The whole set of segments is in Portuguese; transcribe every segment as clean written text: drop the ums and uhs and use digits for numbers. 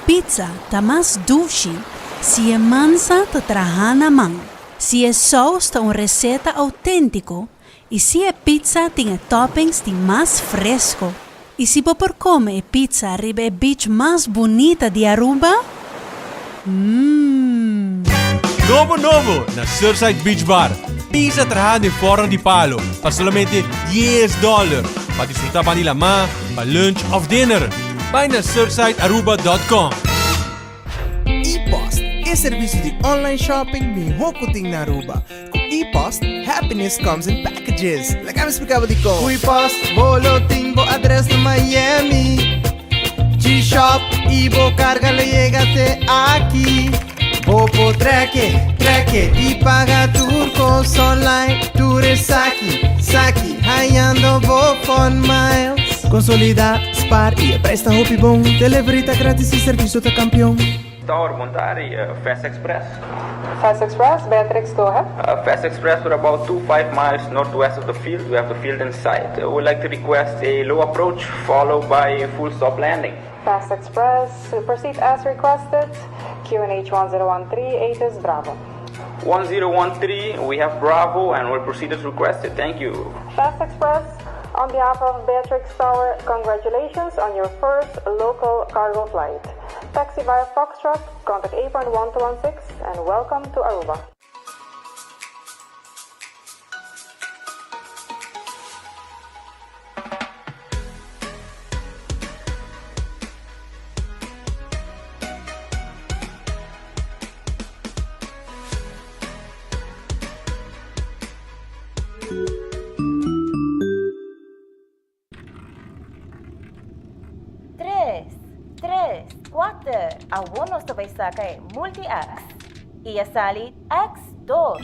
pizza ta mas dulce, si é mansa ta trahana man, si é sauce ta receta auténtico, e si é pizza tinha toppings de mais fresco. E se por comer pizza arriba a beach mais bonita de Aruba? Novo na Surfside Beach Bar. Pizza trajada em forma de palo, para somente $10. Para disfrutar pa nila para lunch of dinner. Vai na surfsidearuba.com. ePost é serviço de online shopping de Hokuting na Aruba. Com ePost, happiness comes in packages. Like I'm explicando de como. O ePost, bolo timbo address na Miami. G-Shop, Ibo carga le llega até aqui. Popo treque e paga turcos online. Ture saki, haiando Vodafone Miles. Consolida, Spar e presta hopi bom. Delivery tá grátis e serviço tá campeão. Tower Montari, Fast Express. Fast Express, Beatrix, go ahead. Fast Express, we're about 2-5 miles northwest of the field. We have the field in sight. We'd like to request a low approach followed by a full stop landing. Fast Express, proceed as requested. QNH 1013, 8 is Bravo. 1013, we have Bravo and we'll proceed as requested. Thank you. Fast Express, on behalf of Beatrix Tower, congratulations on your first local cargo flight. Taxi via Foxtrot, contact 8.1216 and welcome to Aruba. Algunos te vais a caer multi-X y a salir X2.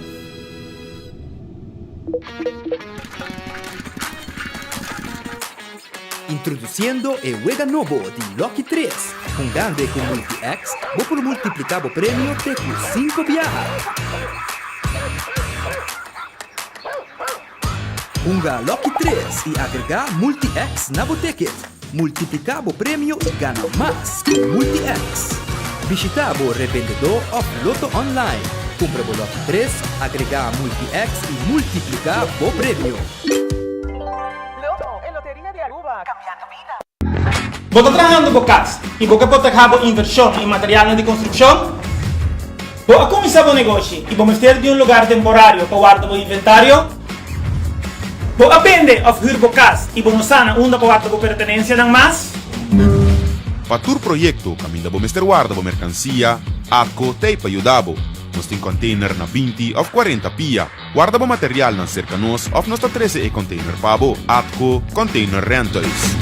Introduzindo el Wega Novo de Loki 3. Com grande com multi-X, vou por multiplicado prêmio de 5 viajes. Unga Loki 3 e agregar multi-X na ticket. Multiplicabo prêmio e gana mais com multi-X. Visitabo revendedor of Loto Online. Compra o Loki 3, agregar multi-X e multiplicar o prêmio. Loto, en Lotería de Aruba, cambiando vida. ¿Vos estás trabajando con CAS y vos que protegés inversión en materiales de construcción? ¿Vos has comenzado un negocio y vos meter de un lugar temporario para guardar tu inventario? ¿Vos aprendes a huir por casa y vos no sana una para guardar tu pertenencia nada más? Para tu proyecto, caminda bo Mr. Guarda bo mercancia, ACO te ayudabo. Nos tem container na 20 of 40 pia. Guarda bo material na cerca nos of nos 13 e container pabo. ACO Container Rentals.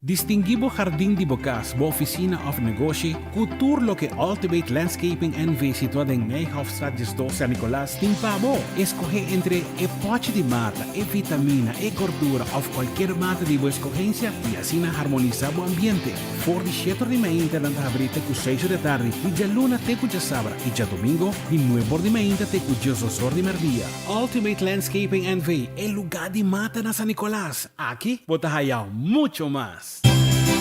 Distinguido Jardín de Bocas, bo oficina of negocio, cultur lo que Ultimate Landscaping NV situado en Nijhoffstraat 2 San Nicolás, timpabo. Escoge entre e pote de mata, e vitamina, e gordura of cualquier mata de vuestra escogencia y así harmonizar o ambiente. For de 7 de mañana dan abrite cu 6 de tarde y ya luna te cu ya sabra y ya domingo de 9 de mañana te cu 2 de merdía. Ultimate Landscaping NV, el lugar de mata na San Nicolás. Aquí bota hayao mucho más.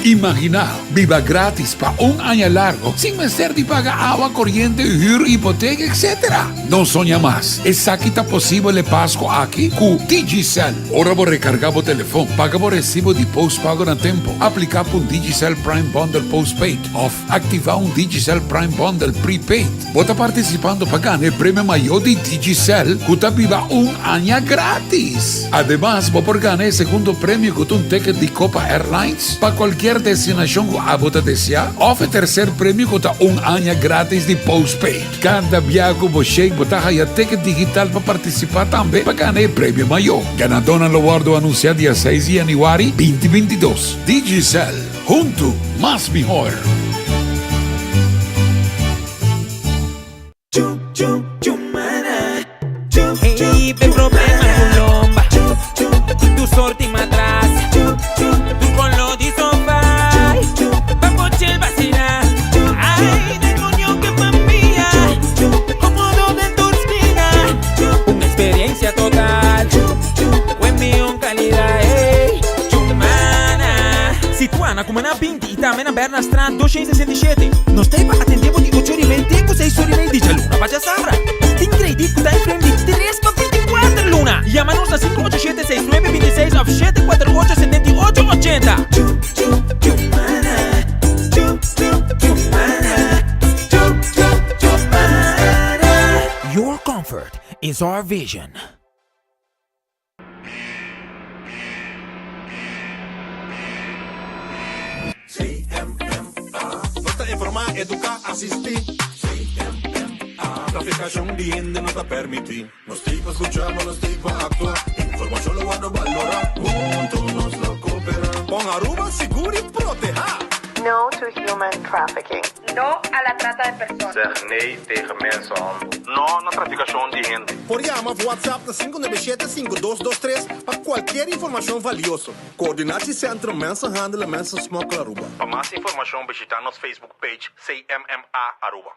Imagina, viva gratis pa un año largo, sin menester de pagar agua, corriente, hyr, hipoteca, etc. No soña más. Esa quita posible pasco aquí con Digicel. Ahora vos recargar por teléfono, paga por recibo de postpago en tiempo, aplicar por un Digicel Prime Bundle Postpaid, o activar un Digicel Prime Bundle Prepaid. Vos está participando para ganar el premio mayor de Digicel, que está viva un año gratis. Además, vos por ganar el segundo premio con un ticket de Copa Airlines para cualquier destinación que a vos desea, o el tercer premio con un año gratis de postpaid. Cada viaje que vos llega, vos hay ticket digital para participar también para ganar el premio mayor. Ganadora lo guardo anunciar día 6 de enero 2022. Digicel, junto, más mejor. Hey, pe problema con lomba. Tu sorti matras. Tu con lo di sofá. Papo chel vacina. Ay, demonio que mambía. Cómodo de tus vidas. Una experiencia total. Buen millón calidad. Chumana. Situana como na 20 e também na Berna Strand 267. Nós temos atendemos de 8h30 com 6h30 de Luna para Sabra. Tem crédito com time frame de 3 para 24 Luna. Chama-nos na 5876926 of 7487880. Your comfort is our vision. Basta informar, educar, assistir. Traficación de gente no te permití. Nos tipos escuchamos, nos tipos actuar. Información lo guardo valorar. Juntos nos lo cooperan. Pon Aruba seguro y proteja. No to human trafficking. No a la trata de personas. Zeg nee tegen mensenhandel. No na traficación de gente. Por llama WhatsApp na 597-5223 para qualquer informação valiosa. Coördinatiecentrum Mensenhandel en Mensensmokkel Aruba. Para mais informação, visita nosso Facebook page CMMA Aruba.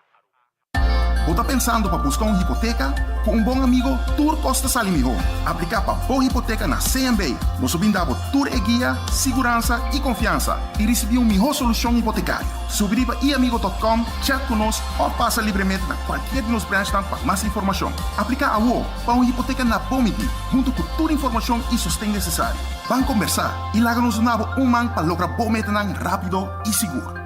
Ou tá pensando para buscar uma hipoteca? Com bom amigo, Tour Costa Salimihô. Aplicar para boa hipoteca na CMB. Nós brindamos Tour e guia, segurança e confiança. E receber uma melhor solução hipotecária. Subir para iamigo.com, chat conosco ou passa livremente na qualquer de nos branches para mais informação. Aplicar a UO para uma hipoteca na Bomiti, junto com toda a informação e sustento necessário. Vamos conversar e larga-nos um man para lograr bom metanang rápido e seguro.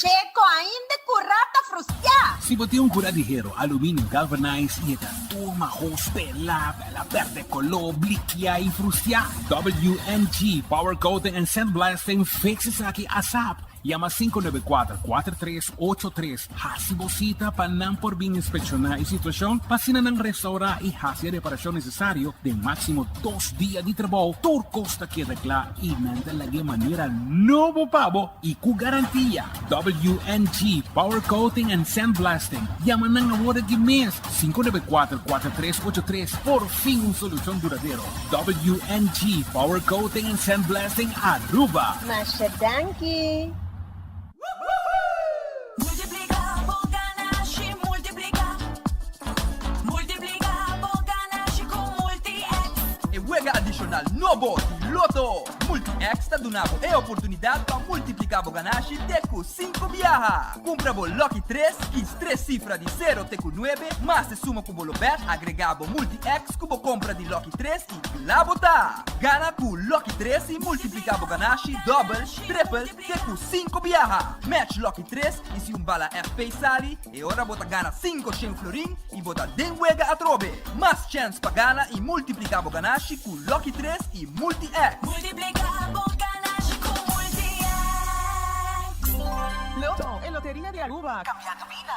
Checo, ainda curata frustia. Si botei un cura ligero, aluminio galvanized y esta turma hospe la verde color blikia y frustia. WNG Power Coating and Sandblasting fixes aquí ASAP. Llama 594-4383. Hasibosita panang por bien inspeccionar y situación. Pasina ng restaura y hacia reparación necesario de máximo 2 días de trabajo. Tour Costa queda claro y manda la manera nuevo pavo y cu garantía. WNG Power Coating and Sandblasting. Llama ng ahora de mes 594-4383. Por fin una solución duradero. WNG Power Coating and Sandblasting Aruba. Mashadanki. Juega adicional novo Loto. Multi-X está donando a oportunidade para multiplicar o ganache teco 5 viaja. Compra o Lucky 3, que 3 cifras de 0 teco 9, mais se suma com o bet, agregado Multi-X com compra de Lucky 3 e lá botar. Gana com Lucky 3 e multiplicar o ganache double, triple, teco 5 viaja. Match Lucky 3 e se bala FP sali, e ora bota gana 500 florin e bota den juega a trobe. Mais chance para gana e multiplicar o ganache com Lucky 3 e Multi-X. Loto, en Lotería de Aruba. Cambiando vida.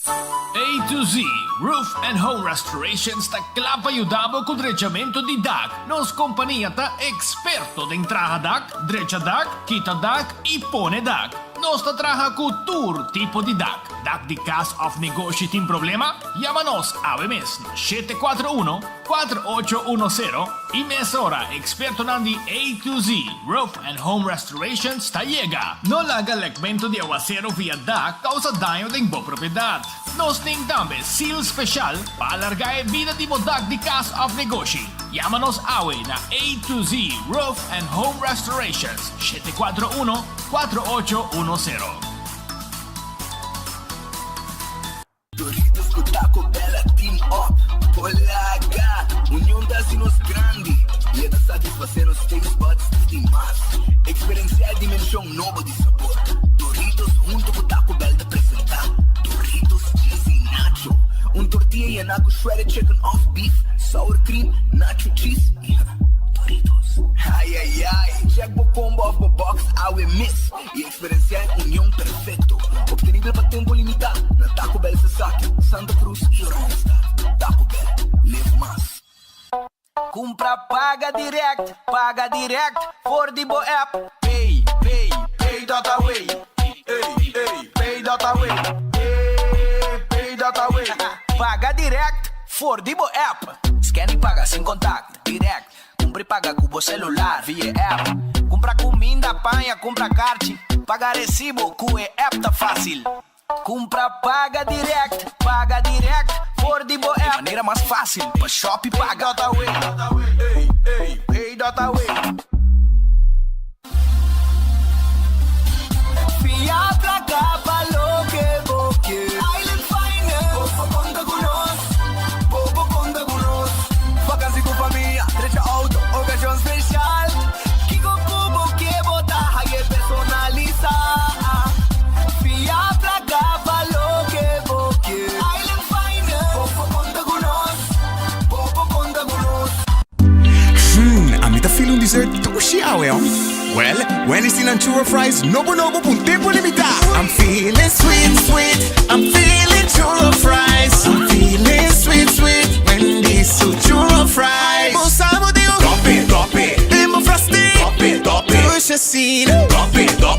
A to Z Roof and Home Restoration sta clapa aiutavo con drecciamento di DAC. Nos compagnia ta esperto de entrada DAC, dreccia DAC, quita DAC e pone DAC. Nos trabaja con tour tipo de DAC. DAC di Cas of Negosyo tin problema? Llámanos a mes 741-4810 y mesora experto nandi A to Z Roof and Home Restoration sta llega. No laga legmento de aguacero via DAC causa daño de bo propiedad. Nos ting tambe seal special para alargar vida de DAC di Cas of Negosyo. Llámanos awe na A to Z Roof and Home Restorations 741-4810. Doritos com Taco Bella Team Up. Olaga, união das e nos grande. E é da satisfazer os taste buds de mais. Experienciar dimensão nova de sabor. Doritos junto com Taco Bell te apresentar. Doritos cheesy nacho. Tortilla e naco shredded chicken off beef. Sour cream, nacho cheese. Doritos. Ai, ai, ai. Check o combo of the box, awe miss. E experienciar união perfeito. Obtenível para tempo limitado. Na Taco Bell Sasaki, Santa Cruz e Oranjestad. Taco Bell, live mais. Compra paga direct for the Bo app. Pay data way. Pay data way. Pay data way. Paga direct for the Bo app. Scan e paga sem contato, direct. Compra e paga com o celular via app. Compra comida, apanha, compra kart. Paga recibo com o app tá fácil. Compra paga direct for the Bo app. De maneira mais fácil, pra shop paga. Pay way, that a way. Fiatra kapalo ke boke. Island Finest. Bobo Condagunos. Bobo Condagunos. Vacancy com família, trecha auto, ocasião especial. Kiko Kubo que bota, haye personaliza. Fiatra kapalo ke boke. Island Finest. Bobo Condagunos. Bobo Condagunos. Amita feeling dessert sushi awe. Well, when it's in a churro fries, nobo pun tempo limitado. I'm feeling sweet, sweet. I'm feeling churro fries. I'm feeling sweet, sweet. When this churro fries. Bom sábado eu top it. Demo frosty. Top it. Push a scene. Top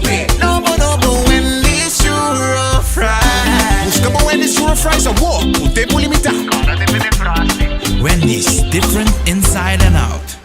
it. Nobo when this churro fries. Busca bom when this churro fries. Award, pun tempo limitado. Cara de mini frosty. Wendy's different inside and out.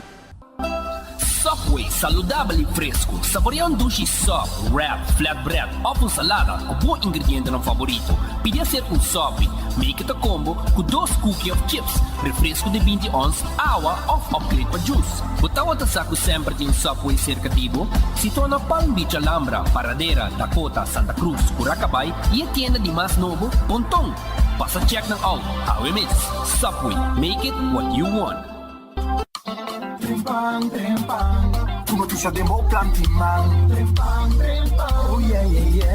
Subway, saudável e fresco. Saboreia um sushi soft, wrap, flatbread, ou com salada, com bom ingrediente no favorito. Podia ser um Subway, make it a combo com 2 cookies of chips, refresco de 20 ons, água ou upgrade para juice. Butaw at saco sempre de Subway cercativo, situa na Palm Beach, Alhambra, Paradera, Dakota, Santa Cruz, Curacabay e a tienda de mais novo, Pontong. Passa check ng all, how we miss. Subway, make it what you want. Trempang, tu noticia de Mo Plantiman. Trempang, oh yeah.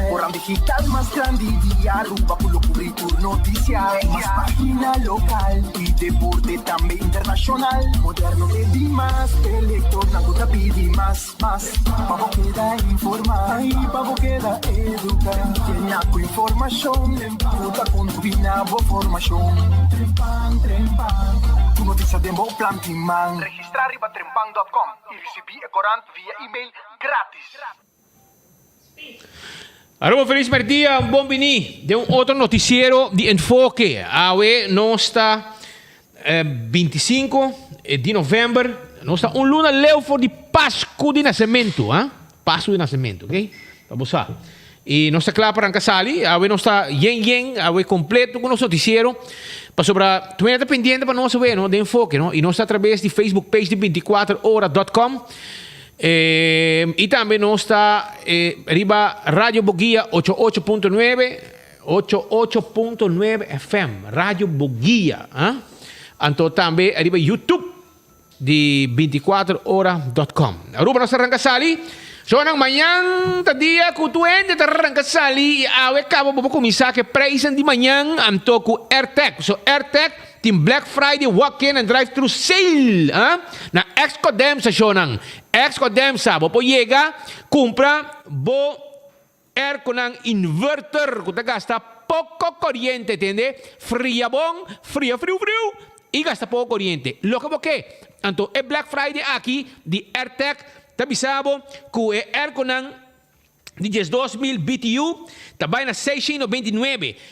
Orang digital más grande y Aruba por lo cubrir tu noticia. Más página local y deporte también internacional. Moderno de más, elector, naguta pidi más. Pavo queda informar, pavo queda educar. Tiene con información, puta con tu binabo formación. Trempang. Tu noticia de Mo Plantiman. Registrar riba trempang.com y recibir corant via email gratis. Allora, feliz merdia, un buon venì di un altro noticiero di Enfoque. Awe nostra 25 di novembre, nostra un luna leo for di Pasco di Nascimento, Pasco di Nascimento, ok? Vamos a. E nostra clapa Rancasali, awe nostra yen, awe completo con nostro noticiero. Pa sobra, tu bent pendiente para nós ver, no, de Enfoque, no? E nós através de Facebook page de 24hora.com. E também nós está riba Radio Boguia 88.9 FM, Radio Boguia, Anto também riba YouTube de 24hora.com. Aruba nós Rancasali. So nang manyang tadia ku tuende Rancasali awe kabo bobo kumisa ke praisen di manyang amto ku AirTag. So AirTag tim Black Friday walk-in and drive-thru sale, na Excodem sa Shonang. Excodem sa bopo yega compra bo air ko ng inverter ku gasta poco corriente, tende? Fria frio. I gasta poco corriente. Lo que anto e Black Friday aqui di AirTag tabisabo ku e air ko ng di 2,000 BTU tabay na 629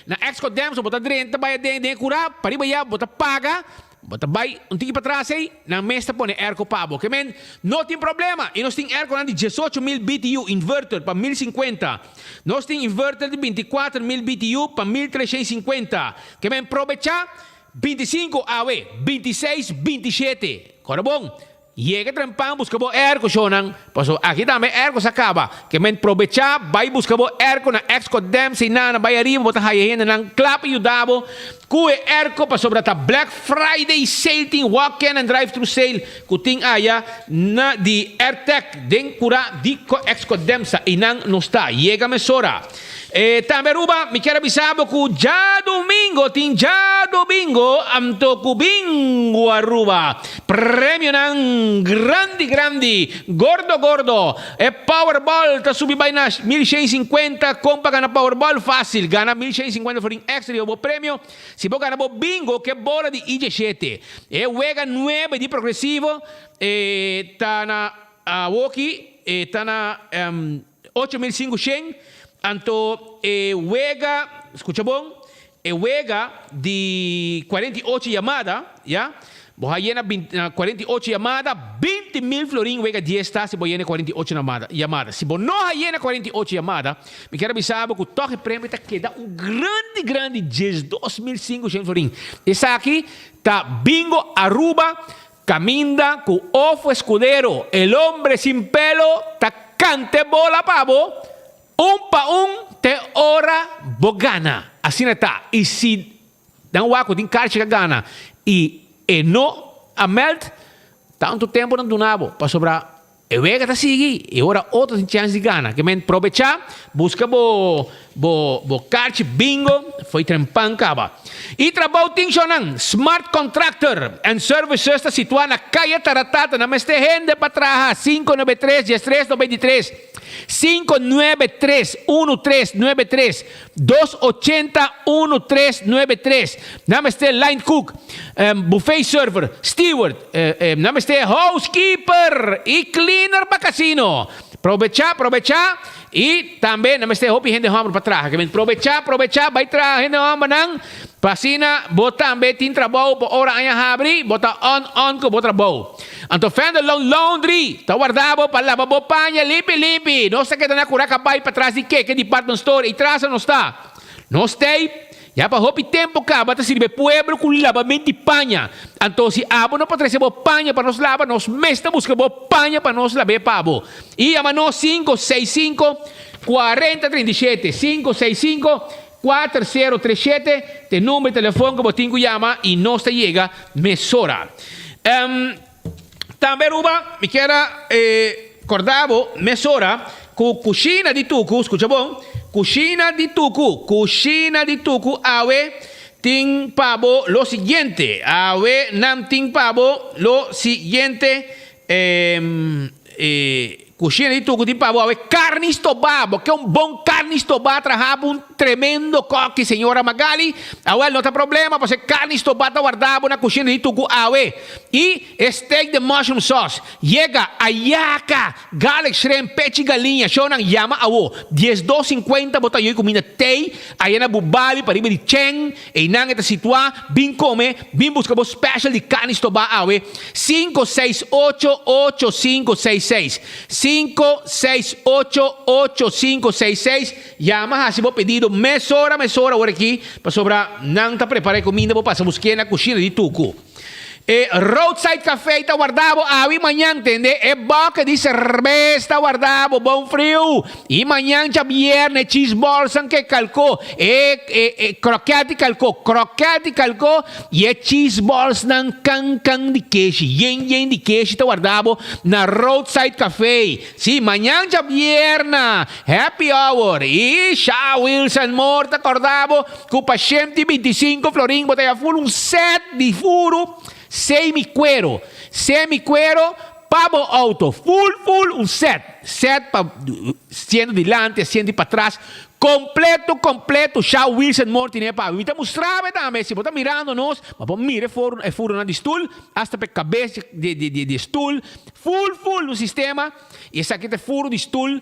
na Excodem so bota dren tabay de cura paribaya bota paga bota bay unti patrasay na mesta po ni air ko pabo kemen no tin problema inos ting air ko ng di 18,000 BTU inverter pa 1,050 nos ting inverter di 24,000 BTU pa 1,350 kemen provecha 25 awe 26 27 korabong Llega trempang busca bo air ko shonang paso aqui também air ko sakaba que men provecha vai busca bo air ko na Excodem sinana bayarim bota hayen nang clap yudabo ku air ko paso brata Black Friday sale ting walk-in and drive-thru sale kuting aya na di AirTag den cura di ko Excodem sa inang nosta llega mesora também ruba mi quero bisabo ku já domingo amto ku bingo aruba prêmio nang grande gordo e Powerball ta subi bay na 1,150 compa gana Powerball fácil gana 1,150 for extra o prêmio si bo gana bo bingo que bola di IG7 e wega 9 di progressivo ta na Woki ta na 8,500 anto wega escucha bom wega di 48 llamada ya Bohayena 48 llamada, 20,000 florin wega 10 tá se bohayena 48 llamada. Se bo não hayena 48 llamada, me quero avisar que o toque prêmio tá queda grande 2,500 florin. Essa aqui tá bingo Aruba caminda con Ofo Escudero, el hombre sin pelo, tacante bola pavo, pa te ora bogana. Así está. Y si dan waco, din karche ka gana, y no a melt, tanto tempo não donavo, para sobrar. E vega tá seguir, e ora outro tem chance de gana. Que men aproveitar, busca bo karche bingo, foi trempan caba. E trabalho tem chonan, Smart Contractor and Services está situado na calle Taratata, na meste gente para trabalhar, 593-1393, 593-1393, 280-1393, na meste line cook, buffet server, steward, na meste housekeeper e cleaner para casino. Aproveitar. E também na meste hopi gente homem para trás. Que aproveitar, vai trás gente homem nang pasina bota também tin trabalho por hora anha habri, bota on ko bota trabalho. Anto fenda laundry, tá guardado para lavar panha limpi. Não sei que tá na cura capaz para trás de que department store e trás não está. Não stay. Ya pa hopi tempo ka bata sirve pueblo com lavamento de panha. Então se abo não pode receber panha para nos lavar, nos mesta busca panha para nos lavar pabo. E amano 565-4037, 565-4037, te número de telefone que botinho llama e nos te llega mesora. Também ruba, me quero acordavo mesora com coxina de tuco, escucha bom? Cucina de tucu, awe ting pavo lo siguiente, cucina de tucu ting pavo, awe carne estobado, que un bom carne estobado trajaba un tremendo coque, señora Magali, awe no tem problema, porque carne estobada guardado na cucina de tucu, awe, e steak de mushroom sauce, llega ayaca, garlic shrimp, peixe galinha, shonan yama awo, 12.50 bota yo comida tei, aí na bubali, para riba de cheng, e nang ita situa, bin come, bin busca bo special de carne estobada, awe, 568-8566, 568-8566, llama hasibo pedido mesora agora aqui para sobrar não tá preparei comida vou passar busquei na cozinha de tucu. Roadside Café está guardado avi manhã, entende? É bom que diz cerveja está guardado, bom frio. E manhã já viernes, cheese balls que calcou, croquete calcou, e cheese balls ng can de queijo, yen de queijo está guardado na Roadside Café. Sim, manhã já viernes, happy hour, e Shaw Wilson More está guardado, com paciente 25 florim, botella full, set de furo, semi-cuero, pavo auto, full, un set para siendo delante, siendo para atrás, completo, Shaw Wilson Mortin, para evita mostrar também, se você está mirando-nos, mas mire furo na de stool, hasta para cabeça de stool, full no sistema, e esse aqui é furo de stool,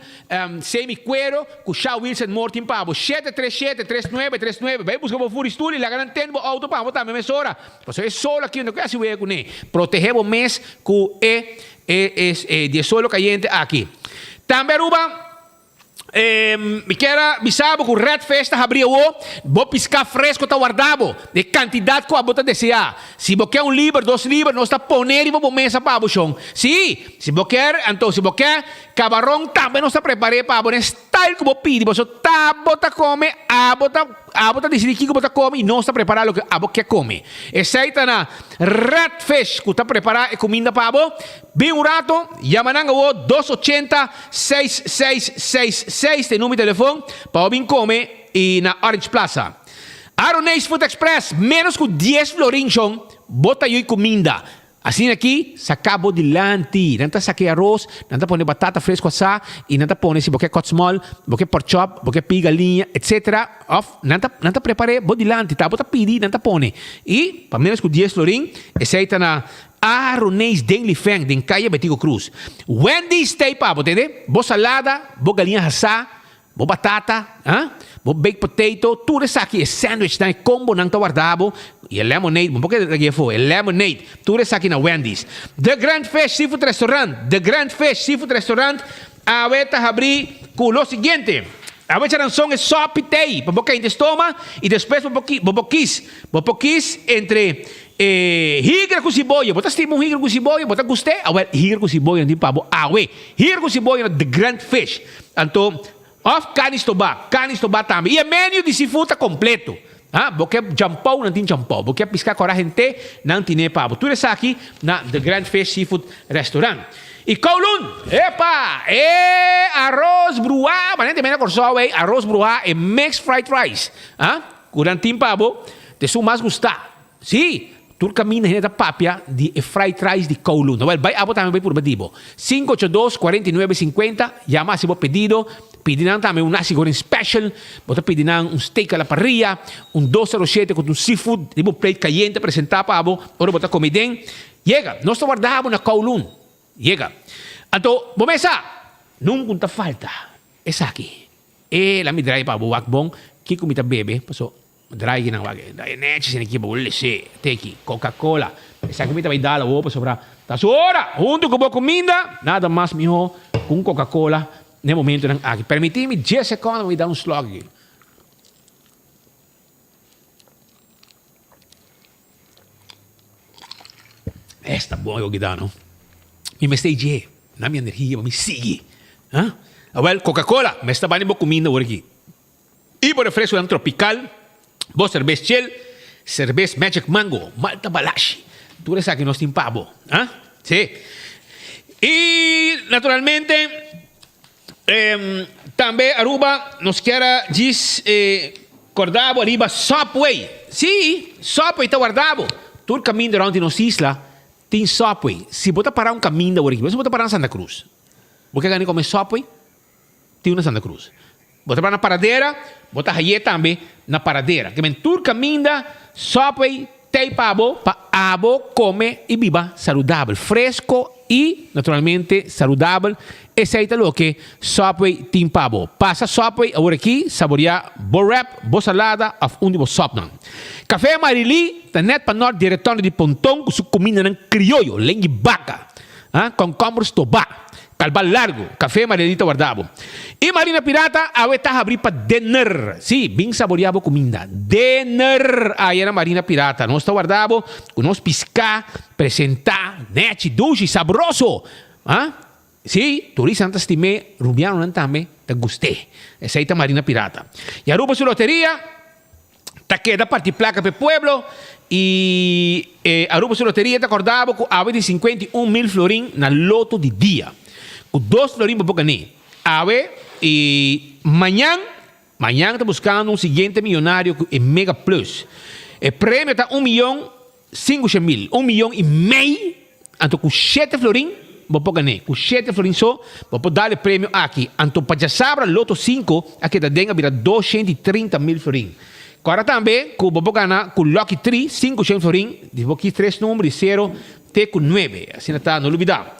semi-cuero, com Shaw Wilson Mortin, para 737-3939, vai buscar o furo de stool e lá garantendo o auto para botar a mesora, você é solo aqui, não quer se ver com ele, proteger o mês com de solo caliente aqui. Também, Ruba, me quero avisar que o Red Fest abriu vou piscar fresco está guardado de quantidade que a bota desejar. Se você quer livro, 2 livros, nós está poner e vou mesa para o chão. Sim, se você quer, então se você quer camarão também nós está preparado para o style que você pede, você tá bota come, a bota decide que você come e nós está preparado o que a você quer comer. Essa está na Red Fest que está preparado e comida para você. Bem um rato, llaman o 280-6666, tem número de telefone para vir comer e na Orange Plaza. Aronês Food Express, menos que 10 florins, bota aí comida. Assim aqui, sacabo delante. Não tá saque arroz, não tá pone batata fresca assá, e não tá pone se você cut small, você pork chop, você pi galinha, etc. Não tá preparei, bo delante, tá? Bota pedir, não tá pone. E, para menos que 10 florins, esse aí tá na Aronês Daily Fang, de Calle Betigo Cruz. Wendy's Stay pa, entende? Bo salada, bo galinha assá, bo batata, bo baked potato, tudo isso aqui é sandwich, é combo, não tá guardado. E o lemonade, um pouco de foi, o lemonade, tudo isso aqui na Wendy's. The Grand Fish Seafood Restaurant, a veta abrir com o seguinte, A veces ranzón es sopitei, boca en estoma y después boboquis entre higra com cebolla. Botas tipo higra com cebolla, botas guste. Awel higra com cebolla não pabo. Awe higra com cebolla the grand fish. Então, of canis toba também. E o menu de seafood tá completo. Porque jampau não tem jampau, porque piscar coragente não tem pabo. Tudo isso aqui na The Grand Fish Seafood Restaurant. E Kowloon, arroz bruá, mas nem também arroz bruá e mixed fried rice. Curantim pabo, te sou mais gostar. Sim, tu caminha na papia de fried rice de Kowloon. Vai abo também vai por batibo. 582-4950, llama se vos pedido. Pedinan também nasi goreng special, bota pedinan steak a la parrilla, 207 com seafood, tipo plate caliente, apresentar para abo, ora bota comidem. Llega, nós te guardamos na Kowloon. Llega. Então, bomesa, não conta falta. Essa aqui. La mi dry pa buwak bong, ki kumita bebe, paso, dry ginang wag. Dry net, siniki boleh se, teki, Coca-Cola. Essa kumita vai dala, wo, paso pra, tas ora, junto com boa comida, nada mais mijo, com Coca-Cola, no momento ng aqui. Permitime 10 segundos, me dar um slog aqui. Esta bom eu guidano. Me mestei na minha energia, me sigue. Well, Coca-Cola, me está banindo comida por aqui. E por refresco dan tropical, vos cerveza Shell, cerveza Magic Mango, Malta Balashi. Tú eres aquí, nos timpabo. Sí. E, naturalmente, também Aruba nos quer diz guardado arriba Subway. Sim, Subway está guardado. Todo caminho durante nos isla tem Subway. Se você parar caminho da origem, você pode parar na Santa Cruz. Você quer comer Subway? Tem na Santa Cruz. Você parar na paradeira, você aí também na paradeira. Que todo caminho da Subway tem para abo comer e viva saudável, fresco e naturalmente saudável. Esse é o que Subway tem pabo. Passa Subway agora aqui, saborear bo wrap, bo salada, of onde bo sopnan. Café Marili, tá net para nós diretório de Pontão, com sua comida ng criollo, lengue vaca, com combros toba, calbal largo, Café Marili tá guardado. E Marina Pirata, agora está abrir para dinner. Sim, bem saboreado comida. Dinner, aí na Marina Pirata. Nós está guardado, com nós piscar, apresentar, net, doce, saboroso. Sim, turista antes de me, rubiano não também, te gostei. Essa aí tá Marina Pirata. E a Aruba su loteria, tá queda parte placa para pueblo, e a Aruba su loteria tá acordado com a de 51,000 florin na loto de dia. Com 2 florin para pouca nem. Ave, e amanhã está buscando um seguinte milionário em Mega Plus. O prêmio está 1.500.000, 1,5 milhão. Então, com 7 florin, vou ganhar. Com 7 florin só, vou dar o prêmio aqui. Então, para já saber, loto 5, aqui da denga vira 230,000 florin. Agora também, com vou ganhar com Lucky 3, 500 florin, vou aqui 3 números, 0, T com 9. Assim está, não olvidar.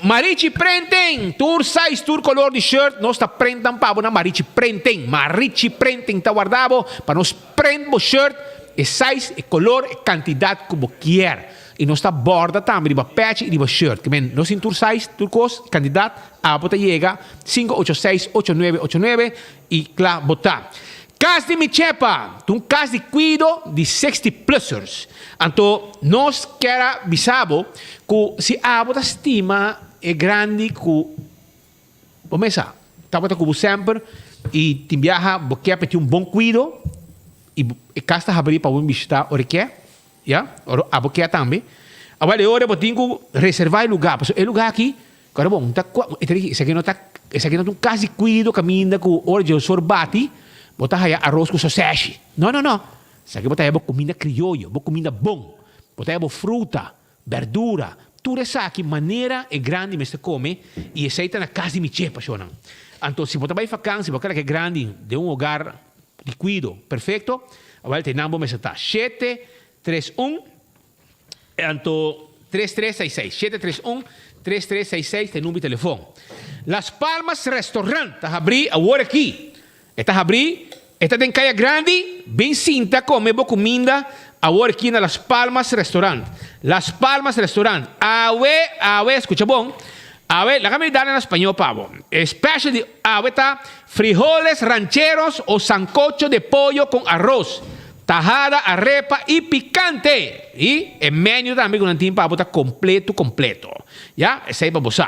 Marichi Printing, tour size, tour color de shirt, nós está prendendo para na Marichi Printing. Marichi Printing está guardado para nós prender o shirt, e size, e color, e quantidade que você quer. E nós está borda também, de patch e de shirt. Que men, nós em tour size, tour cost, candidato, a bota chega 586-8989 e claro, botar. Cas de Michepa, um cas de cuido de 60-plussers. Então, nós queremos avisar que se a bota estima é grande, que começa, está bota como sempre, e te viaja, porque quer ter bom cuido, e casa está aberta para visitar o que é, a boquia também. Agora, eu tenho que reservar o lugar, porque o lugar aqui, cara, bom, esse aqui não é um cas de cuido, caminha com o de sorbati, botar aí arroz com sausage. Não. Isso aqui botar aí comida criollo, comida bom. Botar aí fruta, verdura. Tudo isso aqui, maneira é grande, mas se come. E essa aí está na casa de Michepa, Shonan. Então, se botar aí vacância, se botar que é grande, de um lugar de cuido, perfeito. Agora, tem nambo, mas está 731, então, 3366. 731-3366, tem número de telefone. Las Palmas Restaurant, está abrindo agora aqui. Está abrindo, está em Caia Grande, bem cinta, come boa comida, agora aqui na Las Palmas Restaurant. Las Palmas Restaurant. Awe, escucha bom. A ver, la kami dala en español, pavo. Especially, ahorita, frijoles rancheros o sancocho de pollo con arroz, tajada, arepa y picante. Y el menú también con un team, pavo, está completo. ¿Ya? Ese es para vos.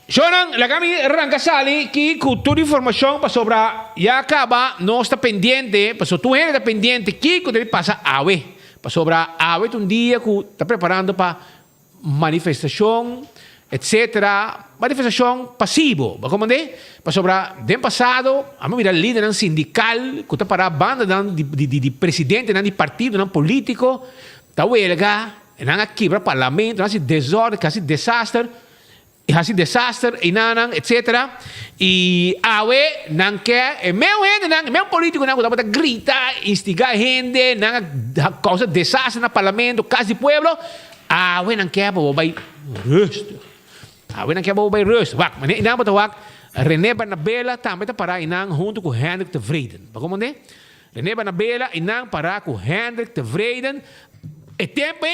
Shonan, la kami rangasali, que cultura e información para sobre, ya acaba, no está pendiente, para tu gente está pendiente, que te pasa a ver, para sobre, a ver un día que está preparando para manifestación, etcétera, manifestación pasivo, ¿cómo de? Para sobre, de pasado, a mí mira el líder sindical, que está para banda de presidente, de partido, de político, está huelga, aquí para parlamento, casi desorden, casi desastre, casi desastre, y nada, etcétera, y awe, nanke, meu político, nanke, está grita, instigar gente, nanke, causa desastre en el parlamento, casi pueblo, awe, nanke, vai rusto. Awe, nanke, vai rusto. Wak, mas inang betul wak, René Banabela também está para inang junto com Hendrik de Vreden. Como é? René Banabela inang para com Hendrik de Vreden. E tempo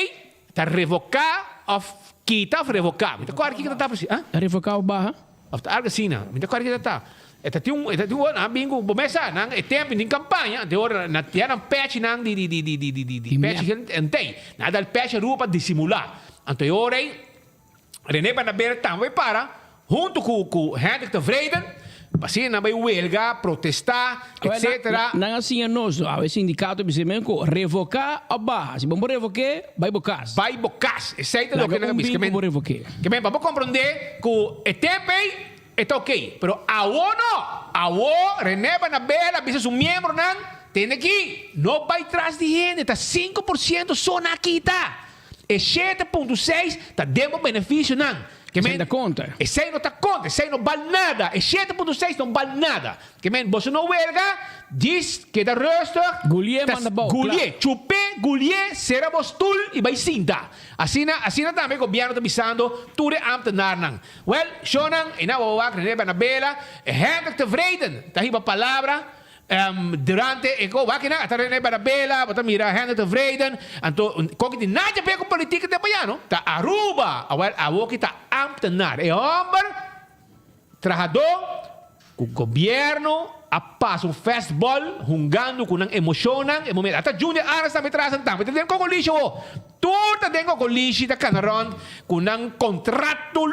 está revocar of kita of revocar. Mita qual que está para si? Revocar o barra? Of ta argasina. Mita qual que está? Eta tinha bingo bomesa nang e tempo em campanha de hora na tiara patch nang di patch entei. Nada el patch rupa dissimular. Anteriore René Banabela também para junto com Hendrik de Vreden, assim na huelga, protestar, etc. Não assim é nós, o sindicato bisemento revocar a barra. Se vamos revocar, vai bocas. Vai bocas. Esse é o que nós que men revocar. Que men vamos compreender que o tempo está ok, pero a René Banabela, bisa um membro não tem aqui, não vai atrás de gente, está 5% só na quita. E 7,6 está dando benefício não. Que men, conta. Esse aí não está conta, esse aí não vale nada. E 7,6 não vale nada. Que men, você não huelga, diz que da resto. Gullier manda bom. Gullier, chupe, Gullier, será bostul e vai cinta. Assim também o governo está avisando, tudo é ambtenaar não. Well, Shonan, e na wawak, René Banabela, Hendrik de Vreden, está aí a palavra. Durante eko wakina ata René Banabela bota mira Hendrik de Vreden anto kok di naja pe ko politika de payano ta Aruba awal awo kita ambtenaar e hombre trabajador com o governo a passo fastball jugando com uma emoção e momento até Junior Aras também traz então tem com o lixo tudo tem com o lixo da Canaron com um contrato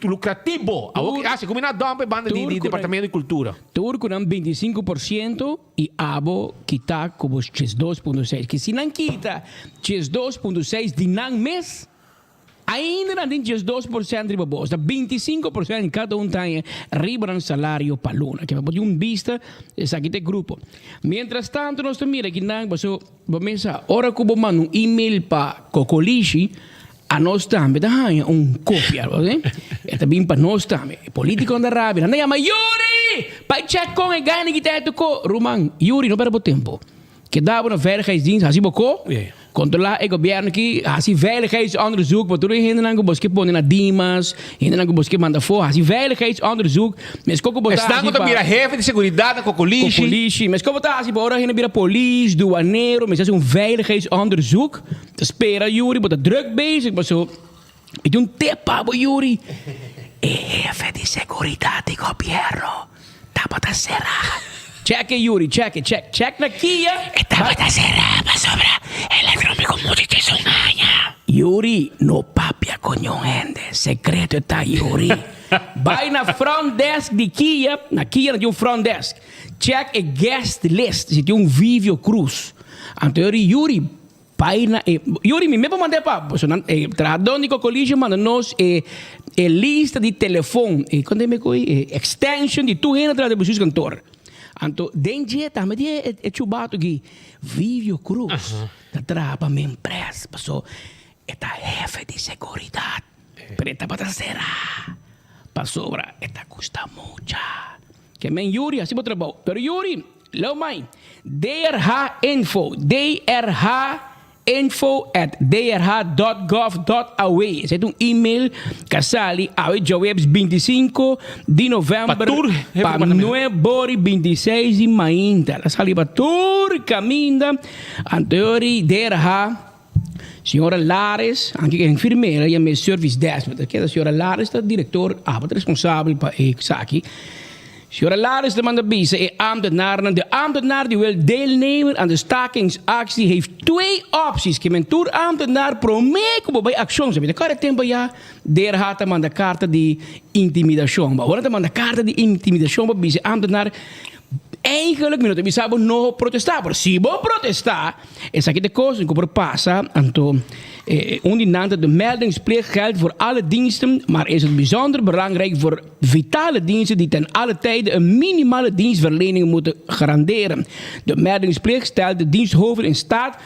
lucrativo se combina dompe banda de departamento de cultura tudo com 25% e abo quitar como 2.6 que se não quita 2.6 de não mês ainda não tem 2% de babos, 25% em cada tem riba no salário para luna, que pode vista esse aqui tem grupo. Mientras tanto, nós mira que não, vamos ora que vamos mandar e-mail para Cocolishi, a nós também dá cópia, ok? É também para nós também. Político da Rábia, não chama Yuri, para check com o ganho que tem com Roman, Yuri não perde tempo. Que dá uma veiligheidsdienst, assim bocou? Controlar o governo que assim veiligheidsonderzoek, wat doe je hinderlang boske ponen na Dimas, hinderlang boske manda voor, assim veiligheidsonderzoek, mas como botar assim para mira jefe de seguridade com Cocolishi, mas como botar assim para ora hinder police, douaneiro, mas assim veiligheidsonderzoek, te spera Yuri, botar druk bezig, maar zo. Ik doe tepa bo Yuri. Jefe de seguridade do governo, tá para será. Check Yuri, check na Kia. Estaba a cerrar, para sobra. Electrónico música son aña. Yuri, no papia coño gente. Secreto está Yuri. Vai na front desk de Kia. Na Kia não tem front desk. Check a guest list. Se tem Vivio Cruz. Então, Yuri, vai na... Yuri, me para mandar para... Tradão de Cocolishi, manda-nos lista de telefone. Quando é que extension de tu renda atrás de cantor. Anto, den dia também é chubato que Vivio Cruz tá traba minha empresa, passou eta jefe de seguridade, preta para será, passou para eta custa muito, que men Yuri assim para trabalhar, pero Yuri, lo mãe, drh@drh.gov.au. Esse é e-mail que sale a webs 25 de novembro para 9 26 de maio. Ela sale para tur caminha anterior DRH Senhora Lares, anche che è infermiera, e a service desk, perché la signora Lares è il direttore, responsabile per i sacchi. Signora Lares de Mandabisa en ambtenaren. De ambtenaar die wil deelnemen aan de stakingsactie heeft 2 opties. Que mentur ambtenaar prometo bij actie. De cara tempo ja, der had man de carta de intimidatie. Maar hoor man de carta de intimidatie bij deze ambtenaar. Eigenlijk minuto we saben no protestar, pero si vos protestar, es aquí de cosas que pasa, anto undinante de meldingsplicht geldt voor alle diensten, maar is het bijzonder belangrijk voor vitale diensten die ten alle tijden een minimale dienstverlening moeten garanderen. De meldingsplicht stelt de diensthoofden in staat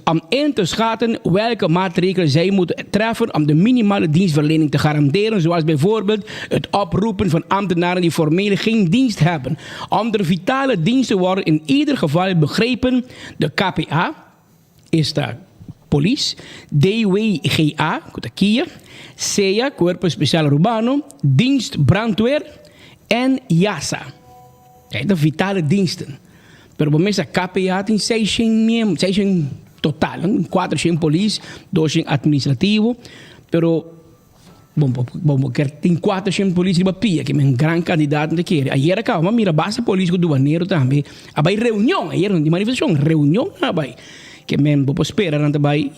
om in te schatten welke maatregelen zij moeten treffen om de minimale dienstverlening te garanderen, zoals bijvoorbeeld het oproepen van ambtenaren die formeel geen dienst hebben. Om de vitale diensten worden in ieder geval begrepen de KPA, is de police, DWGA, Kia, SEA, Corpo Speciale Urbano, Dienst Brandweer en JASA. Kijk, de vitale diensten. Pero por mesa KPA tem 600 total, 400 police, 200 administrativo, pero bom, tem 400 polícia de Pia, que é um grande candidato de querer. Ayer acá, mas mira, basta polícia do Baneiro também. Abai reunião, ayer de manifestação, reunião, abai. Que men vou esperar também.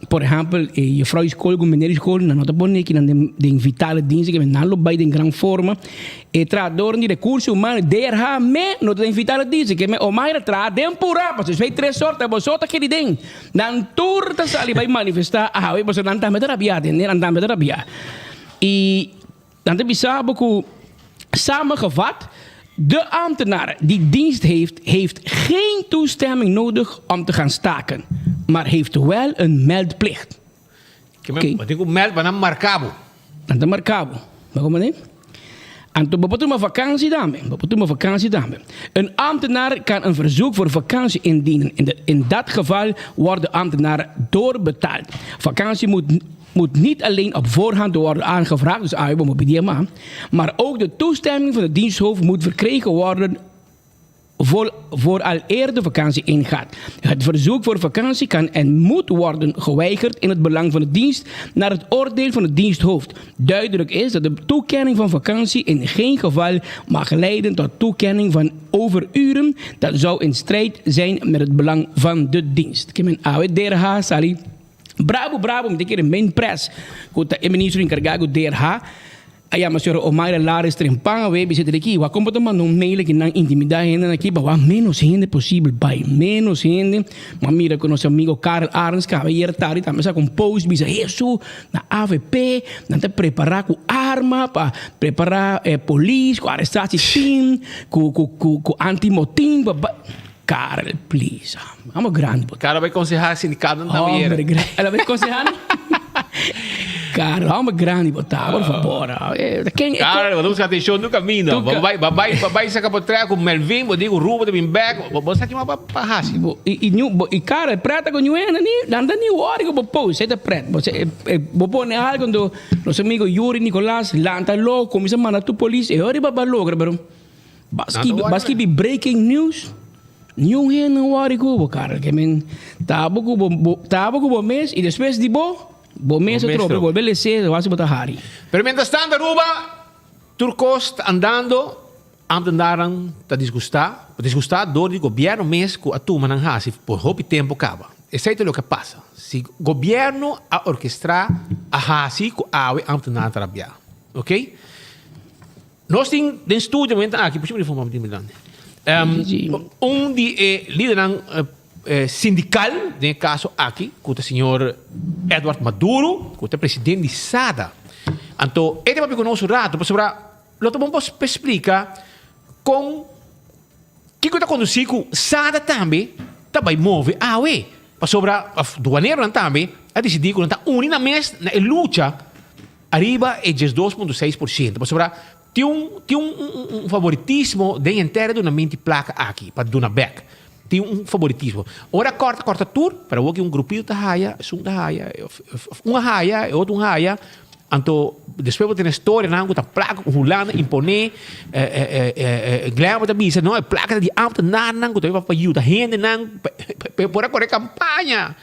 Por exemplo, je vrouw school, com meneer school, na nota bonne, que de vitale diensten, que men nalo bij de grande forma. E trador de recursos humanos, derha me, no de vitale diensten, que men o mais tra tempura, parce que 3 sortes, bosota que den. Dan turta sali bij manifestar, we bos dan também terapia, dan também terapia. E dan te bisabo ku samengevat. De ambtenaar die dienst heeft geen toestemming nodig om te gaan staken, maar heeft wel een meldplicht. Wat ik meld, maar dan marcabo. Dan marcabo. Waarom niet? En toen bepoten we vakantie daarmee. Een ambtenaar kan een verzoek voor vakantie indienen. In dat geval wordt de ambtenaar doorbetaald. Vakantie moet niet alleen op voorhand worden aangevraagd, dus maar ook de toestemming van de diensthoofd moet verkregen worden voor al eerder vakantie ingaat. Het verzoek voor vakantie kan en moet worden geweigerd in het belang van de dienst naar het oordeel van het diensthoofd. Duidelijk is dat de toekenning van vakantie in geen geval mag leiden tot toekenning van overuren. Dat zou in strijd zijn met het belang van de dienst. Ik heb een oude sali. Bravo, me que main press. Kuta o ministro encargado DRH. Aí a senhora Omaira Lares Trempanga, we zitten aqui. Wa como tomar no mail que não intimidar gente aqui, ba menos gente possível, pai, menos gente. Mas mira com nosso amigo Karl Arns, que ayer tarde também sa com post bisa isso na AVP, não te preparar com arma para preparar polícia, com arrestatie team, com anti-motim, Karel, please. I'm a grande. Karel vai aconselhar sindicato também. Ela vai aconselhar? Karel, I'm a grande botar, por favor. Karel, vamos atenção no caminho. Vai sacar por trás com Melvin, vou digo Rubo de Bimbeck, vou sacar uma parrasi. E Karel, prata com Nuena, não dá nem hora que vou pôr, você tá preto. Vou pôr algo quando nosso amigo Yuri Nicolás, lanta louco, começa a mandar tu polícia, e hora vai logo, pero baski be breaking news. Nieuw hier no wari kubo, cara. Que men tabo kubo mes e depois de bo mes tropa, volver a ser, vai se botar hari. Pero mientras tanto, Aruba, Turcos andando, ambtenaren te disgustar door die governo mesmo que atuma nang hasi por hopi tempo acaba. Isso é o que passa. Se o governo a orquestrar a hasi com awe ambtenaren trabalhar, ok? Nós temos den estúdio momento aqui, por exemplo, informar de Milano. Die lideran sindical, nesse caso aqui, com o senhor Eduardo Maduro, com o presidente de SADA. Então, ele vai conosco rato, para lo vamos explicar com que está acontecendo com SADA também move a UE. Para sobre a doaneiro também, a decidir que está unida mesmo na luta arriba é 2,6%. Para sobre tem um favoritismo de inteira de uma mente placa aqui, para Duna Beck. Tem um favoritismo. Ora corta tour, para o que um grupinho da raia, uma raia, outro raia. Então, depois vou ter uma história, não, com a placa, rolando, imponer, gleba da bisa, não, é placa de alta, não, com a para ajudar a gente, não, para correr campanha.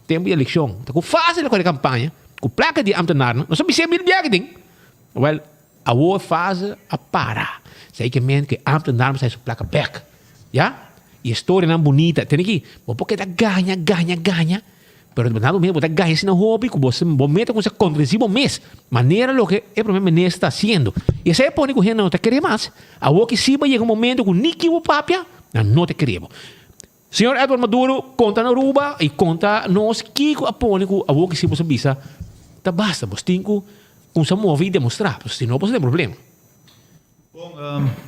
tempo de eleição. Então, fase da campanha, com placa de ambtenaren, não sabe se é mil ding. Well, a outra fase a para. Sei que ambtenaren sai sua placa back. Ja? E a história não bonita. Tem que, porque tá ganha. Pero nada mesmo, tá ganha se não hobby, que você momento com essa contradição mês. Maneira lo que o primeiro ministro está fazendo. E essa é por que gente não te quer mais. A outra que se vai chegar um momento com Niki o papia, não te queremos. Senhor Edward Maduro, conta na Aruba e conta nós que a pônico, a outra que se você visa, tá basta, você tem que com se mover e demonstrar, senão você tem problema. Bom,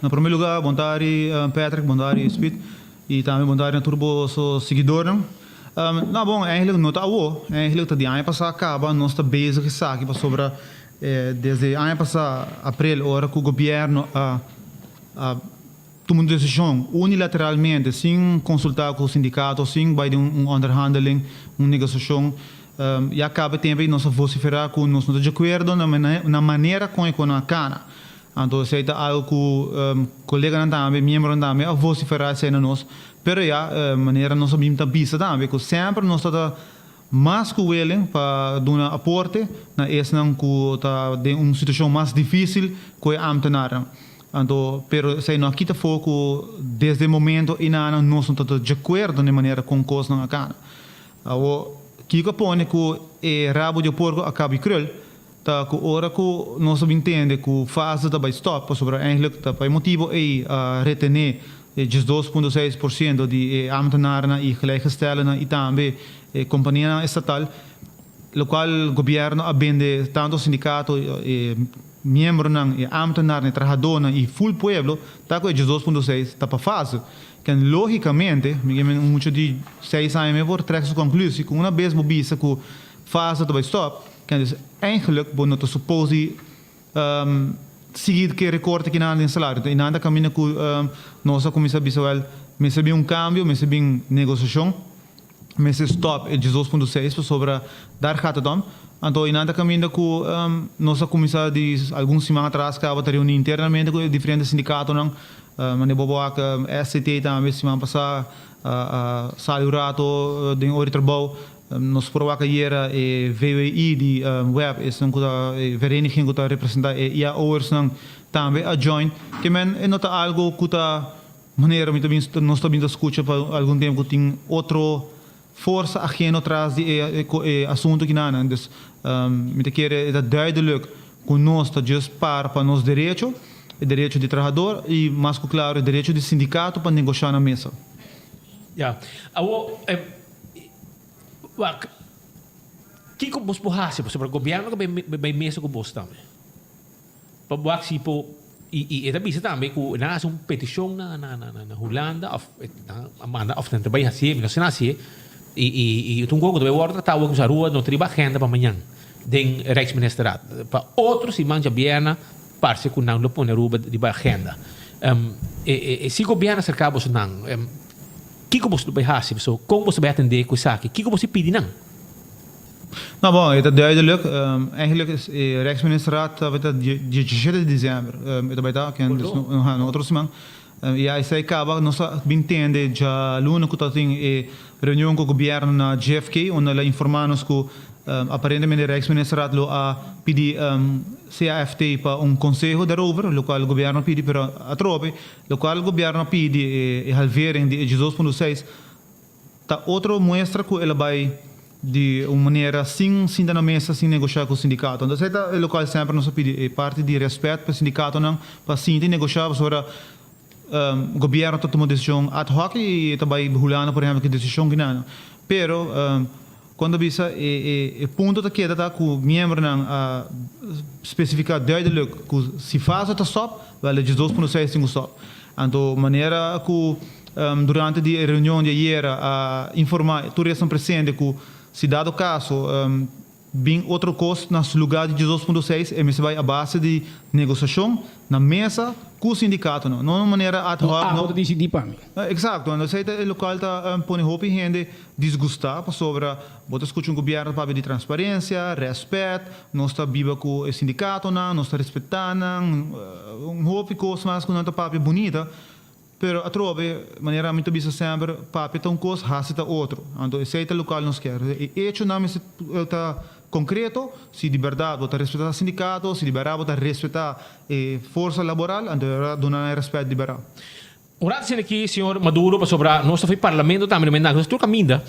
em primeiro lugar, bom tarde, Patrick, bom tarde, Speed, e também bom tarde a turbo seguidor, não? Bom, eigenlijk não está eigenlijk dat die ano passado acaba, nós está bezig aqui sobre desde ano passado, abril, hora que o governo tomou uma decisão unilateralmente, sem consultar com o sindicato, sem vai de onderhandeling, negociação, e acaba também nós vociferar com nós não de acordo na maneira como a cana. Então, se é algo que o colega também, membro também, a vociferar sem nós. Pero maneira nós sabemos também também que sempre nós está mais que willing para dar um aporte na esse não que tá de uma situação mais difícil que a ambtenaar. Então, pero se não quita foco desde o momento e nós não estamos de acordo na maneira com coisa não acaba. O que põe que rabo de porco acaba krul. Tá que hora que nós entende que fase da vai stop sobre eigenlijk tá para motivo retener de 2,6% de ambtenaren e gelijkgestelden e também companhia estatal, o qual o governo abende tanto sindicato membro e ambtenaren, trabalhadores e full pueblo, tá com de 2,6 tá para fase. Que logicamente, muito de 6 anos por trek conclusão que uma vez mobisa que fase da vai stop, que eigenlijk não te supose seguir que recorte que nada em salário. E nada caminha que nossa comissão visual me sabia cambio, me sabia negociação, me se stop de 2,6 sobre dar catadom. Então, e nada caminha que nossa comissão de algumas semanas atrás acaba de reunir internamente com diferentes sindicatos, não? Mas boboac SCT também semana passada, Salio Rato de Oritrabouw. Nos provoca hier VWI die web is een vereniging que representa e a ouders também a join que men é nota algo que maneira nós também escuta por algum tempo que tem outro força ajeno atrás de assunto que nada dus me quer é duidelijk que nós está just para nos direito o direito de trabalhador e mais claro o direito de sindicato para negociar na mesa. Ja, que como vos porrasse sobre o governo que bem mesa com vos também. Para o se po e também se também que na uma petição na Holanda of Amanda of na trabalho assim, não sei assim e tu quando vai ordem tá o que a rua não triba agenda para amanhã den Rijksministeriat para outros se manja biena parce que não lo põe rua de agenda. Se o governo cercar vos não que como você vai fazer, so como você vai atender com isso aqui? Que como você pede não? Nou, bom, het is duidelijk. Eigenlijk is de Rijksministeriat de 17 december. Het bij dat kan dus een andere semana. Ja, zei acaba nós entende já lunes que está em reunião com o governo na JFK, onde informamos que aparentemente o Rijksministeriat lo a pedir CAFT para conselho daarover, o qual o governo pede para a trope, o qual o governo pede halvering de 2,6. Tá outra mostra que ele vai de uma maneira sem na mesa, sem negociar com o sindicato. Então, é o qual sempre nos pede parte de respeito para o sindicato, não, para sim negociar sobre o governo tomou decisão ad hoc e também behulando, por exemplo, que decisão que não. Pero quando bisa o ponto da queda tá que o membro não especificar duidelijk que se faz até stop, vale de 2,6 sem stop. Então, maneira que durante a reunião de ayer informar todos estão presentes que se dado caso bem outro custo no lugar de 2,6 e se vai a base de negociação na mesa com o sindicato, não de maneira ad hoc. Não decidi para mim. Exato, quando você o local está põe roupa e gente desgostada sobre botar escutar governo para de transparência, respeito, nós está viva com o sindicato, nós está respeitando, roupa e coisas mais que não está papo bonita. pero a trove, maneira muito bisa sempre, papi tá coisa, raça tá outro. Então, esse aí tá local nos quer. E hecho não tá concreto, se de verdade você respeitar o sindicato, se de verdade você respeitar força laboral, então dona respeito de verdade. Ora sendo aqui, senhor Maduro, para sobre nosso parlamento também, mas nós estamos caminhando.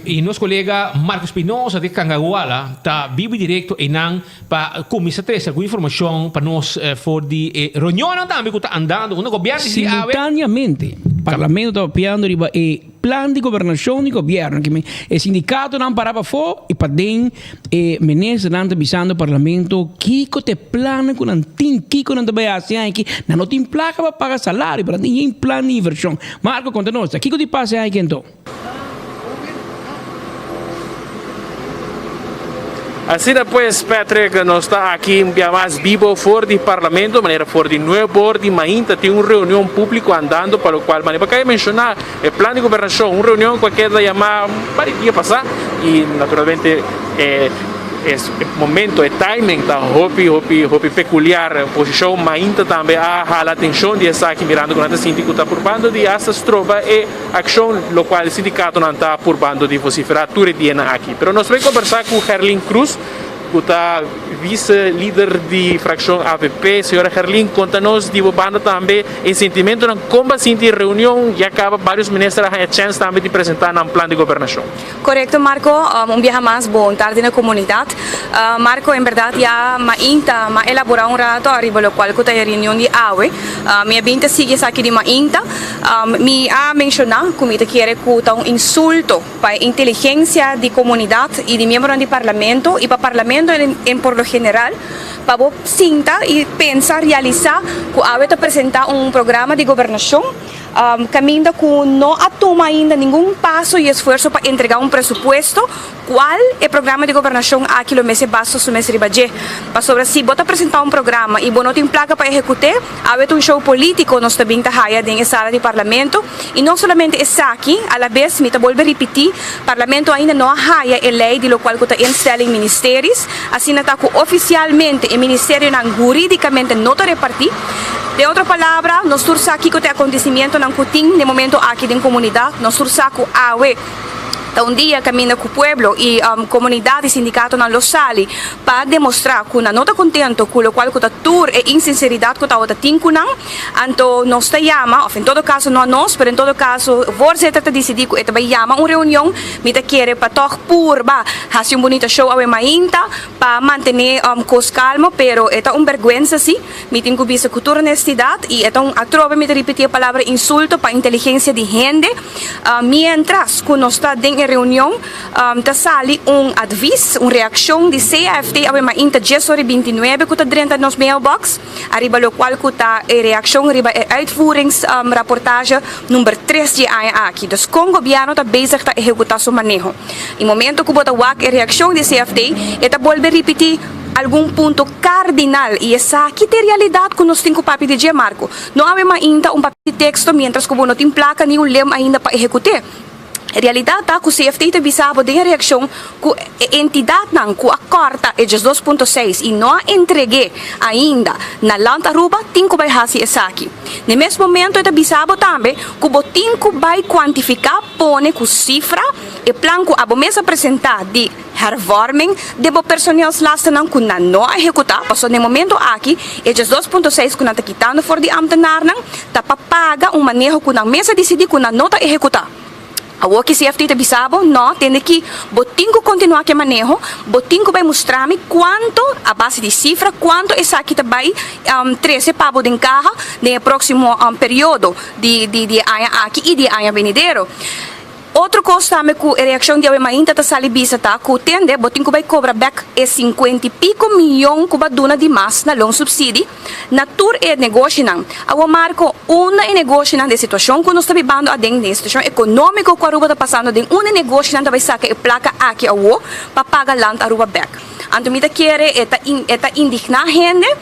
E nosso colega Marcos Pinoza de Cangaguala está vivo direto e não para comissão 3 alguma informação para nós for de reunião também que está andando, o governo simultaneamente. Parlamento está apoiando e plan de governação do governo que o sindicato não parava fora e para dentro e ministro não está avisando o parlamento que te plano que não tem que não vai assim aqui não tem placa para pagar salário para tem plano de inversão. Marco conta nós aqui que te passa aqui então. Assim depois, Patrick, nós está aqui mais vivo fora do parlamento, maneira fora de Nuevo Bordi, ainda tem uma reunião pública andando, para o qual, maneira, para mencionar o plano de governação, uma reunião qualquer da chamada para o dia passar, e naturalmente esse momento, o timing está hopi peculiar, posição, mas ainda também a atenção de essa aqui mirando quando o sindicato está por bando de essas trova e ação no qual o sindicato não está por bando de vociferar tudo dia aqui. Pero nós vamos conversar com Herlin Cruz, que está vice-líder de fração AVP. Senhora Herlin, conta-nos de banda também em sentimento na como sinti reunião e acaba vários ministros a chance também de apresentar um plano de governação. Correcto, Marco. Dia mais bom tarde na comunidade. Marco, em verdade, já mainta elaborar relatório pelo qual que a reunião de AWE. Minha binta sigue aqui de mainta. Me a mencionar como ita quer que um insulto para a inteligência de comunidade e de membros do parlamento e para o parlamento en por lo general, para sinta e pensar, realizar que a AWE apresentar programa de governação, caminho que não toma ainda nenhum passo e esforço para entregar presupuesto, qual é o programa de governação aqui no mês baixo do mês ribaje. Para sobre se bota apresentar programa e não tem placa para executar, a AWE um show político nós também está haia dentro da sala de parlamento e não somente essa aqui, a la vez me volve repetir, parlamento ainda não haia a lei de lo qual que instala em ministérios, assim está que oficialmente o ministério não juridicamente não está repartir. De outra palavra, nós estamos aqui com o acontecimento não cutim no momento aqui na comunidade, nós estamos aqui com a AWE. Dia caminha com o povo e comunidade e sindicato na locali para demonstrar que não está contente com o qual que tour e insinceridade que está tinco não, então nós está chama, em todo caso não nós, mas em todo caso você está decidir que vai chama uma reunião, me está querer para tocar por fazer bonito show ao mainta para manter cos calmo, pero é vergonha sim, me tem que ver cultura honestidade e então a trova me repetir a palavra insulto para inteligência de gente, mientras que nós está dentro reunião, sali aviso, uma reação de CFT ao mainta 10:29 que está dentro nos mailbox, arriba lo qual que está a reação, arriba a uitvoeringsrapportage número 3 de aqui. Dus com o governo está bezig a executar seu manejo. Em momento que bota a reação de CFT, está volve repetir algum ponto cardinal e essa aqui é a realidade que nós temos com o papel de Marco. Não há ainda papel de texto, mientras que não tem placa nem lema ainda para executar. A realidade é que o CFT está bisabo de reação que a entidade não, que a corta é de 2.6 e não entregue ainda na Lanta Aruba, tem que vai fazer isso aqui. No mesmo momento, está bisabo também que o tem que vai quantificar, põe com cifra e plano que a mesa apresentar de hervorming de personeel lasten não que não executar, passou no momento aqui é de 2.6 que não está quitando fora de ambtenaar, está para pagar manejo que na mesa decidir que não está executar. O que CFT está bisabo, não, tem que botinho continuar que manejo, botinho vai mostrar-me quanto, a base de cifra, quanto essa aqui vai 13 pavos de encarga no próximo período de ano aqui e de ano venidero. Outro coisa também que a reação de ainda está salibisa, tá? Que o tende, botinho vai cobrar back 50 e pico milhões que vai donar de mais na long subsídio, na tour e negócio não. Agora marco uma negócio não de situação que nós estamos vivendo a dentro de situação econômica que a Aruba está passando de uma negócio não vai sacar a placa aqui ao para pagar land Aruba back. Então me quer eta indignar gente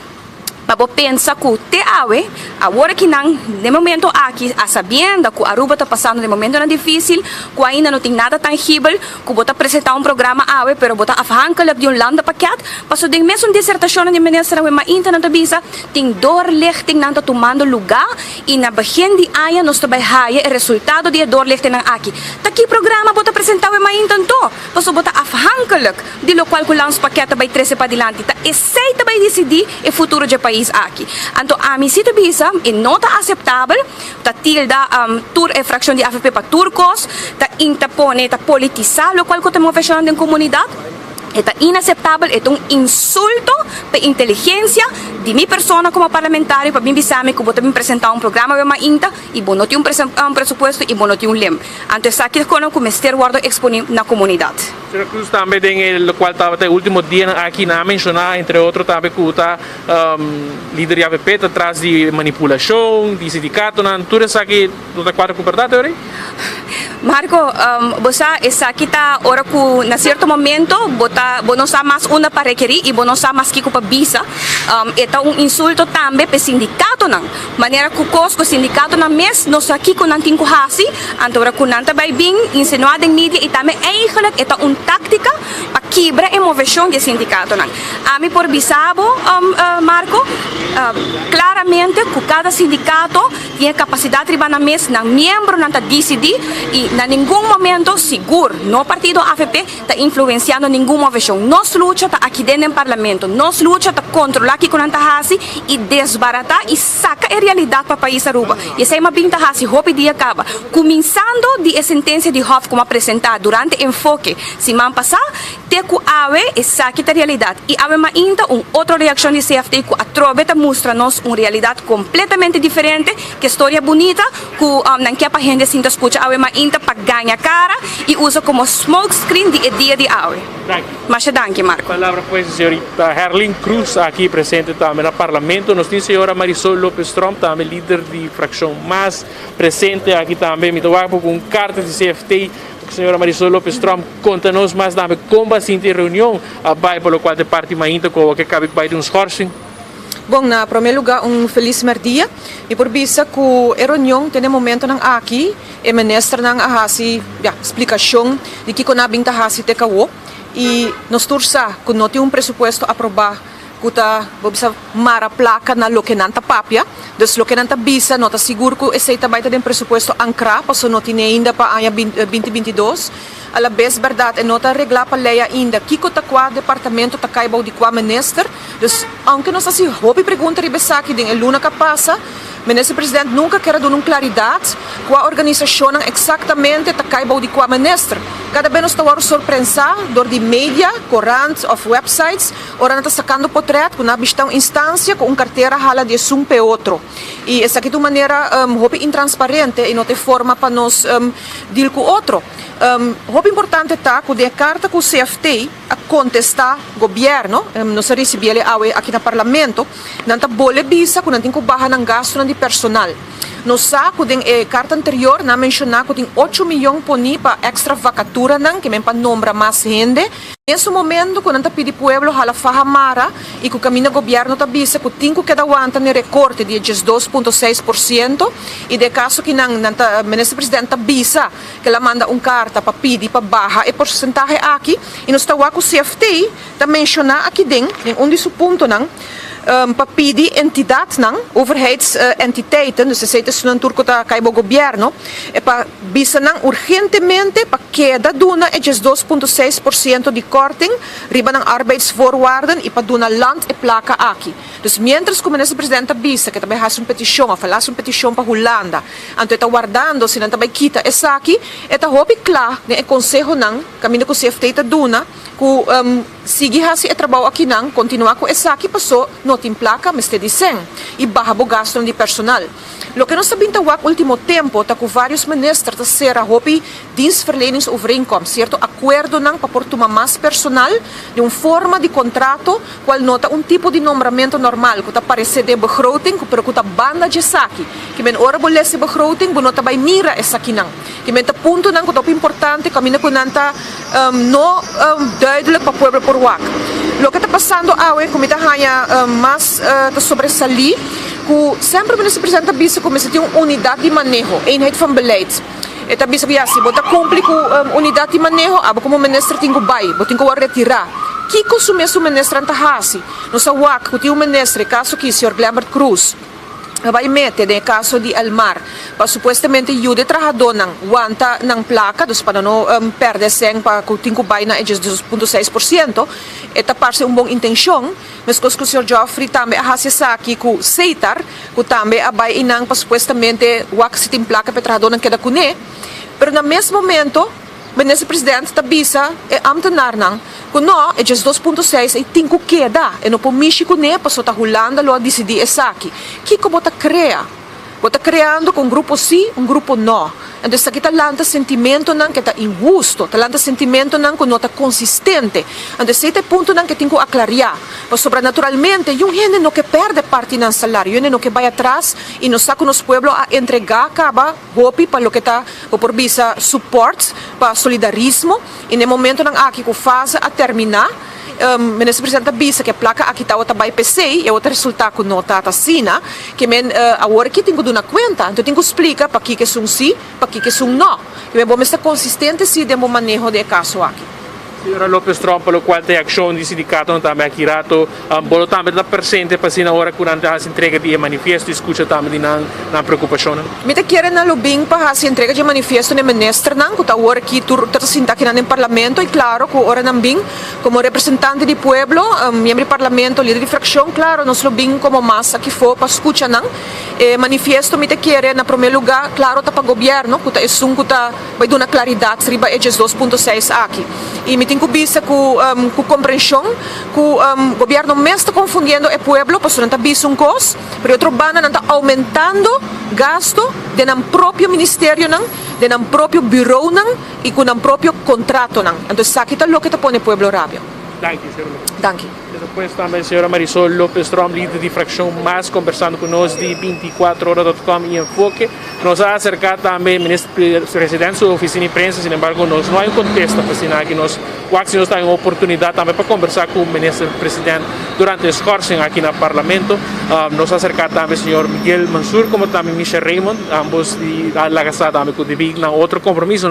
para abo pensa que te awe, agora que não, de momento aqui, a sabienda que Aruba está passando de momento não difícil, que ainda não tem nada tangível, que bota apresentar programa awe, pero bota afhankelijk de landen pakket, paso de mesmo dissertação de ministra we mainta na tabisa, tem doorlichting na tomando lugar e na begin di aya nos to haya o resultado de doorlichting na aqui. Taki programa bota apresentar we mainta to, paso bota afhankelijk de lo qual kulans pakket by 13 pa dilante, ta aceita by decidir o futuro de país aqui. Anto a mi sito bisa e nota aceitável, ta tilda tur e fraction de AFP pa turcos, ta intapone ta politizar lo qual ko temo fechando en comunidad. É inaceitável, é um insulto para a inteligência de minha pessoa como parlamentar, para mim bisame que vou também apresentar um programa para INTA e vou não ter um presupuesto e vou não ter lema. Então, isso aqui é como Mr. Wardo expõe na comunidade. Sra. Cruz também tem o qual estava até o último dia aqui na mencionar, entre outros, também que está líder de AVP atrás de manipulação, de sindicato, tudo isso aqui, toda quatro verdade, ora? Marco, você está aqui ora que na certo momento não está mais uma para requerir e não está mais que para visa. É insulto também para o sindicato não. Maneira que o sindicato na mês não está aqui com nanting kuhasi, então que não está bem insinuado em mídia e também eigenlijk é tática para quebrar a motivação do sindicato não. A mim por bisabo, Marco, claramente que cada sindicato tem capacidade de na mês na membro não está decidir e na nenhum momento seguro no partido AFP está influenciando nenhuma motivação. Nós luta está aqui dentro do parlamento, nós luta está controlar aqui com a Tahasi e desbaratar e saca a realidade para o país Aruba. E essa é uma bem Tahasi, hope dia acaba. Começando de a sentença de Hof como apresentar durante o enfoque, semana passada, teco awe e saca a realidade. E awe ainda outra reação de CFT que a trobeta mostra-nos uma realidade completamente diferente, que história bonita, que não quer para a gente sinta escuta awe ainda para ganhar cara e usa como smokescreen de dia de awe. Mas danke, Marco. Palavra pues, senhorita Herlin Cruz, aqui presente também no Parlamento. Nós temos a senhora Marisol Lopes Trump, também líder de fração mais presente aqui também. Me dou com carta de CFT. A senhora Marisol Lopes Trump conta-nos mais também como vai ser a reunião, pelo qual a parte mainta que acaba de uns horsing. Bom, na primeiro lugar, feliz dia e por vista que a reunião tem momento nang aqui, e ministro nang ahasi explicação de que quando a binta hasi te kawo e nós torça que não tem presupuesto aprovado que tá mara placa na lokenanta papia, dus lokenanta bisa nota seguro que esse também tem presupuesto ancra, passo não tem ainda para ano 2022. A la vez verdade é nota reglar para lei ainda que o qua departamento tá caibo de qua minister, dus aunque nós assim hobby pergunta ribesa que den luna que passa, ministro presidente nunca quer dar uma claridade com a organização exatamente tá caibo de qua minister. Cada vez nós estamos surpreensar door de mídia, corantes ou websites, ora nós sacando portret com na bistão instância com carteira hala de um pe outro. E essa aqui de maneira hobby intransparente e não tem forma para nós deal com outro. Hobby importante tá que de carta com o CFT a contestar governo, nós recebemos aqui no parlamento, não tá bole bisa que não tem que barra ng gasto de personal. No saco din carta anterior na mencionar que tem 8 milhões poni para extra vacatura nang que men para nombra mais gente. Nesse momento quando anta pedi pueblo hala fahamara e que o caminho governo tá bisa que tem que dar aguanta ne recorte de 2.6% e de caso que nanta ministro presidente tá bisa que ela manda carta para pedir para barra e porcentagem aqui e nos tá o CFT tá mencionar aqui din em de ponto nang para pedir entidades, overheidsentiteiten, dus ze zitten turco da caibo governo, e para bisar urgentemente para queda duna e 2.6% de korting, riba ng arbeidsvoorwaarden e para duna land e placa aqui. Dus mientras que o ministro presidente bisa que também faz uma petição, faz uma petição para Holanda, então está guardando se não também quita essa aqui, está hopi claro, né, o conselho não, caminho com o CFT está duna, que sige hasi e trabalho aqui não, continuar com essa aqui passou não tem placa, mas te dizem e barra o gasto de personal. Lo que nós sabemos no último tempo está com vários ministros da ser a hopi dienstverleningsovereenkomst, certo? Acordo não para por tomar mais personal de uma forma de contrato qual nota tipo de nombramento normal que está aparecer de begroting que está banda de saki que men ora bolesse begroting bonota vai mira essa aqui não que men tá ponto não que é importante caminho com nanta duidelijk para povo por wak. lo que está passando agora, como está mais sobressalir, que sempre o ministro-presidente avisa como se tem uma unidade de manejo, eenheid van beleid. E também se se bota cumprir com unidade de manejo, abo como ministro tem que vai, botin que retirar. Que consumir o ministro antahasi? No sa wak, que o ministro, caso que o senhor Glambert Cruz, vai meter no caso de Elmar, para supostamente ajude trabalhador nang wanta nang placa, dos para não perder sem para que tinha vai na 2.6%, eta parte bom intenção, mas que o senhor Joffrey também ahasisa aqui com Seitar, que também abai inang para supostamente wak se tem placa para trabalhador nang queda kune, pero no mesmo momento o ministro-presidente tabisa e amtenar nang que não, é 2.6 e tem que queda, e não por México nem para só tá rolando lo decidir essa aqui. Que como tá criando com um grupo sim, um grupo não. Então está aqui talanta sentimento não que tá injusto, talanta sentimento não que não tá consistente. Então esse ponto não que tem que aclarar. Mas sobrenaturalmente, um gente não que perde parte do salário, um não que vai atrás e não está com os pueblos a entregar acaba golpe para o que tá por visa support para solidarismo e no momento não aqui que faz a terminar ministro-presidente avisa que a placa aqui está outra PC e outro resultado não está assim, que agora que tenho que dar conta, então tenho que explicar para que são sim, para que são não. Que vamos estar consistente sim no manejo do caso aqui. Senhora Lopez Trom, pelo qual tem ação de sindicato também aqui rato, bolo também da presente para na hora quando a entrega de manifesto, escuta também na preocupação. Me te querem na lobbying para a entrega de manifesto no ministro não, que agora aqui tu sinta aqui no parlamento e claro que agora também como representante do pueblo, membro do parlamento, líder de fração, claro, nós lobbying como massa que for para escutar não, manifesto me te querem na primeiro lugar, claro, tá para o governo, que tá é que tá vai dar uma claridade riba é 2.6 aqui. E me tem que visa com compreensão que o governo mesmo está confundindo o pueblo, porque não está visa um costo, mas outro banda não está aumentando gasto de nam próprio ministério não, de nam próprio bureau não e com nam próprio contrato não. Então isso aqui está o que está põe o pueblo rápido. Danke. Depois também a senhora Marisol Lopez Trom, líder de fração mais, conversando conosco de 24horas.com e Enfoque. Nos ha acercado também o ministro-presidente sua oficina de imprensa, sin embargo, nós não há um contexto para assinar que nós temos uma oportunidade também para conversar com o ministro-presidente durante a escorção aqui no Parlamento. Nos ha acercado também o senhor Miguel Mansur, como também Michel Raymond, ambos de la Casa também que devem outro compromisso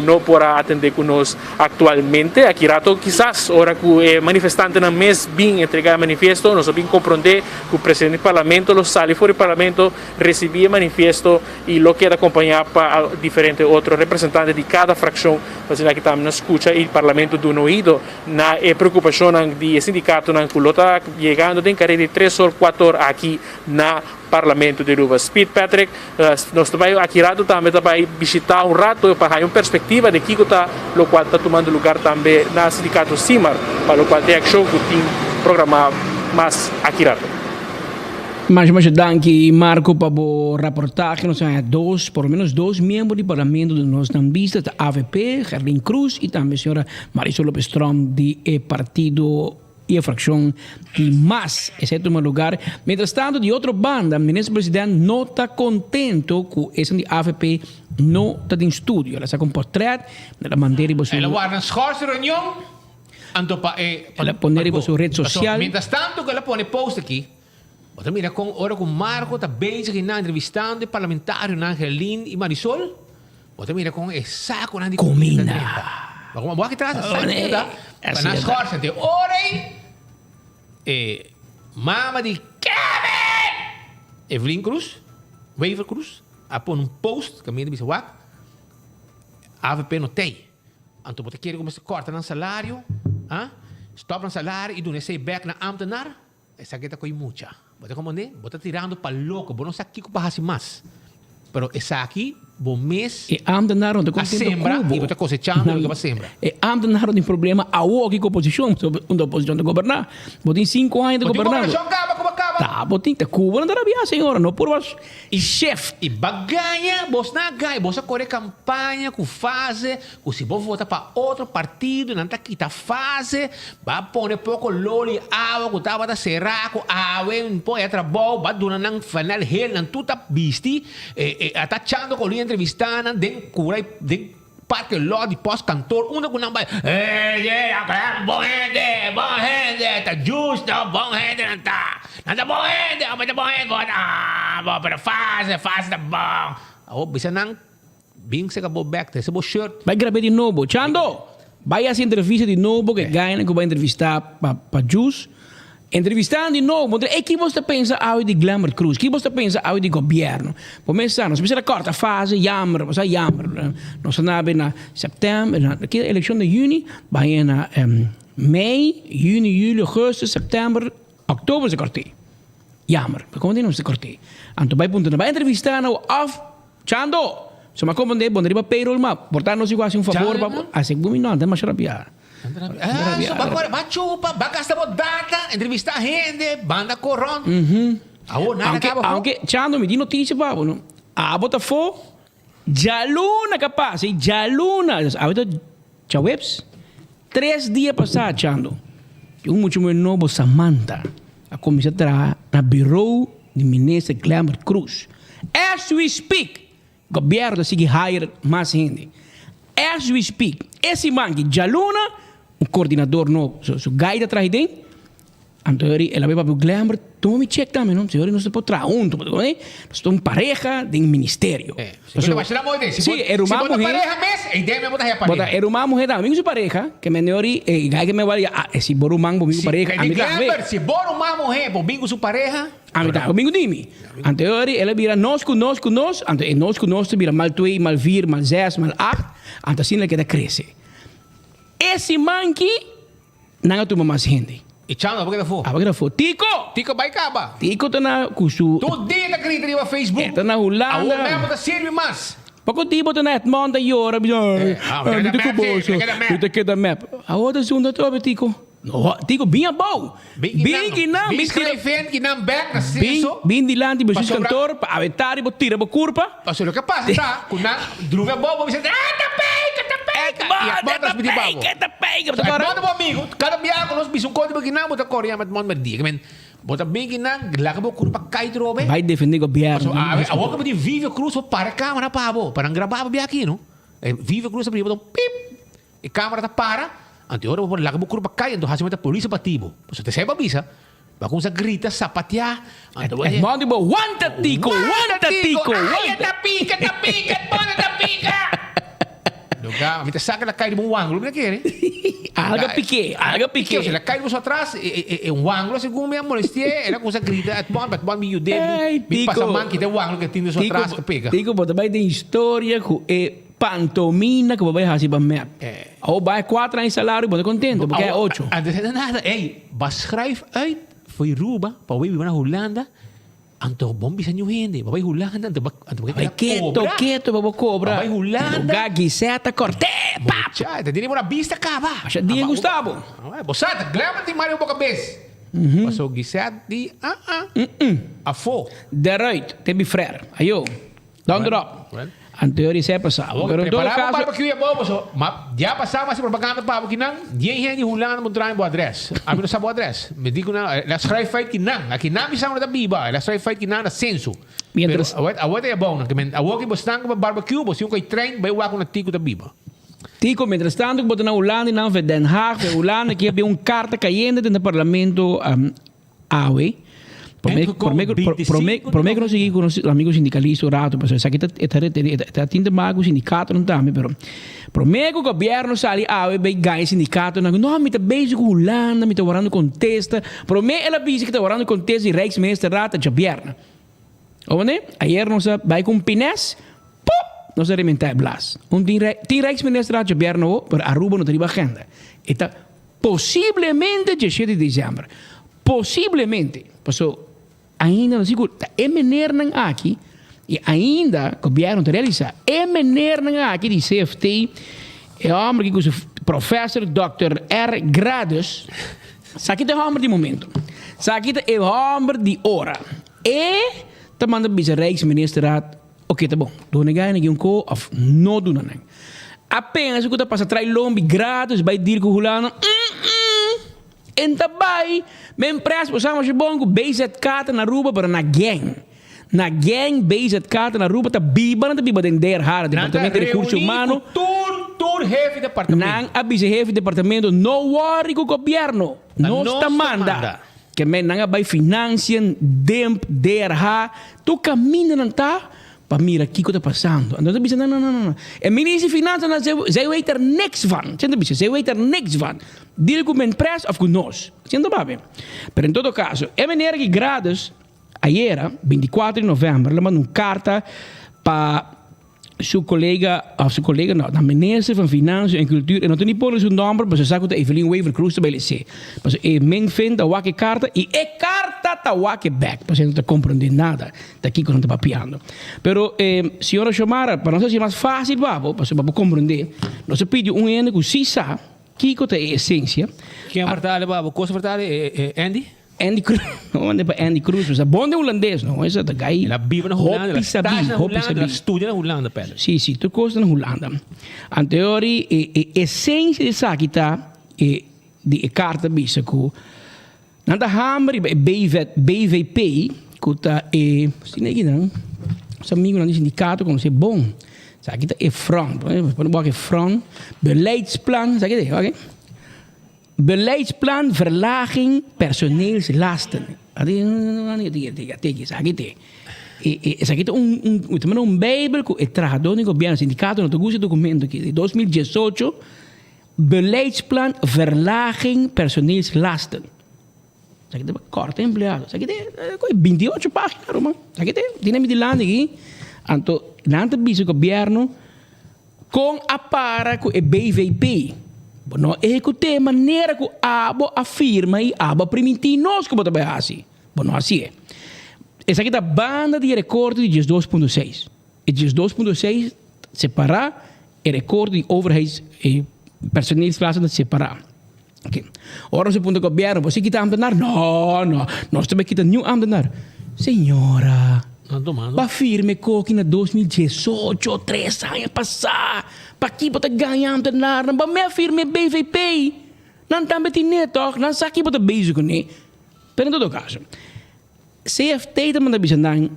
não para atender conosco atualmente. Aqui rato, quizás, hora que o manifestante não mês bem entregar manifesto, nós bem compreender que o presidente do Parlamento, os sali fora do Parlamento, recebia manifesto e lo que acompanhar para diferentes outros representantes de cada fração, fazendo que também escuta e o Parlamento do ouvido na preocupação de sindicato que lo está chegando em carreira de 3 ou 4 horas aqui na Parlamento de Aruba. Speed Patrick, nós também aqui rato também vai visitar rato para ter uma perspectiva de que está o qual está tomando lugar também na sindicato CIMAR, para o qual tem ação que tem programado mais aqui rato. Mas danke Marco para o reportagem. Nós temos por lo menos 2 membros do Parlamento de nós vistas da AVP, Gerlin Cruz e também a senhora Marisol Lopez Trom do partido e a fração de MAS, em segundo lugar. Mientras tanto, de outra banda, o ministro-presidente não está contente com esse de AVP não está em estúdio. Ela está com portrait, ela mandaria para ela guarda escorça reunião, ela poner para sua rede social. Mientras tanto, que ela põe post aqui, você mira com Marco, está bezig na entrevistando parlamentário na Gerlin e Marisol. Você mira com saco na comida. Vamos aqui atrás, tá? Para escorça, te orei. Mama de Kevin! Evelyn Cruz, Waver Cruz, apon um post, caminho de Bisawak. AVP não tem. Então, você quer começar a cortar no salário, stop no salário e do nesse back na amtenar, essa aqui está com muita. Você comandei? Você está tirando para louco, você não sabe o que passa mais. Pero essa aqui, bom mês, a sembra, e você cosechando o que vai sembra. E amtenar tem problema a outra oposição, a oposição de governar. Você tem 5 anos de governar. Tá, você tem Cuba não dá bem, senhora, não por você. E chefe. E baganha, você não ganha, você corre campanha, com fase, se você votar para outro partido, não está aqui, tá fase, vai pôr pouco loli, água, que estava da serraco, água, põe a trabalho, vai donar na final, não tudo tá visto, atachando com a entrevistando, den cura, den parque lot di pós-cantor. Una ko nang ba, bom gente, tá justo, bom gente, não tá. Nada bom gente, para faz da bom. Oh, bisa nang bing sa kabo back, sa bo shirt. Vai gravar de novo. Chando, vai essa entrevista de novo que ganha que vai entrevistar para Jus. Entrevistando de novo, e que você pensa ao de Glamour Cruz? Que você pensa ao de governo? Começar, nós precisamos corta fase, jammer, nós estamos na setembro, na eleição de junho, vai na mei, junho, julho, agosto, setembro, outubro se cortei. Jammer, como não se cortei. Então vai punto, vai entrevistar no off, Chando, se me comandei, bom, riba payroll ma, portar nos igual um favor, assim, bom, não, tem mais rabiar. Va chupa, va gastar data, entrevistar gente, banda corron. Aunque, Chando, me di notícia, pavo, no? A Botafogo, Jaluna capaz, Jaluna. Ahorita, Chawebs, 3 dias passados, Chando, um muito meu novo Samantha, a comissão na bureau de ministro Glamour Cruz. As we speak, o governo sigue hire mais gente. As we speak, esse man que Jaluna, um coordenador novo, so guide atrás dele, então ela vai para o Glamour, toma me check também, não? Senhor, não se pode trazer nós somos pareja de ministério. Sim, era uma mulher. Pareja mesmo, ideia me botar a pareja. Era uma mulher também, sua pareja, que me neori, guy que me vale, esse boro man, bomingo pareja, a mitad. Se boro uma mulher, bomingo sua pareja, a mitad, bomingo dimi. Então ela vira nós, então nós vira mal 2, mal 4, mal 6, mal 8, então assim ela queda cresce. Esse man que não toma mais gente. E Chando, porque foi? Porque foi. Tico vai acabar. Tico tá na custo. Todo dia tá acredita no Facebook. Tá na Holanda. A mesmo tá serve mais. Pouco tempo tá na Edmonton e hora, não queda map. A outra segunda toda Tico. No, Tico bem bom. Bem que não, bem escrevendo que não back na senso. Bem de lá de vocês cantor, para aventar e tira a curva. Passou o que passa, tá? Com na druga bobo, você tá Manda bom amigo, cada biaco nós bisum código que não bota coreia, mas manda dia, que men bota bem que não, lá que vou curva cai drobe. Vai defender o governo. A outra de Vive Cruz para a câmera para gravar bem aqui, não? Vive Cruz abrir botão pip. E câmera tá para. Anterior vou lá que vou curva cai, então hacemos a polícia pativo. Você te saiba bisa. Vai com essa grita sapatear. Manda bom, wanta tico. Ai, tá pica, bora tá pica. Lugar, me saca la cair de um ângulo, não quer? Alga pique. Se ela cai você atrás, é um ângulo, segundo me molestia, ela começa a gritar, bom, me ajude, me passa a mão que tem um ângulo que tem você atrás que pega. Tico, bota bem tem história que pantomina que vai fazer para mim. Ou vai 4 anos de salário, bota contento, porque é 8. Antes de nada, vas schrijf uit, foi ruba, para vir na Holanda. Anto bom bisa nyo hindi. Babay Holanda. Ay, quieto, babo cobra. Babay Holanda. Gagi, seta, corte. Pucha, hindi mo na vista ka ba? Siya di Gustavo. Bosata, glamat ni Mario Bocabes. Paso gisat di, afo. Deroit, tebi frère. Ayo. Down the drop. Anterior se pasado. Pero en todo caso, barbecue ya bobo so, ya pasaba si propaganda pa kinang, di hindi Holanda mo trying bo address. Ami no sa bo address. Me di ko na la strike fight kinang, aki nami sa na biba, la strike fight kinang na senso. Pero awat ya bom, que men awaki bo stang ba barbecue bo, si yung kay train ba wa ko na tico da biba. Tico, mientras tanto, botan na Holanda e não Den Haag, de Holanda, que havia carta cayendo dentro do parlamento AWE. Prometo que não segui com os amigos sindicalistas, rato, mas isso aqui está tendo mais o sindicato, não está, mas prometo que o governo sai a vai ganhar sindicato, não, me está bem com Holanda, me está orando contesta, prometo ela diz que está orando contesta e Rijksminister rata de governo. Onde? Ayer nós vai com Pines, pop, nós alimentar blas. Tem Rijksminister rata de governo, pero Aruba não tem agenda. Está possivelmente 17 de dezembro. Possivelmente, passou ainda não seguro, é menor não aqui e ainda o governo realiza é menor não aqui de CFT é homem que o professor Dr. R. Grados sabe que é homem de momento sabe que é homem de hora e tá mandando bisa Rijksminister ok tá bom do negar ninguém co of não do não apenas o que tá passa trai lombi Grados vai dir com o Hulano en daarbij, mijn prijs was samen je bongo BZK na Aruba, maar na gang BZK na Aruba, ta biba den der hara departamento de recursos humanos. tour jefe departamento. Nang abise jefe departamento, no worry com o governo. Nós está manda. Que men nang abay financian, demp, DRH, tu caminha não tá para mira aqui que está passando. Então bisa não. E ministro de finanças zij weet er niks van. Sendo bisa, zij weet er niks van. Deel com men press of com nós. Sendo babe. Pero em todo caso, é maneira que grados ayer, 24 de novembro, ela mandou carta para seu colega, não, da minister van Financiën en Cultuur, en dat niet polen zijn nummer, maar ze zeggen dat Evelien Wever Cruz bij LC. Maar men vindt dat wakke carta, e carta ta wakke back, maar ze não compreender nada, daqui quando está papiando. Pero, senhora Xomara, para nós é mais fácil, babo, para você compreender, nós pedimos ene que se sabe, que é a essência. Quem vertale, babo? Cosa vertale, Andy? Andy Cruz, não ande para Andy Cruz, mas é bom de holandês, não? Essa da gai. Ela vive na Holanda, ela está na Holanda, ela estuda na Holanda, pera. Sim, tu costa na Holanda. A teoria, a essência dessa aqui tá, de carta bisa que nada hammer BVP, que tá se nem não, os amigos não sindicato como se bom, sabe que tá front, por exemplo, front, beleidsplan, sabe que ok? Beleidsplan verlaging personeelslasten. Un Bijbel que trajador del gobierno sindicato no te documento que de 2018 beleidsplan verlaging personeelslasten. Sakit corte empleado. Sakit 28 páginas, Roman. Sakit tiene mi land aqui. Anto nante biso gobierno com a para com o BVP. Não execute maneira que abo afirma e abo permitir nós que bota assim. Não assim é. Essa aqui é a banda de recorde de 2.6. E 2.6 separar o recorde de overheids e personeelsklassen separar. Okay. Ora se punto governo, você quita ambtenaar? Não, nós também quita new ambtenaar. Senhora, para firme que na 2018, 3 anos passar, para que bota ganhar ambtenaar, não para firme BVP, não também tem toch, não sabe que bota bezig com né. Pero em todo caso, CFT também bisa dan,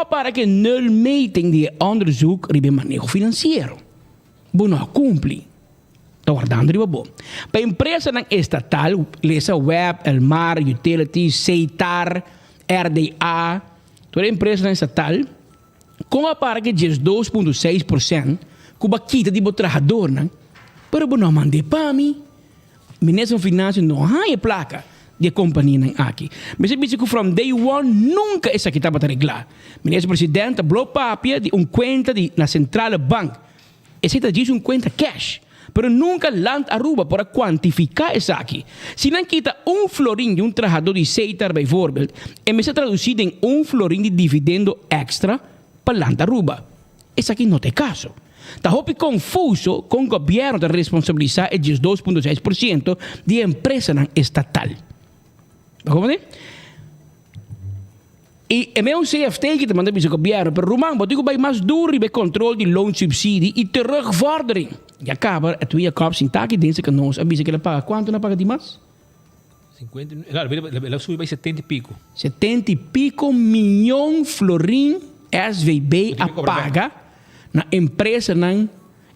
para que nul meting die onderzoek ribe manejo financiero. Bono cumpre. Está guardando riba bom. Para empresa estatal, lesa web, el mar, utilities, CETAR, RDA, toda empresa estatal, para que 2.6% cuba quita de trabajador, pero não mande para mim. Ministro de Finanças não há placa de companhia aqui. Mas eu disse que from day one nunca essa aqui estava a arreglar. Ministro Presidente blow papia de conta na Central Bank. Essa diz conta cash. Pero nunca land Aruba para quantificar isso aqui. Se não quita florim de trabajador de CETAR, bijvoorbeeld, e me se traduzido em florim de dividendo extra para land Aruba. Isso aqui não tem caso. Está hopi confuso com o governo de responsabilizar o 2.6% de empresa estatal. Como é? E é mesmo CFT que te manda para o governo, pero Roman, wat ik bij mais duro bij controle de loonsubsidie e terugvordering. E acaba, a tua cop sem taque dentro que nós, avisa que ela paga. Quanto ela paga de mais? 50, claro, ela subiu para 70 e pico. 70 e pico milhão florim SVB a paga na empresa não.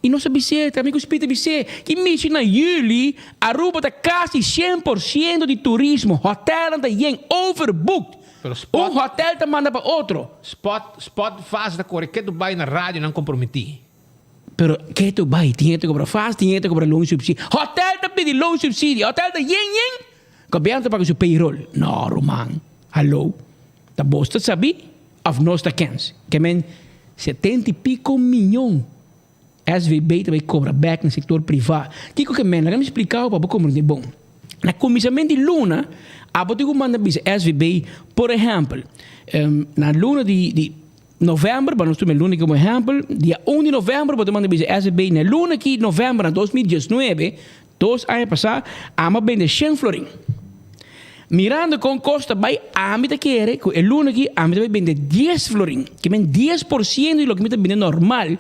E não sabe se, também cuspita se, que mexe na jullie, Aruba está quase 100% de turismo, hotel está em overbooked. Hotel te manda para outro. Spot faz da cor, que tu vai na rádio não comprometi. Pero que tu vai, tinha que cobrar faz, tinha que cobrar loan subsídio. Hotel te pede loan subsídio, hotel te yen. Governo te paga seu payroll. No, Roman. Hallo. Da bosta sabi, of nós ta kens. Que men 70 e pico milhão. SVB também cobra back no setor privado. Kiko que men, me explicar para compreender bom. Na comissamento de Luna, a botigo manda bisa SVB, por exemplo, na Luna de novembro, para nós tomar Luna como exemplo, dia 1 de novembro, botigo manda bisa SVB, na Luna de novembro de 2019, 2 anos passados, ama bem de 100 florim. Mirando com costa, vai a mim te quer, que a Luna aqui, a mim te vende 10 florim, que vem 10% de lo que me te vende normal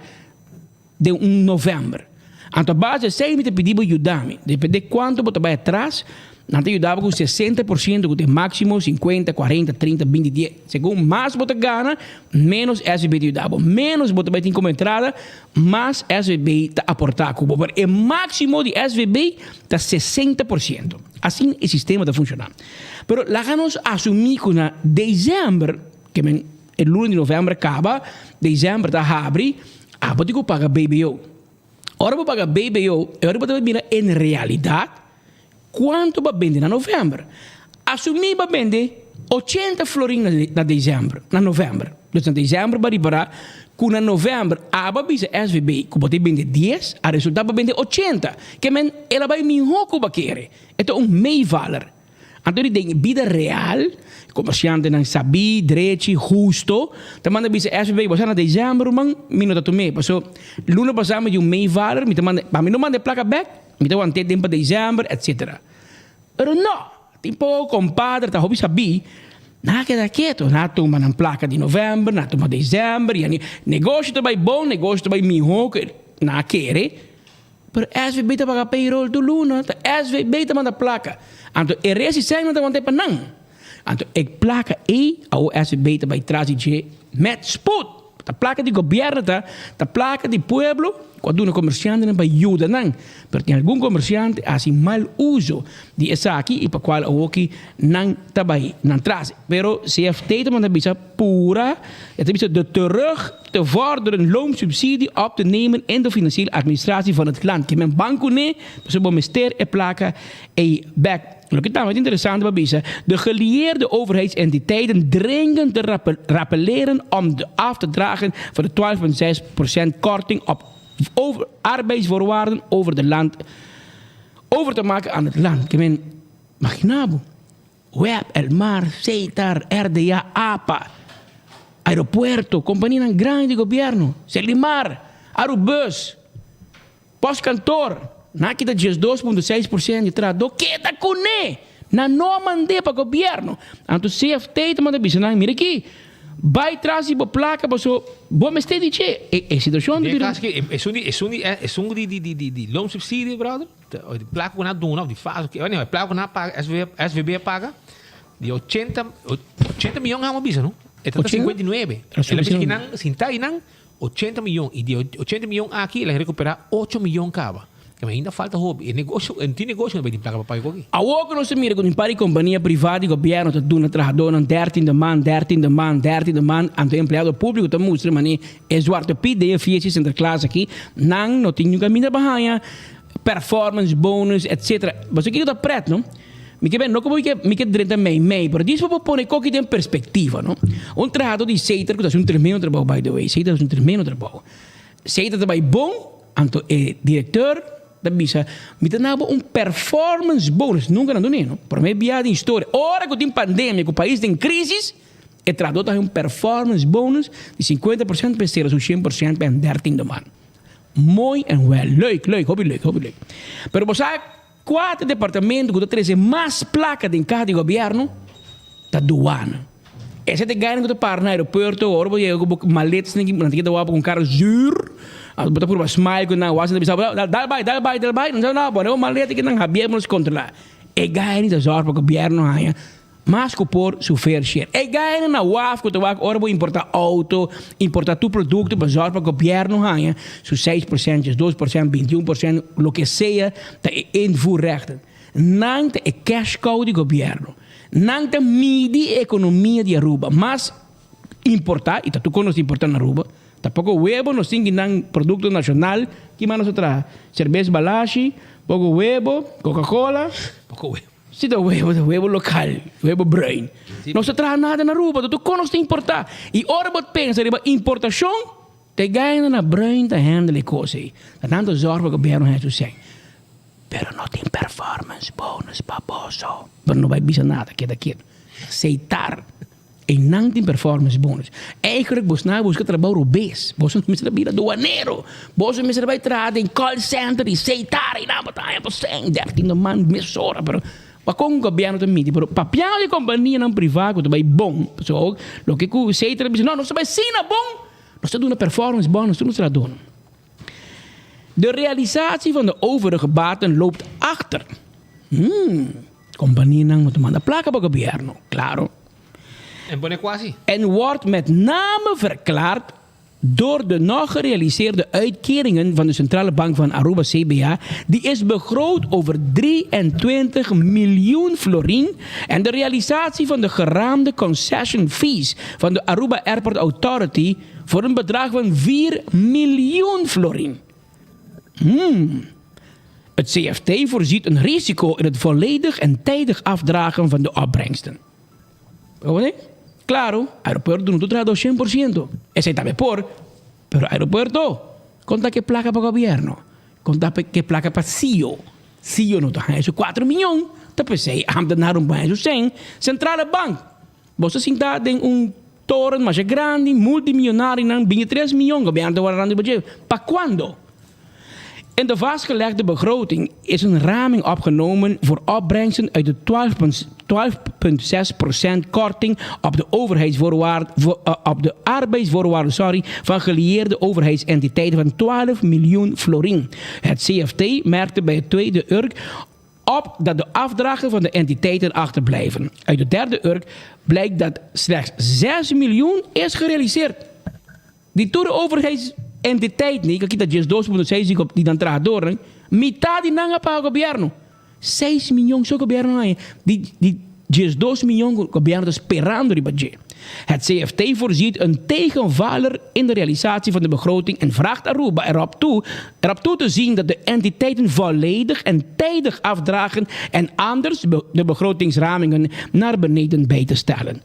de novembro. Então, a base é 6 me te pedir para ajudar-me. Depende de quanto você vai atrás, Não te ajudava com 60%, com o máximo 50, 40, 30, 20, 10. Segundo mais você ganha, menos SVB te ajudava. Menos você vai ter como entrada, mais SVB te aportar. E o máximo de SVB está 60%. Assim o sistema está funcionando. Mas lá vamos assumir que em dezembro, que o lunes de novembro acaba, dezembro está abre, você tem que pagar BBO. Ora você paga BBO, e ora você mira em realidade quanto vai vender em novembro. Assumir vai vender 80 florinas na dezembro, na novembro. Então, em dezembro vai liberar, que em novembro, vai bisa SVB, que você vende 10, a resultado vai vender 80. Que ela vai melhor que você quer. Então, meio valor. Então, em vida real, comerciante não sabe, direito, justo, também bisa SVB, você na dezembro, man, minuto tu me. Passou, luna passada, de meio valor, para mim não manda placa back, me deu ante tempo de dezembro, etc. Pero não, tipo, compadre, tá hobby sabi, nada queda quieto, nada toma na placa de novembro, nada toma de dezembro, e negócio também bom, negócio também melhor, que nada quer, pero SVB tá paga payroll do luna, SVB tá manda placa, então, e resistência não tá manda para não, então, a placa e a SVB tá vai trazer de met spot, a placa de governo tá, a placa de pueblo, quando um comerciante não vai ajudar, não. Porque tem algum comerciante assim mal uso de essa aqui e para qual o que não trabalha, não traz. Pero CFT também bisa pura, het bisa de terug te vorderen loonsubsidie op te nemen in de financiële administratie van het land. Que men banco ne, dus het ministerie e placa e back. Lo que también interessant is, de gelieerde overheidsentiteiten dringend te rappelleren om af te dragen voor de 12,6% korting op arbeidsvoorwaarden over de land over te maken aan het land. Que men, imaginabo, Web, El Mar, CETAR, RDA, APA, aeropuerto, compañía grande de gobierno, Selimar, Arubus, postkantoor, nakita 2,6% de trado, queda com ne, na não mandei para governo. Então, CFT também bisa na mira aqui. Vai trazer a placa para so bom mestre de che é situação de de loonsubsidie brother de placa que na dona de fase que olha placa na paga SVB paga de 80 milhões a bisa não é 59 ela diz que não sinta e não 80 milhões e de 80 milhões aqui ela recuperar 8 milhões cava. Que ainda falta hobby. E negócio, tem negócio não vai ter placa para pagar aqui. A outra não se mira quando impari companhia privada e governo está dando trabalhador não 13 demand, ante empregado público está mostrando mas é Zwarte Piet de FIES entre classe aqui, não tem nunca mina bahia, performance bonus, etc. Mas aqui está preto, não? Me que não como que direita meio, pero disso para pôr coque em perspectiva, não? Trabalhador de CETAR que está um tremendo trabalho by the way, CETAR é um tremendo trabalho. CETAR trabalho bom, então é diretor da bisa, me dava performance bonus, nunca não deu, não? Para mim, biada em história. Ora que tem pandemia, que o país tem crise, e traduz performance bonus de 50% para ser 100% para 13 demand. Muito leuk, hobby leuk. Pero você sabe, 4 departamentos que trazem mais placa de carro de governo, da aduana. Esse te ganha que para no aeroporto, ora você chega com maletas, não tem que dar com carro juro, bota por uma smile que não wasa bisa dal bai não sei nada bom maleta que não habíamos controlar e ganha da zorra para o governo aí mas que por su fair share e ganha na WAF que tu vai ora importar auto importar tu produto para zorra para o governo aí su 6%, 2%, 21%, lo que seja da invoerrechten não é cash cow do governo não é midi economia de Aruba mas importar e tu conosce importar na Aruba. Tampoco huevo, nos tienen producto nacional. ¿Qué más nos trae? Cerveza Balashi, poco huevo, Coca-Cola. Poco huevo. Sí, de huevo local, huevo brain. Sí. No se trae nada na Aruba, tú conoces importar. Y ahora vos pensas, importación, te gana na brain, te handle cosas. Tanto zorro que el gobierno ha hecho sen. Pero no tiene performance bonus, baboso. Pero no va a visar nada, queda quieto. Aceitar. E não tem performance bonus. Eigenlijk você não busca trabalho obês. Você não precisa ir aduaneiro. Você precisa ir trabalhar em call center e aceitar e não botar em você. 13 man mesora, pero para com o governo também, pero papel de companhia não privada também bom. So, lo que o aceitar diz, não você vai sim na bom. Nós temos uma performance bonus, nós não doen. De realisatie van de overige baten loopt achter. compañías no toman placa para el gobierno, claro. En Bonequasi. En wordt met name verklaard door de nog gerealiseerde uitkeringen van de Centrale Bank van Aruba, CBA, die is begroot over 23 miljoen florin en de realisatie van de geraamde concession fees van de Aruba Airport Authority voor een bedrag van 4 miljoen florin. Het CFT voorziet een risico in het volledig en tijdig afdragen van de opbrengsten. ¿Oye? Claro, aeropuerto no trae 200%. Ese está mejor. Pero aeropuerto, conta que placa para gobierno. Conta que placa para CEO. CEO no trae eso 4 miljoen. Dan pensei, ambtenaar um banho sem. Centrale Bank. Você sinta tem toren mais grande, multimiljonario, dan 3 miljoen. Gobierno te guardando budget. Para quando? In de vastgelegde begroting is een raming opgenomen voor opbrengsten uit de 12,6% korting op de op de arbeidsvoorwaarden van gelieerde overheidsentiteiten van 12 miljoen florin. Het CFT merkte bij het tweede URK op dat de afdrachten van de entiteiten achterblijven. Uit de derde URK blijkt dat slechts 6 miljoen is gerealiseerd. Die door de overheidsentiteit niet, kijk dat je 2,6 die dan traat door, mitad die nanga para gobierno. 6 miljoen zo gobierno die 2 miljoen gobierno esperando die budget. Het CFT voorziet een tegenvaller in de realisatie van de begroting en vraagt Aruba erop toe te zien dat de entiteiten volledig en tijdig afdragen en anders de begrotingsramingen naar beneden bij te stellen.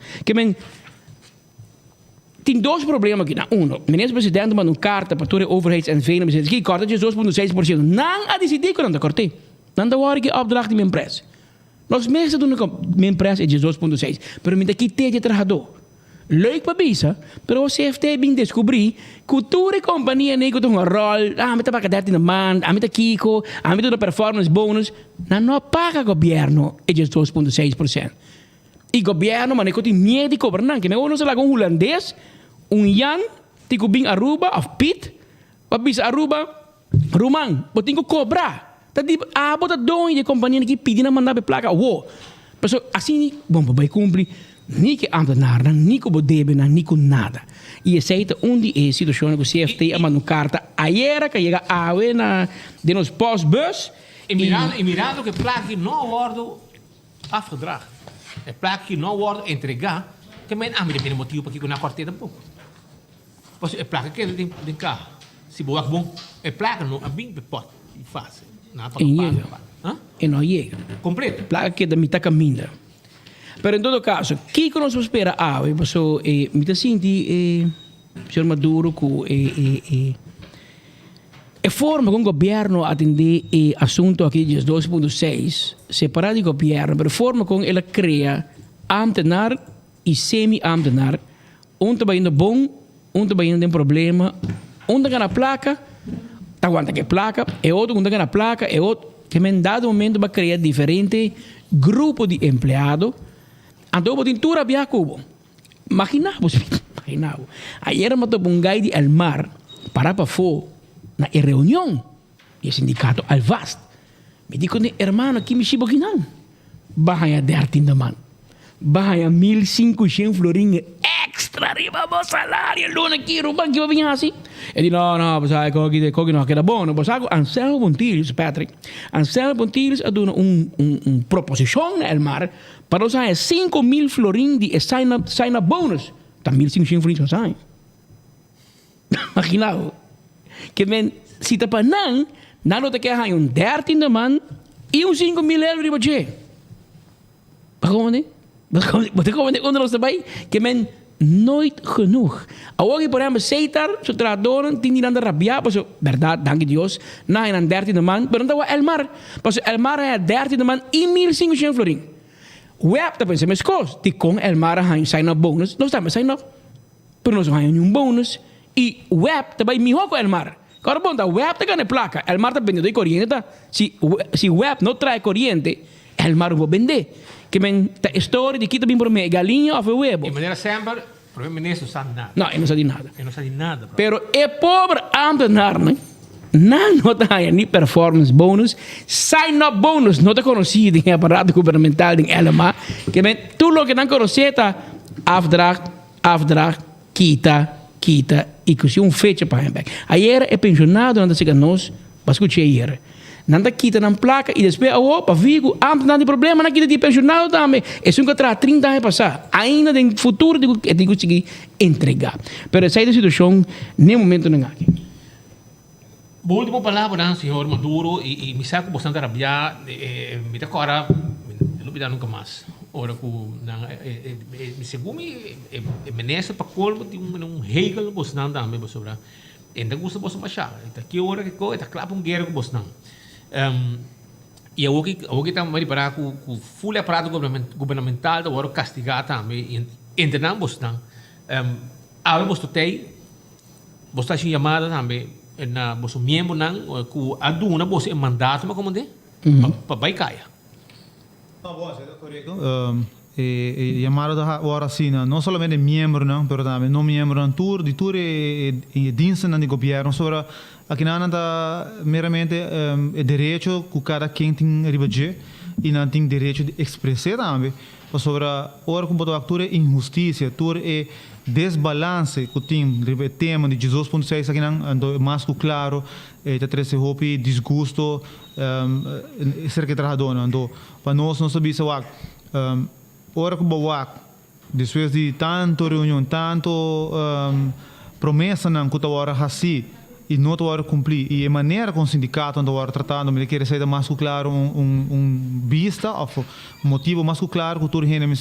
Tem dois problemas aqui. Uno, ministro-presidente manda carta para toda a overheids- en VNB. Que corta de 2,6%. Não a decidir quando anda corte. Não dá hora que opdracht de minha empresa. Nós mesmos doen com minha empresa é de 2,6%. Pero me daqui tem de trabalhador. Leuk para bisa, pero o CFT bem descobrir que toda a companhia nem tem um rol. Me tá paga 13 na man, me tá Kiko, me tá performance bonus. Não paga governo é de 2,6%. E governo, mas nem tem medo de governar. Que me uno se lá com holandês. Jan, tico bing Aruba of Piet, wat bisa Aruba, Roman, wat tinko cobrar. Tadi bota doon de companhia que pedindo mandar be placa. Wo. Pero assim, bom, vai cumprir. Ni que ambtenaar, ni que bodebe, ni que nada. E aceita die situação que o CFT a mandar carta ayer que chega a na de nos postbus. E mirando que placa não wordt afgedragen. A placa não wordt entregar. Que men tem motivo para que eu não corte tampouco. Pois é placa que tem carro. Se boa bom, é placa não a bem pode fácil. Não para pagar. E não chega. Completo. Placa que da mitad caminha. Pero em todo caso, que nós espera pessoal, me senti senhor Maduro que a forma como o governo atende o assunto aqui de 2,6 separado do governo, mas a forma como ele cria ambtenaar e semi-ambtenaar, tá indo bom, tá indo tem problema, tá ganha placa, tá aguenta que placa, e outro tá ganha placa, e outro que em dado momento vai criar diferente grupo de empleado, então tem tudo a cubo. Imaginamos. Ayer me topou guy de Almar para fora na reunião e sindicato Alvast. Me digo, hermano, aqui me chibo que não. Bahia 13 da man. Bahia 1.500 florin extra arriba do salário. Luna aqui, Ruban, que vai vir assim. Ele disse, não, você que não queda bom. Você sabe, Anselmo Pontilis, Patrick. Anselmo Pontilis a dado proposição no mar para usar 5.000 florin de sign-up bonus. Tá 1.500 florin só sai. Imagina, que men, se tá para não te quer 13 de man e 5.000 euros de budget. Waarom niet? Wat ik gewoon onder ons erbij, que men nooit genoeg. Ahora por ejemplo, Seitar, su trabajador, tiene que andar rabia, pues verdad, dank Dios, na en 13 man, pero no Elmar, pues Elmar es 13 man y 1.500 florin. Web, dat pensé, mes cos, die con Elmar han sign up bonus, no estamos sign up, pero no se han un bonus y web, dat bij mi hoco Elmar. Ahora ponta web te gana placa, Elmar te vende de corriente, si web no trae corriente, Elmar va vender. Que men a história de que também por mim galinha ou huevo. De maneira sempre, o ministro não sabe nada. Não, ele não sabe nada. Ele não sabe nada. Pero é pobre ambtenaar, né? não tem nem performance bonus, sign-up bonus, não te conhecido em aparato governamental em LMA, que bem, tudo o que não conhece tá afdracht, quita, e que se fecha para ele. Ayer é pensionado, não sei nós, mas que ayer. Nanda quita na placa e depois para Vigo, não tem problema, não quita de pensionado também. É só que traz 30 anos passar. Ainda no futuro eu conseguir entregar. Mas essa é a situação, nem momento não aqui. Boa última palavra, senhor Maduro, e me saco bastante rabiar, me dá agora, não me dá nunca mais. Ora, me segundo me menessa para colmo de hegel bosnan também, sobre. Ainda gosta de baixar. Que hora que coisa, está claro guerra com bosnan. E eu que também para com full aparato governamental, da hora castigar também, entendam bosnan. A ver você tem chamada também na você membro não com a duna você mandato mas como de para vai caia. Llamado ahora sí, no solamente miembro, ¿no? Pero también no miembro en tour, de tour y diensten en el gobierno. Sobre aquí nada meramente el derecho que cada quien tiene ribeje y no tiene derecho de expresar también. Sobre ahora como toda actura injusticia, tour e desbalance que tem o tema de 18.6 aqui não mais claro está trazendo hopi desgosto cerca de trabalhador não para nós não sabia se ora que boa depois de tanto reunião tanto promessa não que agora assim e não agora cumprir e a maneira com o sindicato não agora tratando me quer ser mais claro vista ou motivo mais claro que tudo gente me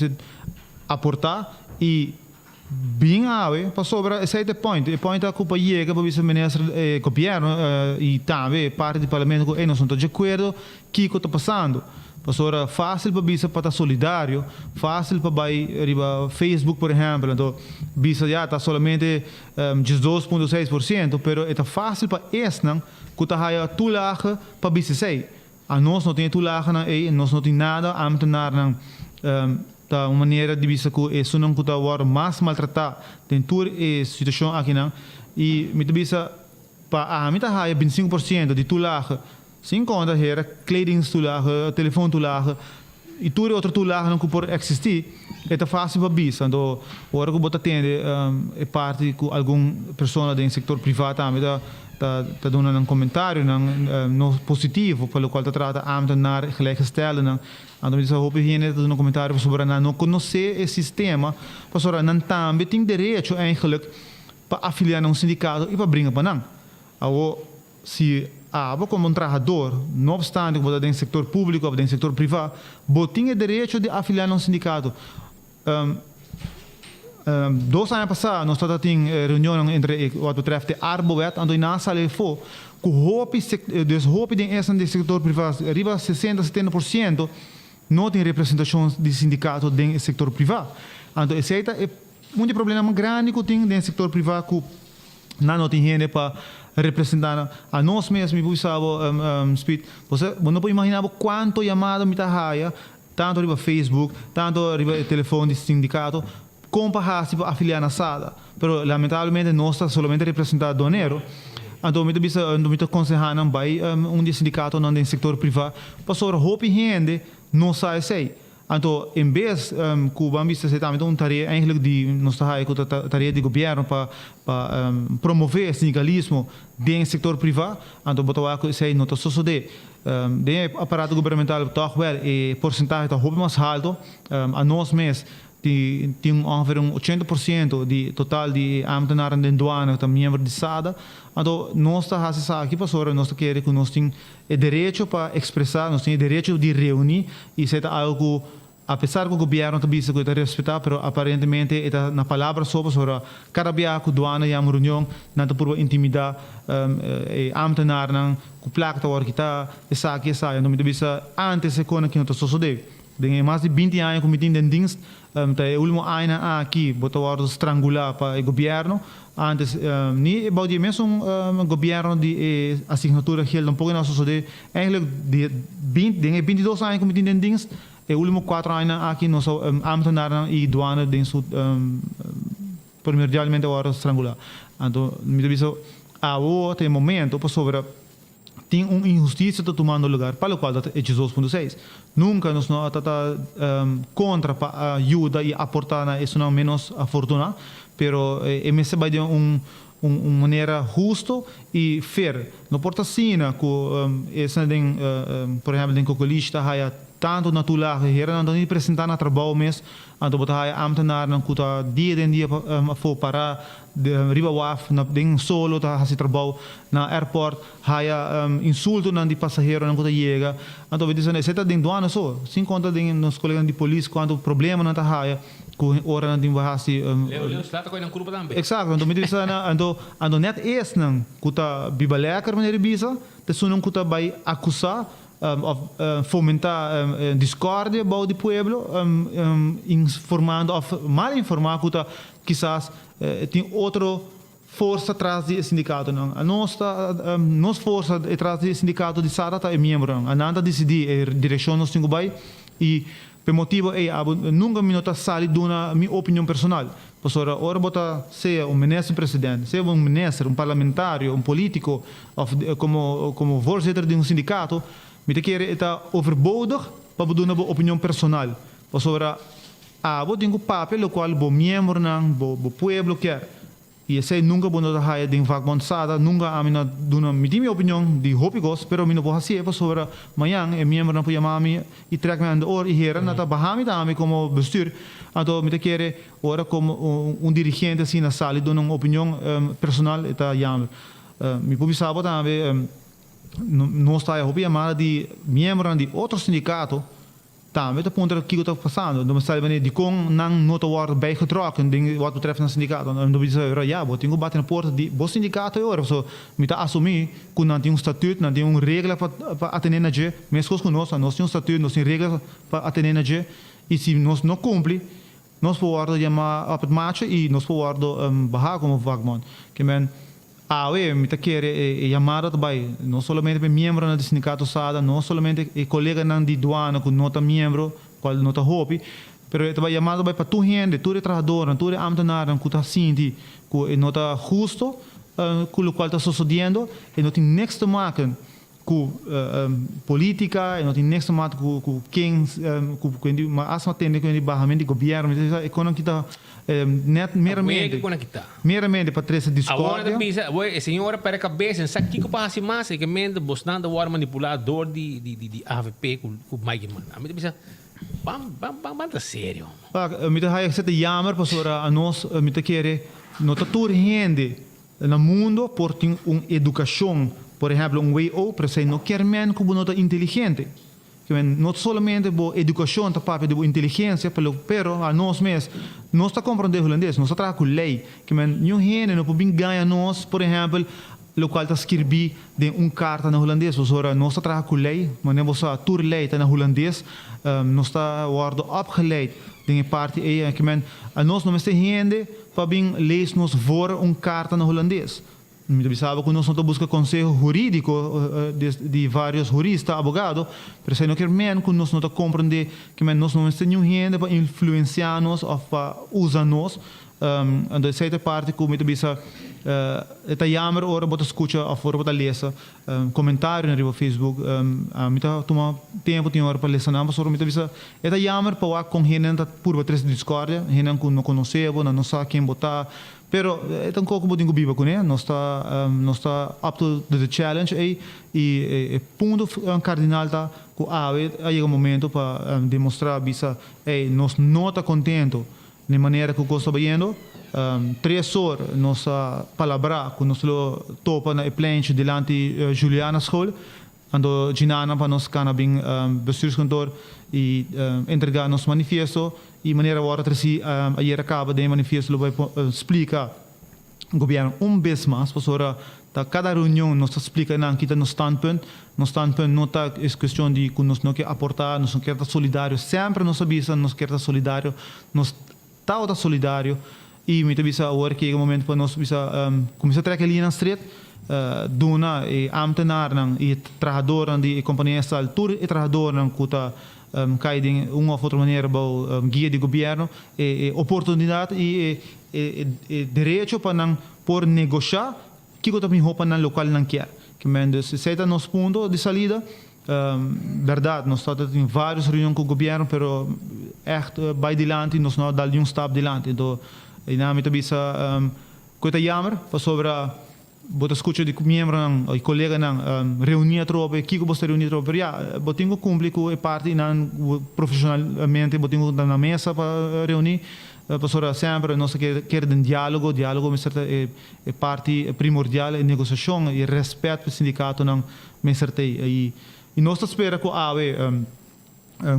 aportar e bem ave para sobre esse é o ponto a culpa chega para o ministro governo e também parte do parlamento que não estão de acordo que está passando para sobre fácil para bisa para estar solidário fácil para vai riba Facebook por exemplo então bisa já está somente 12.6% pero é fácil para esse não que está aí tulaga para bisa sei a nós não tem tulaga não é nós não tem nada a amtenar não da uma maneira de vista que isso não custa agora mais maltratado dentro da situação aqui não e me visa para a mim tá 25% de tulaga sem conta era kleding tulaga telefone tulaga e tudo outro tulaga não que por existir é fácil para visa então agora que bota atende é parte com alguma pessoa do setor privado também tá dando um comentário não positivo pelo qual trata a amtenar gelijkgestelde não então isso hoop hier net um comentário sobre não conhecer esse sistema para sobre não também tem direito eigenlijk para afiliar a sindicato e para brincar para não ao se como trabalhador não obstante que você tem setor público ou tem setor privado você tem direito de afiliar a sindicato 2 anos passados nós tínhamos reunião entre o que betreft arbowet en daarna zal je voor dus hoop je in sector privado arriba 60-70% não tem representação de sindicato no setor privado então esse é um problema grande que tem no setor privado que não tem gente para representar a nós mesmos e você não pode imaginar quanto chamada me tá tanto riba Facebook tanto riba telefone de sindicato comparar para afiliar na sala pero lamentavelmente não está somente representado doneiro então me aconselhar não vai de sindicato não tem setor privado para sobre hope gente não sai sei então em vez que vamos ser também uma tarefa eigenlijk de nós tarefa de governo para promover sindicalismo dentro do setor privado então botar que sei não está só de aparato governamental toch wel e porcentagem está hope mais alto a nós mesmos tem ongeveer 80% de total de ambtenaren de douane que membro de SADA. Então, nós estamos aqui para sobre nós queremos que nós temos o direito para expressar, nós temos o direito de reunir e isso é algo apesar que o governo também se cuida respeitar, mas aparentemente é na palavra sobre cada vez que a douane é uma reunião, não por intimidar ambtenaren, que placa está agora que está, essa aqui, essa, então me devia antes se quando que não está sucedendo. Tem mais de 20 anos que me tem em dienst, o último ano aqui, botou a estrangular para o governo, antes, nem about die mesmo governo de assinatura que ele não pode não suceder, eigenlijk de 22 anos que me tem em dienst, o último 4 anos aqui nós ambtenaren e douane den soort primordialmente agora estrangular. Então, me devia a outro momento para sobre tem uma injustiça tomando lugar, para o qual é 18.6. Nunca nós não estamos contra para ajuda e aportar na isso não menos afortunado, pero me se vai de uma maneira justa e fair. Não importa assim, por exemplo, em Cocolista, há tanto na tua hera não nem apresentar na trabalho mesmo, então botar há amtenar não cuta dia for para riba waf na ding solo tá hasi trabalho na airport há insulto na de passageiro não cuta chega, então vai dizer você tá dentro do ano só, sem conta de nos colegas de polícia quando problema não tá há com hora não tem hasi Leo slata ko ng grupo também. Exacto, então me diz na ando net es não cuta bibaleker maneira bisa, te sunong cuta vai acusar fomentar discórdia about o pueblo, informando ou mal informar que quizás tem outra força atrás do sindicato. Não, a nossa força atrás do sindicato de Sarata é membro. A nada decidir a direção nós temos vai e por motivo nunca me nota sali dona minha opinião personal. Pastora, ora bota seja ministro presidente, seja ministro, parlamentário, político, ou como voorzitter de sindicato. Met keren het overbodig, maar we doen een opinie personal. Pasora, we doen een papel, lo qual bo miembro nang, bo pueblo quer. E esse nunca bo nota haya ding vakbond sada, nunca amina doen een minha opinião de hopigos, pero mino bo hasie pasora, mayang e miembro nang po yamami, e trek me aan de oor, e hera nata bahami dami como bestuur. Então, met keren ora como dirigente assim na sala, doen een opinião personal, eta jammer. Mi publicava também não está a chamada de membro de outro sindicato, também está ponto que está passando. Não está bem de com não te wordt bijgetrokken ding wat betreft een sindicaat. Dan moet je zeggen ja, we tenho bater na porta de bom sindicato agora, so me tá assumir que não tem estatuto, não tem regra para atender na je, mesmo conosco, nós temos estatuto, nós temos regra para atender na je, e se nós não cumpre, nós podemos chamar op het maatje e nós podemos barrar como vakbond. Que men me quer chamar também, não somente para membro do sindicato SADA, não somente colega de douana que não está membro, qual não está hobby, mas também chamar também para tu gente, tu trabalhador, tu ambtenaar, que está sentindo que não está justo, com o qual está sucedendo, e não tem niks te maken com política, e não tem niks te maken com quem, mas as matérias que barramento de governo, é quando que está net meramente para trazer discórdia. A senhora para a cabeça, não sabe o que passa mais, é que mente bastante o manipulador de AVP com o Mike Man. A mim pensa, vamos sério. Me tá aí que jammer pastora a nós me tá querer nota toda gente no mundo por ter uma educação, por exemplo, way para ser não quer men como nota inteligente. Não somente a educação está para a inteligência, pero a nós mesmos, nós está compreendendo holandês, nós está com lei, que nenhum gente não pode ganhar nós, por exemplo, o qual está escrever de carta na holandês, nós está com lei, mas não só a lei está na holandês, nós está opgeleid de parte que a nós não tem gente para lezen nos voor carta na holandês. Me sabe que nós não buscamos conselho jurídico de vários juristas, abogados, mas não quer men que nós não compreender que nós não temos gente para influenciar-nos ou para usar-nos. Então, essa parte que me bisa é jammer ora bota escuta ou fora bota lesa comentário no Facebook, me tá toma tempo tem hora para ler não, mas ora me bisa é jammer para com gente por bater discórdia, gente que não conhecemos, não sabe quem botar. Pero é um pouco muito viva com ele, nós está up to the challenge e ponto cardinal tá que aí um momento para demonstrar bisa nós não está contento de maneira que o custo está indo. 3 horas nossa palavra que nós topa na plante delante Juliana School, ando ginana para nós canabing bestuurskantoor e entregar nosso manifesto e maneira agora treci ayer acaba de manifesto vai explica o governo vez mais pastora tá cada reunião nós explica não kita no standpunt não tá é questão de que nós não quer aportar nós não quer estar solidário sempre nós avisa nós quer estar solidário nós tá solidário e me avisa agora que é o momento para nós bisa começar a trazer ali na street dona e ambtenaar nang e trabalhador nang de companhia sal tur e trabalhador nang kuta cai de uma ou outra maneira para guia de governo e oportunidade e direito para nang por negociar que kuta mi hopa nang local nang quer que men dus esse é nosso ponto de salida. Verdade, nós estamos em várias reuniões com o governo, pero echt vai dilante, nós não dá um stap dilante. Então, inamita bisa coisa jammer, sobre bota escuta de membro e colega não reunir a tropa, que você reunir a tropa, já, botinho cumpre com a parte não profissionalmente, botinho na mesa para reunir. Pastora, sempre nós quer um diálogo é parte primordial em negociação e respeito para o sindicato não me certei e nós espera que o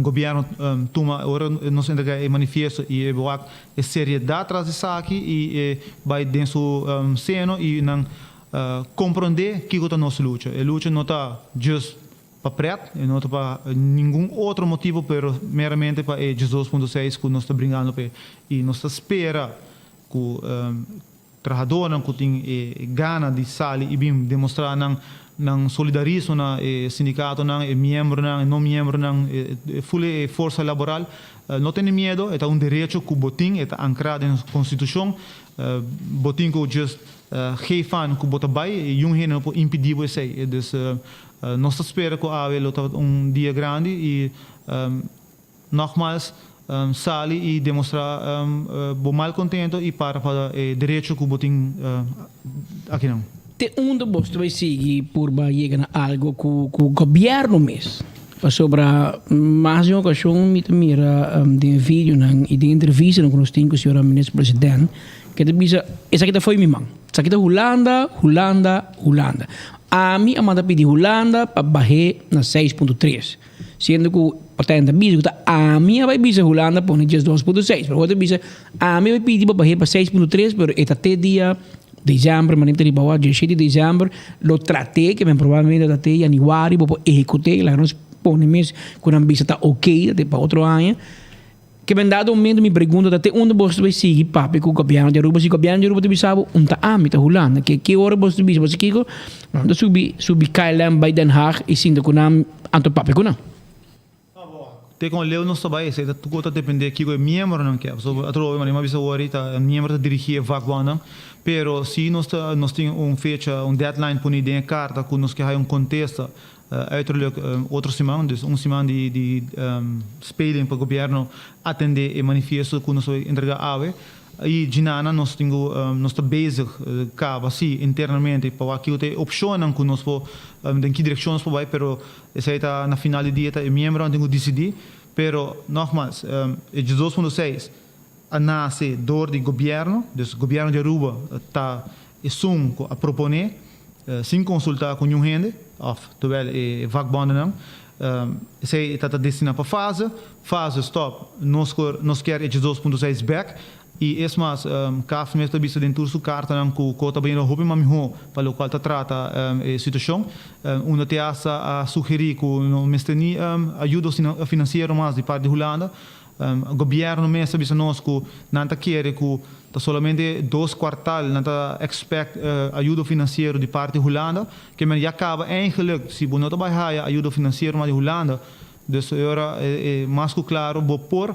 governo toma agora nós entrega o manifesto e a seriedade atrás disso aqui e vai dentro do seno e não compreender que é a nossa luta. A luta não está just para preto, não está para nenhum outro motivo, mas meramente para 12.6 que nós estamos brincando e nós espera que o trabalhador que tem gana de sair e demonstrar não solidarismo na sindicato não membro não membro não full força laboral não tem medo é um direito que o botim é ancrado na Constituição botim que just geven que bota vai e não pode impedir isso aí nós espera que haja dia grande e nogmaals sair e demonstrar mal contento e para direito que o botim aqui não. Te onde você vai seguir por chegar a algo que o governo mesmo. Sobre mais uma questão, me mira de vídeo e de entrevista que nós temos com o senhor ministro-presidente, que te diz, essa aqui foi minha mãe. Essa aqui é Holanda. A mim, a manda pedir Holanda para baixar na 6.3. Sendo que o patente diz que a minha vai pedir Holanda para 2.6. Pero outra diz, a minha vai pedir para baixar para 6.3, pero até dia dezembro, mas nem bawa 17 de dezembro, lo tratei, que provavelmente até januário, vou executar, lá nós põe mesmo, quando a vista está ok, até para outro ano, que me dado um momento me pergunta até onde você vai seguir, papi, com o governo de Aruba, se o governo de Aruba te sabe, onde está a mita Holanda, que hora você vai, você kiko, não subi KLM by Den Haag, e sinto que não, anto papi, que não. Te com leu não sabe isso, tu conta depender que o membro não quer, so atro mas bisa ahorita membro dirigir vagão, pero se nós temos fecha, deadline para ir carta, que nós quer contexto uiterlijk outra semana, dus semana de speling para o governo atender o manifesto que nós vamos entregar ave. E Ginana nós estamos bezig cava assim internamente para aquilo ter opção que nós vou em que direção nós vai, pero essa está na final do dia tá membro tem que decidir, pero nogmaals de 2.6 a nasce door do governo, dus o governo de Aruba está a proponer sem consultar com nenhum gente, of terwijl vakbonden não. Zij está destinado para fase stop, nós quer de 2.6 back. E é mais, CAF mesmo está dentro da sua carta que o cota bem não mas melhor para o qual está trata a situação, onde te a sugerir que não mesmo tem ajuda financeira mais de parte de Holanda, o governo mesmo está nós que não está quer que tá somente 2 quartais não está expect ajuda financeira de parte de Holanda, que men já acaba eigenlijk se não está vai ajuda financeira de Holanda, dus agora é mais que claro vou por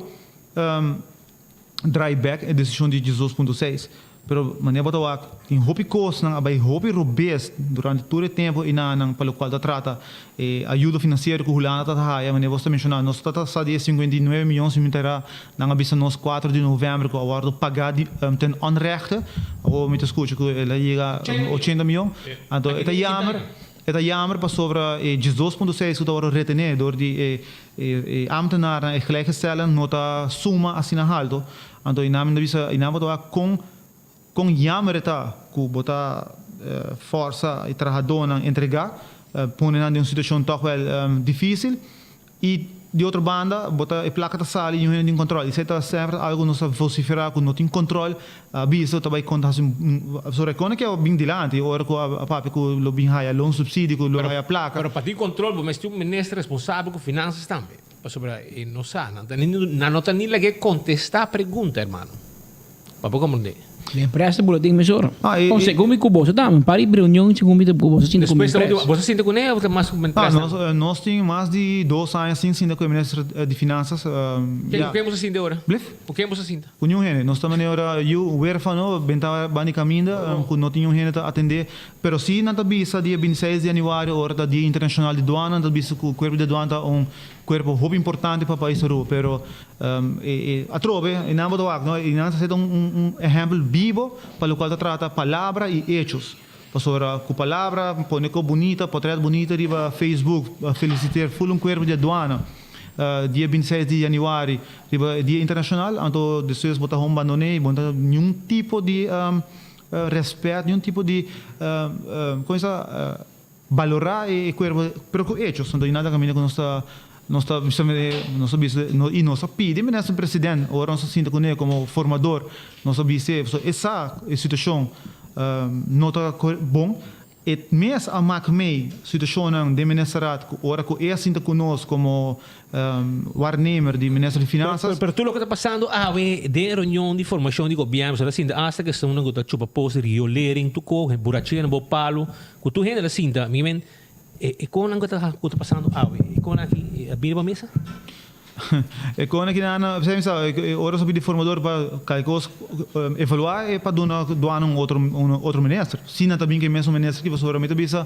dryback a decisão de 18.6. Pero maneira botar tem hopi cost não abai hopi robust durante todo o tempo e não pelo qual trata ajuda financeira que o Holanda está a maneira você mencionar nós está de 59 milhões de terá não avisa nós 4 de novembro que o acordo pagar ten onrechte ou me escuta que ela chega 80 milhões então é jammer para sobre 12.6 que está retener door die ambtenaren gelijkgestellen nota suma assim na alto então iname botar com jammer está que botar força e trabalhador entregar põe na uma situação toch wel difícil e de outra banda botar a placa da sala e não tem controle isso está sempre algo não se vociferar que não tem controle biso também conta sobre como que é bem dilante ora que a papi que lo bem haya loan subsídio que lo haya placa pero para ti controle mas tu ministro responsável com finanças também não sabe não tem nem que contestar a pergunta hermano para compreender De empresa boletim mesor. Ah, Então, como que você tá? Para ir reunião, como que você sinta como Depois empresa? você sinta com ele ou mais como empresa? Nós temos mais de 2 anos assim, sim, com o ministro de Finanças. O que você sinta agora? O que você sinta? Com nenhum gente. Nós estamos agora, eu, huérfano, bentava bani caminda, com não tinha um gente a atender. Pero sim, na tabisa, dia 26 de janeiro, hora da Dia Internacional de Doana, na tabisa, que o corpo de doana é um corpo muito importante para o país europeu. Pero, a trove, em nome do acto, em nome de um exemplo vivo, para o qual trata palavra e hechos. Pastora, com palavra, põe com bonita, portrait bonita, riba Facebook, felicitar full um corpo de doana. Dia 26 de janeiro, riba Dia Internacional, então, depois, botar um bandone, botar nenhum tipo de respeito, nenhum tipo de coisa, valorar e corpo, pero com hechos, então, nada caminha com nossa e nós pedimos nesse presidente, agora nós sinta com ele como formador, nós vice, essa situação não está bom, e mesmo a macmei situação de ministrat, agora que ele sinta conosco como waarnemer de ministro de Finanças. Pero tudo o que está passando, de reunião de formação de governo, você sinta essa questão não está chupa pose riolering tu co, burachinha no palo, que tu gente sinta, mimen e como que está passando e como aqui a birba mesa? E como aqui na ora sobre de formador para calcos evaluar e para doar outro ministro. Sim, também que mesmo ministro que você realmente bisa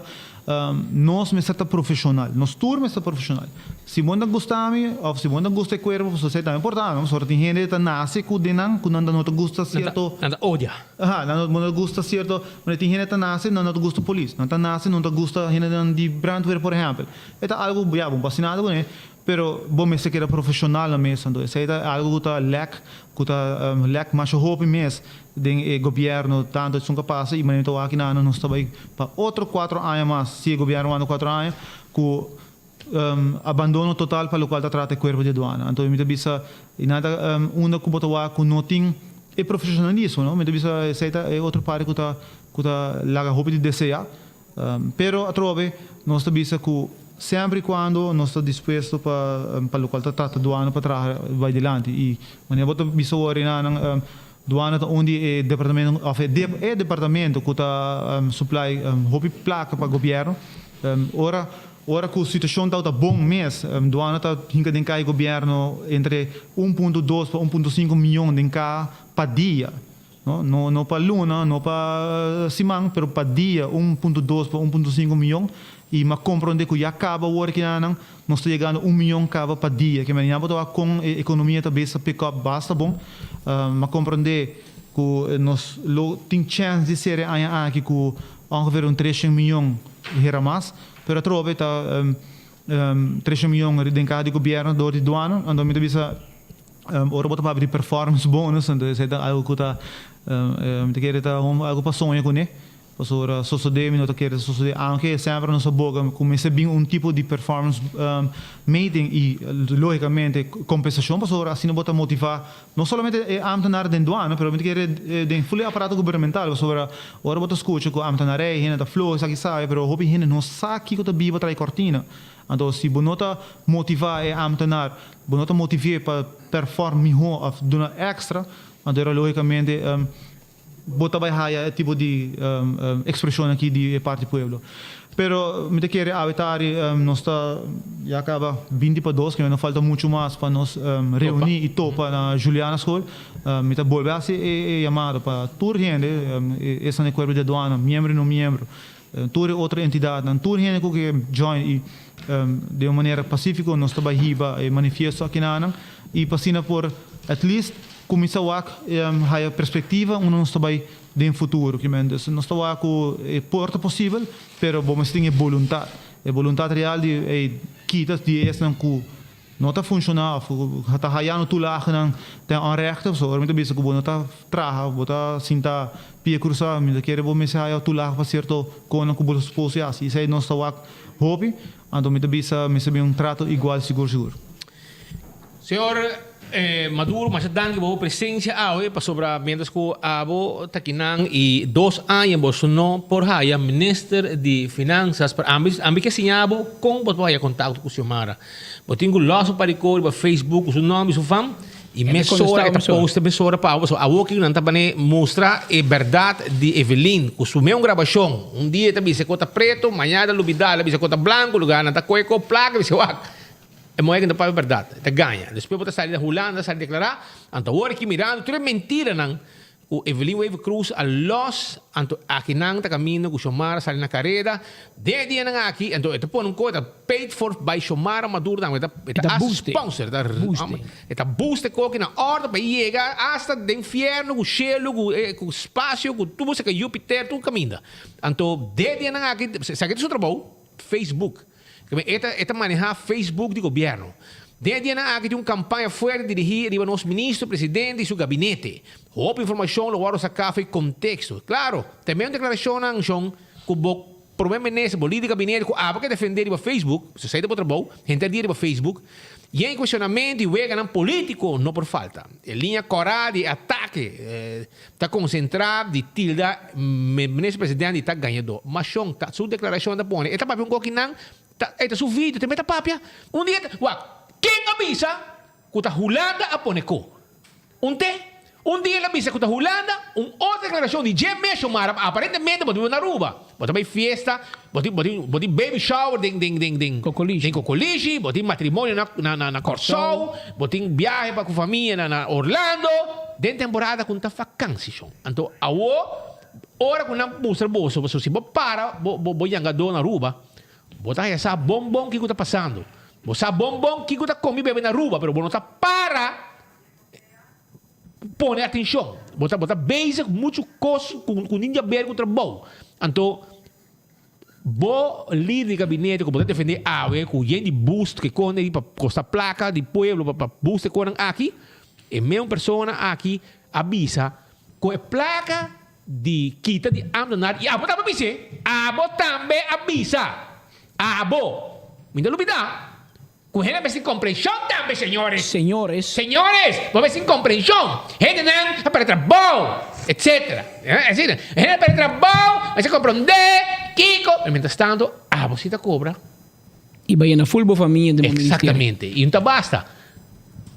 nós me está profissional, nós turma está profissional. Se você gosta me ou se você gosta corpo, você está importante. Nós só tem gente que nasce com denan, com não gosta certo. Nada odia. Não gosta certo, mas tem gente que nasce não gosta polícia, não nasce não gosta gente de brandweer, por exemplo. É algo bom, fascinado com ele. Pero bom me se que era profissional mesmo, então isso é algo que lack mais hope mesmo do governo tanto são capazes e mas então aqui não está bem para outro 4 anos mais se o governo anda 4 anos com abandono total para o qual trata o corpo de doana. Então me bisa e nada uma que botou com não tem é profissionalismo, não? Me bisa é outro parte que laga hope de desejar, pero a trove nós bisa que sempre quando nós estamos dispostos para o qual trata doana para trás vai adiante e mas eu boto bisa ori na doana onde é departamento é departamento que está supply hope placa para o governo ora que a situação está bom mesmo doana está hinca de cá governo entre 1.2 para 1.5 milhões de cá para dia não para luna não para semana pero para dia 1.2 para 1.5 milhões e mas compreender que já acaba o que não nós está chegando 1 milhão cava para dia que mas já com a economia também se pick up basta bom mas compreender que nós tem chance de ser aqui que ongeveer 3 milhões era mais pero trove está 3 milhões de cada governo do doana então me bisa ora bota para abrir performance bonus então isso é algo que está me quer tá algo para sonhar com ele Pastora, sosodemi não quer sosodemi, anche sempre nossa boca começa bem tipo de performance meeting e logicamente compensação, pastora, assim não bota motivar não somente a ambtenaar den doana, pero me quer den full aparato governamental, pastora, ora bota escuta com ambtenaar hina da flow, sabe sai, pero hopi hina não sabe que tá biba trai cortina. Então se bonota motivar a ambtenaar, bonota motivar para perform melhor, dona extra, então logicamente bota vai haya tipo de expressão aqui de parte do povo. Pero me te quer avitar nós está já acaba 20 para 2 que não falta muito mais para nós reunir e topa na Juliana School. Me te volver a ser chamado para toda gente essa é o corpo de doana, membro não membro, toda outra entidade, toda gente que join e de uma maneira pacífica nós está hiba e manifesto aqui na e passina por at least começar a perspectiva não está bem no futuro que não está com porta possível, pero vamos ter vontade real de quitas de esse não está funcionando, está raiando tudo lá não tem recht, so muito bem que não está traga, bota sinta pia cruzar, me quer vamos sair tudo lá para certo com o bolso posse assim, isso aí não está hope, então muito bem me trato igual seguro. Senhor Maduro, mas dan que boa presença para sobre mientras que abo takinan e 2 anos Bolsonaro por haya minister de finanças para ambi que sinabo com boa contato com o senhor Mara. Botinho losso para o Facebook, o nome, o fam emissora, esta post emissora para so a walking não também mostra a verdade de Evelyn. Consumir uma gravação, dia também se conta preto, amanhã da lubidala, se conta branco, lugar não tá coico, placa, se wak. É moeda que não para a verdade, tá ganha. Depois você sai da Holanda, sai declarar, então agora aqui mirando, tudo é mentira não. O Evelyn Wave Cruz a los anto aqui não tá caminho com Xomara sai na carreira de dia não aqui então это põe coisa paid for by Xomara Maduro não это sponsor da это boost que na ordem para chegar hasta do inferno com cielo com espaço com tudo que Júpiter tudo caminha então de dia não aqui sabe que isso trabalho Facebook eta manejar Facebook de governo. Desde a que tem uma campanha forte dirigida a nosso ministro, presidente e seu gabinete. Houve informação, lo guardo sacar foi contexto. Claro, também uma declaração não são que o primeiro-ministro, o líder do gabinete, que defender o Facebook, se sai do trabalho, gente dirige o Facebook, e em questionamento e o não político, não por falta. A linha corada de ataque está concentrada de tilda, o ministro-presidente está ganhando. Mas sua declaração está pondo, está para um pouquinho não, está seu vídeo, também está papia. Dia, quem avisa que está Holanda a Poneco? Um dia ele avisa que está Holanda, outra declaração de Jemé Xomara, aparentemente, botou na Aruba. Botou bem festa, botou baby shower, ding, cocoliche, botou matrimônio na Corsol, botou viagem para com a família na Orlando, dentro da temporada com a vacância. Então, hora que não mostra bolso, você se para, vou jangador na Aruba, botar essa bombom que está passando. Você bombom que está comendo bebê na rua, mas você não está para pôr atenção. Você beija com muito coisa, com ninja verde contra bom. Então, o líder de gabinete que pode defender a com gente de boost que conta para costar placa de pueblo para boost que aqui, e mesma pessoa aqui avisa com a placa de quita de abandonar e abo também avisa. Me dá dúvida. Com gente vai sem compreensão também, senhores. Senhores, vai sem compreensão. Gente não para trabalho, etc. Assim, gente para trabalho, vai se compreender, Kiko. Mientras tanto, você está cobra. E vai na full família do ministério. Exatamente. E não basta.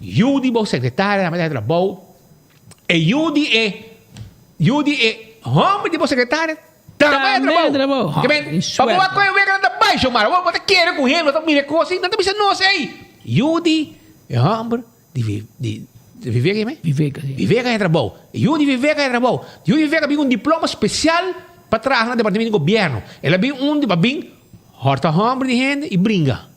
Judy, o secretário da trabalho, e Judy é homem de secretário. Também trabalho. Para coisa vega na baixo, mano. Você quer com ele, você mira coisa, não tem não sei. Judy é homem de Vivega, né? Vivega é trabalho. Judy Vivega é trabalho. Judy Vivega tem um diploma especial para trabalhar no departamento de governo. Ela tem bem horta homem de gente e brinca.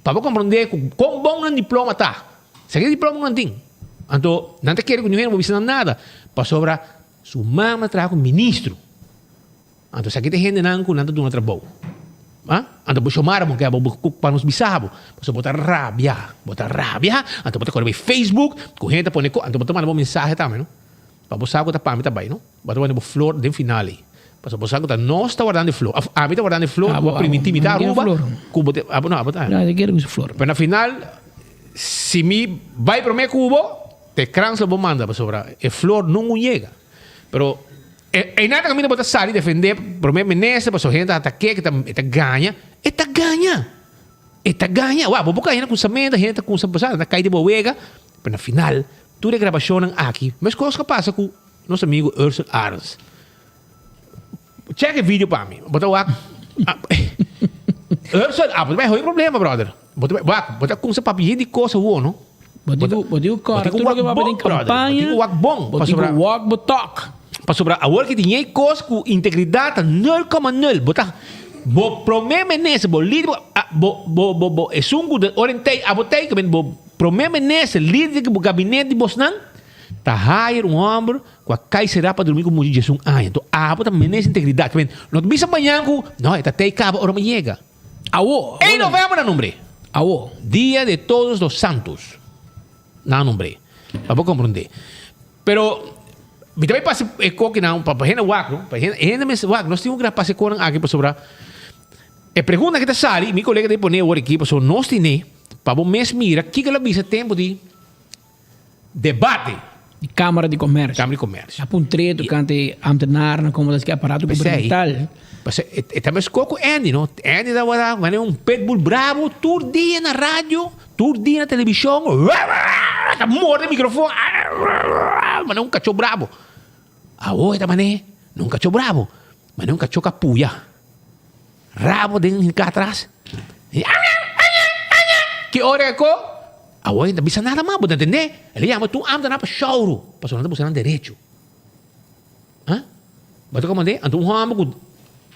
Para compreender quão bom um diploma tá. Se aquele diploma não tem. Então, não te quero que ninguém não vai nada. Para sobrar sua mãe trabalha com ministro. Então, se aqui tem gente não do outro trabalho. Então, vou chamar para nos bisabo. Você botar rabia. Então, botar no Facebook, com gente, então, botar uma mensagem também, não? Para você saber que está também, não? Botar uma flor de finale. Para você saber que não está guardando flor. A mim está guardando flor, primitividade, aruba. Não, eu quero flor. Mas, na final, se me vai para o meu cubo, te crans lo manda para sobrar. A flor não chega. Pero nada que a mim não pode sair defender primeiro-ministro, para a gente ataque que está ganha. Está ganha. Uau, vou cair com essa menda, a gente com essa pessoa, está caindo de boega. Mas, na final, tudo é gravação aqui. Mas coisa que passa com nosso amigo Ursula Arns. Check o vídeo para mim. Bota o Ursula, vai ter problema, brother. Bota com essa papinha de coisa, não? Bota o cara, tudo que vai fazer em campanha. Bota o walk, botox. Para sobrar, agora que tem coisa com integridade 0,0. Bota o primeiro-ministro, o líder, é sungo de orientei, abotei, que o primeiro-ministro, líder do gabinete de Bosnan, está hire homem com a caixera para dormir com mulher de Jesus. Então, bota ministro de integridade. Não bisa amanhã com, não, está até cabo, ora me chega. Em novembro, não nombre. Dia de Todos os Santos. Não nombre. Para compreender. Pero me também passa que não, para gente wak, não? Para gente wak, nós temos que passar com aqui para sobrar. A pergunta que está sali, meu colega de poner o aqui, para nós temos para o mês mira, que ela visa tempo de debate. De Câmara de Comércio. Câmara de Comércio. Há um treto cante ambtenaren como das que aparato governamental. Mas também escolco Andy, não? Andy dá um pitbull bravo, todo dia na rádio, todo dia na televisão. Tá morto no microfone. Mas não um cachorro bravo. Ah, oi, também não um cachorro bravo. Mas não um cachorro capuia. Rabo dentro cá atrás. Que hora é que ah, oi, não bisa nada mais, pode entender? Ele chama tu anda na para choro, para não buscar direito. Hã? Mas como é? Então um homem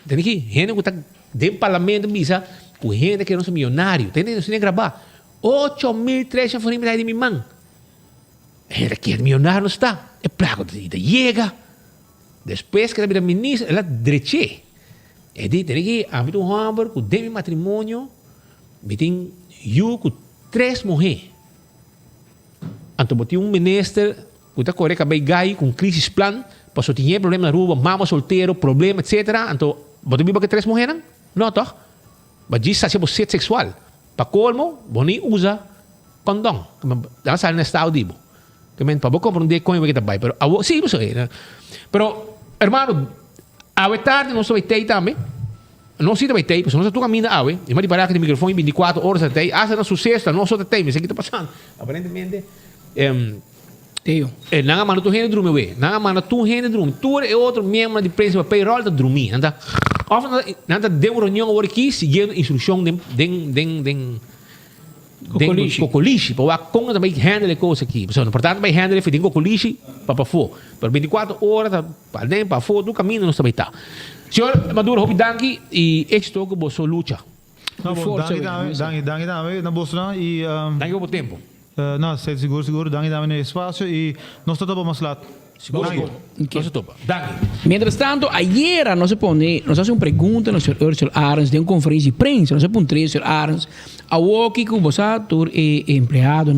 tem que gente que está dentro do parlamento bisa, com gente que não é milionário, tem que se gravar 8.300 famílias de minha mãe. Gente que é milionário não está, é placo de chega. Depois que a ministra, ela direche. E tem que abrir um homem com demi matrimônio, tem eu com 3 mulheres. Então, botei um ministro que está correndo com gai com crise plan, passou tinha problema na rua, mama solteiro, problema, etc. Então, botei que 3 mulheres, não, toh? Mas diz que é sexo sexual. Para colmo, boni usa condom. Dá sal na estado dibo. Que men para compreender como é que tá vai, pero sim, isso é. Pero, hermano, a tarde não sou vai também. Não se vai ter, porque não se tu caminha a e mas de parar que o microfone 24 horas até, hasta no sucesso, não só tem, mas o que está passando? Aparentemente, Teo. Nanga mano tu gente dorme, nanga mano tu gente dorme, tu é outro membro de prensa para payroll de dormir, anda. Nada de uma reunião agora aqui, seguindo instrução de cocoliche, para com também handle coisa aqui. Portanto, vai handle foi de cocoliche para fora. Por 24 horas para dentro, para fora, do caminho não sabe estar. Senhor Maduro, hope danki e êxito que você luta. Dank na Bolsonaro e dank por tempo. Não, seguro, dank no espaço e nós estamos mais lá. Seguro. Nós estamos. Dank. Mientras tanto, ayer nos hace una pregunta no Sr. Ursula Arens de una conferencia de prensa, nos pone tres Sr. Arens, a que vosotros empleado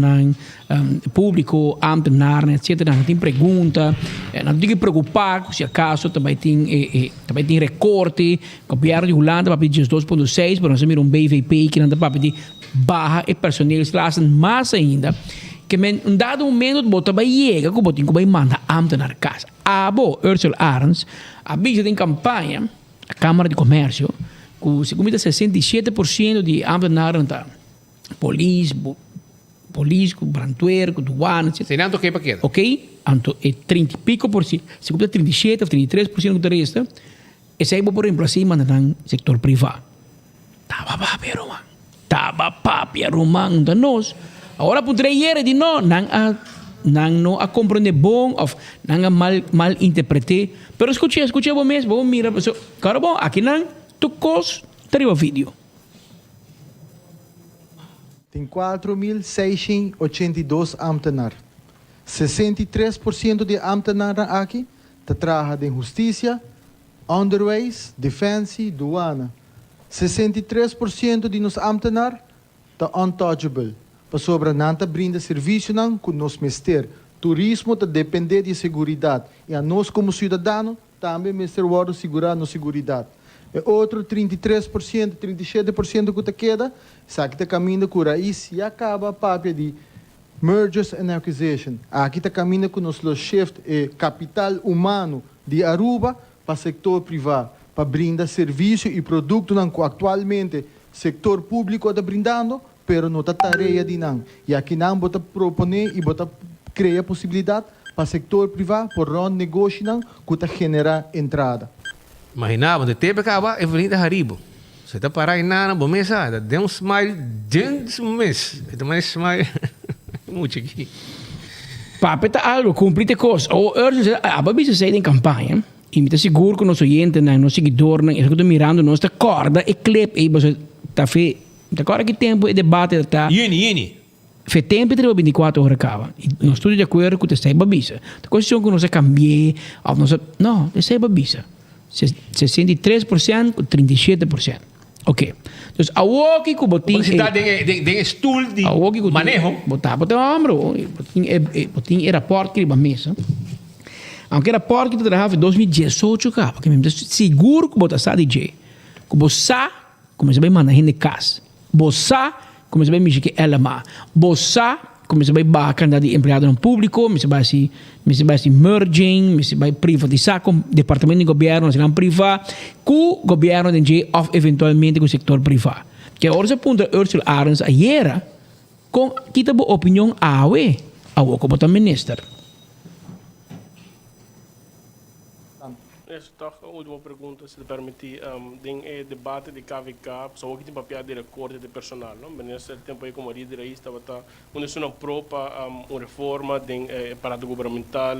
público, ambtenaar, etc. Não tem pergunta, não tem que preocupar se acaso também tem recorte, copiar de Holanda para pedir 2.6, para nós ter BVP que não dá para pedir barra e personal classe mais ainda. Que um dado momento bota vai chega que botinho vai mandar ambtenaar casa. Ursula Arens, a visa em campanha, a Câmara de Comércio, que se comida 67% de ambtenaar tá polícia, brantueiro, douana, etc. Sem nada que para quê? Ok? Então, é 30 e pico por cento, se comida 37 ou 33% do resto, esse aí, por exemplo, assim, mandar no setor privado. Tava papi, Román, da nós. Agora poderia de não a compreender bom ou não mal interpretar. Pero escuche bom mesmo, bom mira, cara bom, aqui não tu cos teria o vídeo. Tem 4.682 ambtenaar. 63% de ambtenaar aqui trabalham em justiça, onderwijs, defensie, douane. 63% de nos ambtenaar tá untouchable. Para sobra nanta brinda serviço não com nos mester. Turismo tá depender de segurança. E a nós como cidadão também mester waro segurar no segurança. E outro 33%, 37% que tá queda, sabe que tá caminhando com raiz e acaba a papel de mergers and acquisition. Aqui tá caminhando com nos shift e capital humano de Aruba para o setor privado, para brindar serviço e produto não que atualmente setor público está brindando, pero não está tarefa de não. E aqui não bota proponer e bota criar possibilidade para o setor privado por onde negócio não que está generar entrada. Imaginava, de tempo acaba é vindo Haribo. Você está parado na bomesa, dá smile dentro do mês. Então mais smile muito aqui. Papi tá algo cumprir coisa. Ou a babisa sai em campanha. E me está seguro que o nosso oyente, nosso seguidor, eu estou mirando nossa corda e clip e você tá fe. Agora que tempo é debate tá. Yeni. Fe tempo de 24 horas acaba. Não estou de acordo com essa babisa. A questão que nós cambiar, não, essa babisa. 63%, 37%. Ok. Então, a walkie que botin você está de stool de manejo. Botar ombro. Botin era porta que mesa. Aunque era porta que trabalhava em 2018, porque me seguro que botar sa DJ. Que bossa, como se vai mandar gente casa. Bossa, como se vai mexer que ela má. Bossa, Começa a bacar de empregado no público, começa a merging, começa a privatizar com departamento de governo, nacional privado, com o governo de ou eventualmente com o setor privado. Que hoje aponta Ursula Arens ayer com kita bo opinião awe como o minister. Toch a última pergunta, se permitir, tem debate de KVK, só o que tem papel de recorte de personal, não? Mas nesse tempo aí como líder aí estava onde se não propa uma reforma de aparato governamental,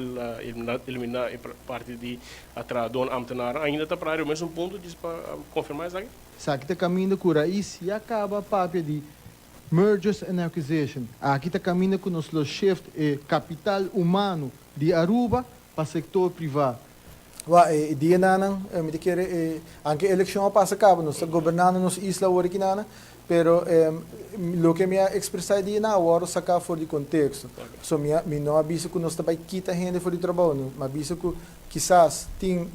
eliminar parte de atradon amtenar, ainda está para o mesmo ponto, diz para confirmar isso aqui? Sabe que está caminhando com isso e acaba a papel de mergers and acquisition. Aqui está caminhando com nos shift capital humano de Aruba para o setor privado. Dia nanan, me quer anche eleção passa cabo, nós governando nos isla ori nana, pero lo que me expressar dia na hora sacar fora de contexto. So me não aviso que nós também quita gente fora de trabalho, mas aviso que quizás tem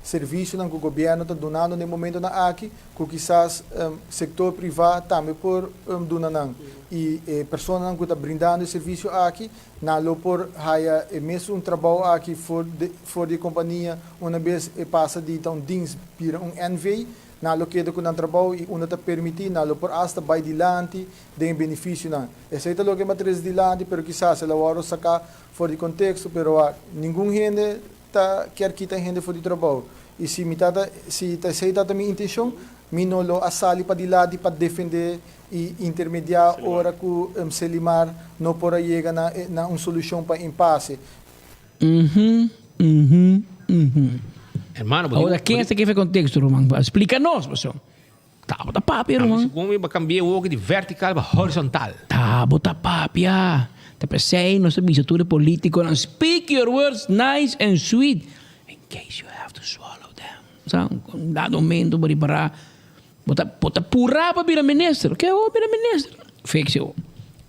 serviço que o governo está donando no momento na aqui, que quizás setor privado também por donando. E pessoas que estão brindando serviço aqui, não por haya mesmo trabalho aqui fora de companhia, uma vez passa de então dienst para NV, não que com o trabalho e uma está permitindo, não por hasta vai dilante de benefício não. Essa é o que matriz dilante, pero quizás ela vai sacar fora de contexto, pero nenhum gente quer quitar gente fora de trabalho. E se essa é a minha intenção, me não lo assali para dilante para defender e intermediar hora que o Selimar não pode chegar na uma solução para impasse. Hermano, agora quem é que fez contexto, Roman? Explica-nos, pessoal. Tá, bota papi, Roman. Como eu cambiar o de vertical para horizontal. Tá, bota papi, Tá pensei, nós temos mistura político. Speak your words nice and sweet, in case you have to swallow them. Sabe? Dado momento para parar. Bota pura para virar ministro. Que é o virar ministro? Fixe.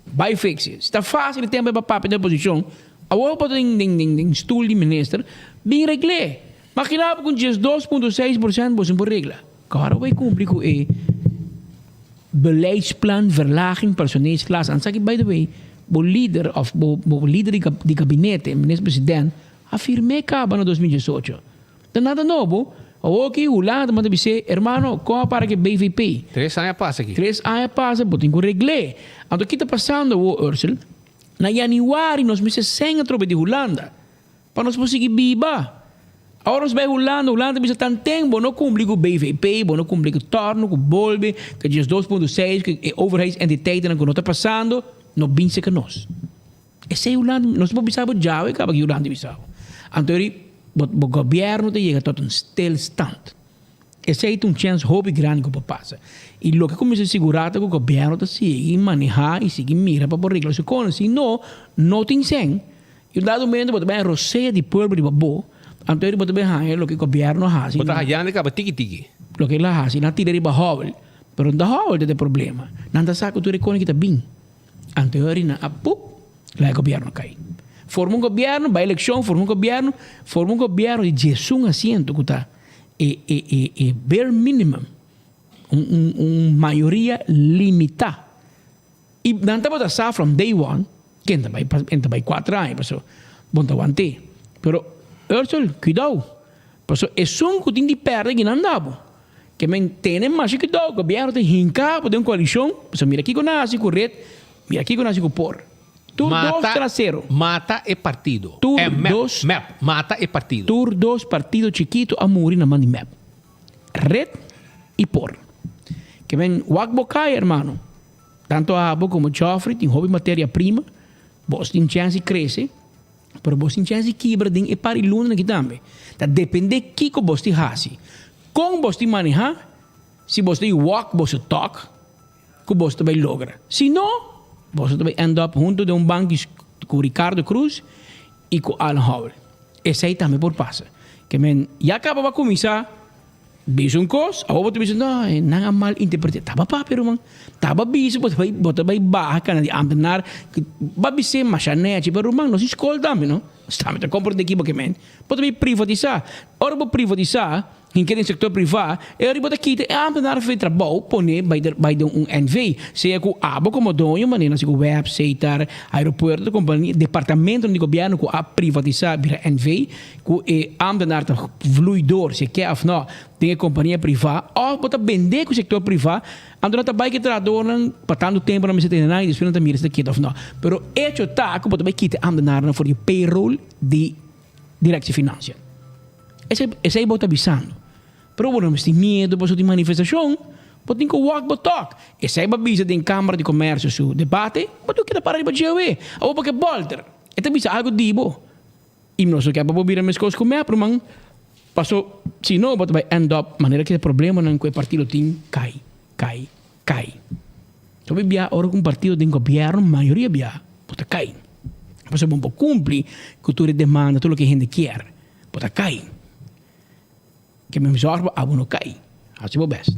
Vai fixe. Está fácil o tempo para papi na posição. Agora pode em stool de ministro. Bem regle. Makinap com 2,6% você por regla. Agora vai cumprir com o beleidsplan verlaging personeelsklasse. En zeg ik, by the way, o líder de gabinete, ministro-presidente, afirmei cabo no 2018. Dan nada novo. Ok, o lado manda dizer, hermano, como para que BVP? 3 anos passa aqui. 3 anos passa, botem com regle. Então, o que está passando, Ursula? Na januário, nós meses sem a tropa de Holanda. Para nós conseguir viva. Agora nós vai Holanda bisa tan tempo, não cumpre com o BVP, não cumpre com o torno, com o bolbe, que diz 2,6, que overheidsentiteiten que não está passando, não binse que nós. Esse é Holanda, nós não pensamos já, e acaba que Holanda pensava. Então, o governo chega a um stillstand. Esse é um chance hobby grande que passa. E o que começa a segurar é que o governo está seguindo manejar e seguindo mira para por regras. Se não tem sem. E o dado momento, você vai roceia de povo de babo. Então, você vai fazer o que o governo faz. Você vai fazer tiki-tiki. O que ele faz, não tira de bahol. Pero não bahol tem problema. Não está saco, tu reconhece que está bem. Então, na apu, lá o governo cai. Forma governo, vai eleição, forma governo de 11 asientos que está bare minimum, maioria limitada. E não está para sair from day one, que entra vai 4 anos, pessoal, bom tá aguante. Pero Ursula, cuidado, pessoal, é só que tem de perder que não dá. Que mantém mais cuidado, o governo tem hincado de uma coalição, pessoal, mira aqui com nasi com red, mira aqui com nasi com por. Tur 2 trasero. Mata e partido. Tur 2. Map. Mata e partido. Tur 2 partido chiquito a morir na mão de map. Red e por. Que vem wakbokai, hermano. Tanto a abo como Joffrey tem hobby matéria-prima. Vos tem chance cresce. Pero vos tem chance quebra din e pari luna aqui também. Tá depende que vos tem hasi. Com vos tem manejar. Se vos tem walk, vos talk. Que vos também logra. Se não, você vai end up junto de banco com Ricardo Cruz e com Alan Howell. Esse aí também por passa. Que já acaba de começar, bicho coisa, agora você diz, não é mal interpretado. Tava papel, man. Tava bicho, você vai barra, cana de ampenar, vai ser machanete, pero man, não se escolhe também, não? Está me comprando equipa que você vai privatizar. Ora, vou privatizar, quem quer em sector privado, ele bota aqui, é ambtenaar de trabalho, põe bij de NV. Seja com abo como dono, maneira se com website, aeroporto, companhia, departamento do governo que a privatizar vira NV, que é ambtenaar de vloeidor, se quer of não, tem a companhia privada, ou bota vender com o sector privado, andando também que traduzem, passando tempo na mesa de nada, esperando também isso daqui of não. Pero hecho tá, que bota vai quitar ambtenaar for de payroll de direção financeira. Esse aí bota avisando. Pero bueno, tem medo por de manifestação, pode ter que walk but talk. Esse aí avisa de Câmara de Comércio su debate, pode ter que parar de bater ou porque bolter. Esta avisa algo dibo. E nós que para vir a minhas coisas comer, pero man passou, se não, pode vai end up maneira que o problema não que o partido tem cai. So bia ora com partido de governo, maioria bia, pode cai. Você bom cumprir com tudo demanda, tudo que a gente quer, pode cai. Que me zorba a não cai. Assim é o best.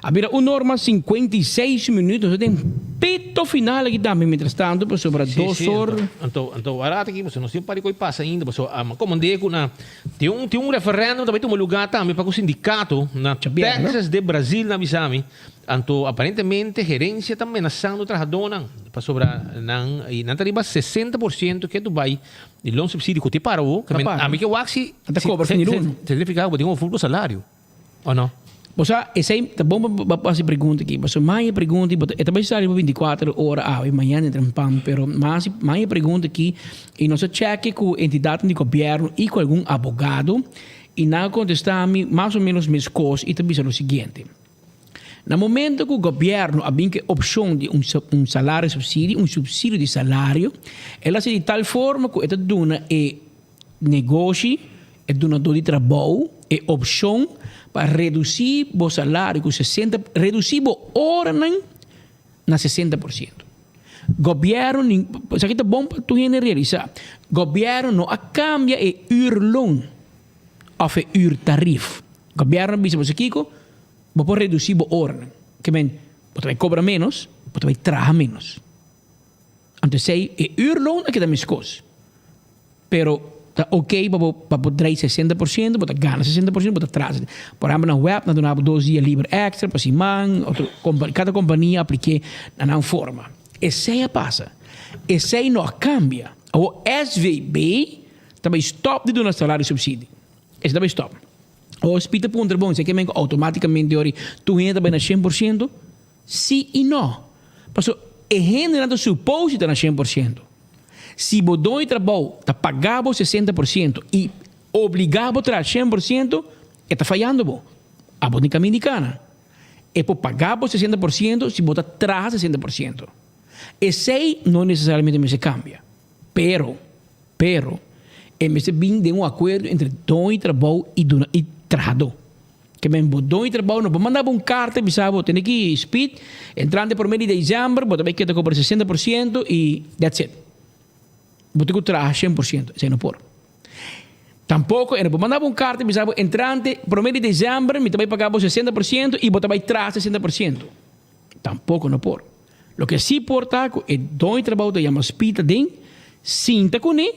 Abira o norma 56 minutos. Tem pito final aqui também, mientras tanto, por sobre 2 horas. Então, barato aqui, você não sei para que passa ainda, você comandei com na tem um referendo também tem um lugar também para o sindicato na Texas de Brasil na Bisami. Então, aparentemente gerência também na São Trajadona para sobre na tarifa 60% que tu vai de long subsídio que te parou, que a mim que o axi até cobra finirun. Certificado tem um full salário. Ou não? Você, esse aí, tá bom para fazer pergunta aqui. Você mais pergunta, é também está 24 horas e amanhã entra em PAM, pero mais pergunta aqui e nós cheque com entidade de governo e com algum advogado e não contestar mais ou menos minhas coisas e também o seguinte. No momento que o governo tem a opção de um salário subsídio, um subsídio de salário, ela se de tal forma que ela dona negócio, é donador de trabalho, é opção para reduzir o salário com 60%, reduzir a hora na 60%. Governo, isso aqui é bom para tu realizar. Governo não cambia o uurloon of o uurtarief. Governo diz você aqui, vou reduzir a hora. Que men, você vai cobrar menos, você vai trabalhar menos. Então, sei, o uurloon é que dá mais coisas. Pero tá ok para poder 60%, para ganhar 60%, para trás. Por exemplo, na web, nós damos 2 dias livre extra para si man, cada companhia aplique na uma forma. Esse aí passa. Esse aí não cambia. O SVB também stop de dar salário subsídio. Esse também stop. O hospital ponto bom, se que automaticamente tu entra bem na 100%, sim e não. Porque é generando supósito na 100%. Se o dono de trabalho está pagando 60% e obrigado a trabalhar 100%, está falhando. A bonica americana. É por pagar 60% se você traz 60%. Esse aí não necessariamente se cambia. Pero, é bem de um acordo entre dono de trabalho e trabalhador. Que bem, o dono de trabalho não pode mandar uma carta, bisabo, tem que speed, entrando por meio de dezembro, você vai querer cobrar 60% e that's it. Você que trabalha 100%, isso não pode. Tampouco, eu não vou mandar uma carta, bisabo, entrante, por meio de dezembro, me vai pagar 60% e você vai trazer 60%. Tampouco não pode. O que sim importa é dono de trabalho de chama spita den, sinta com ele,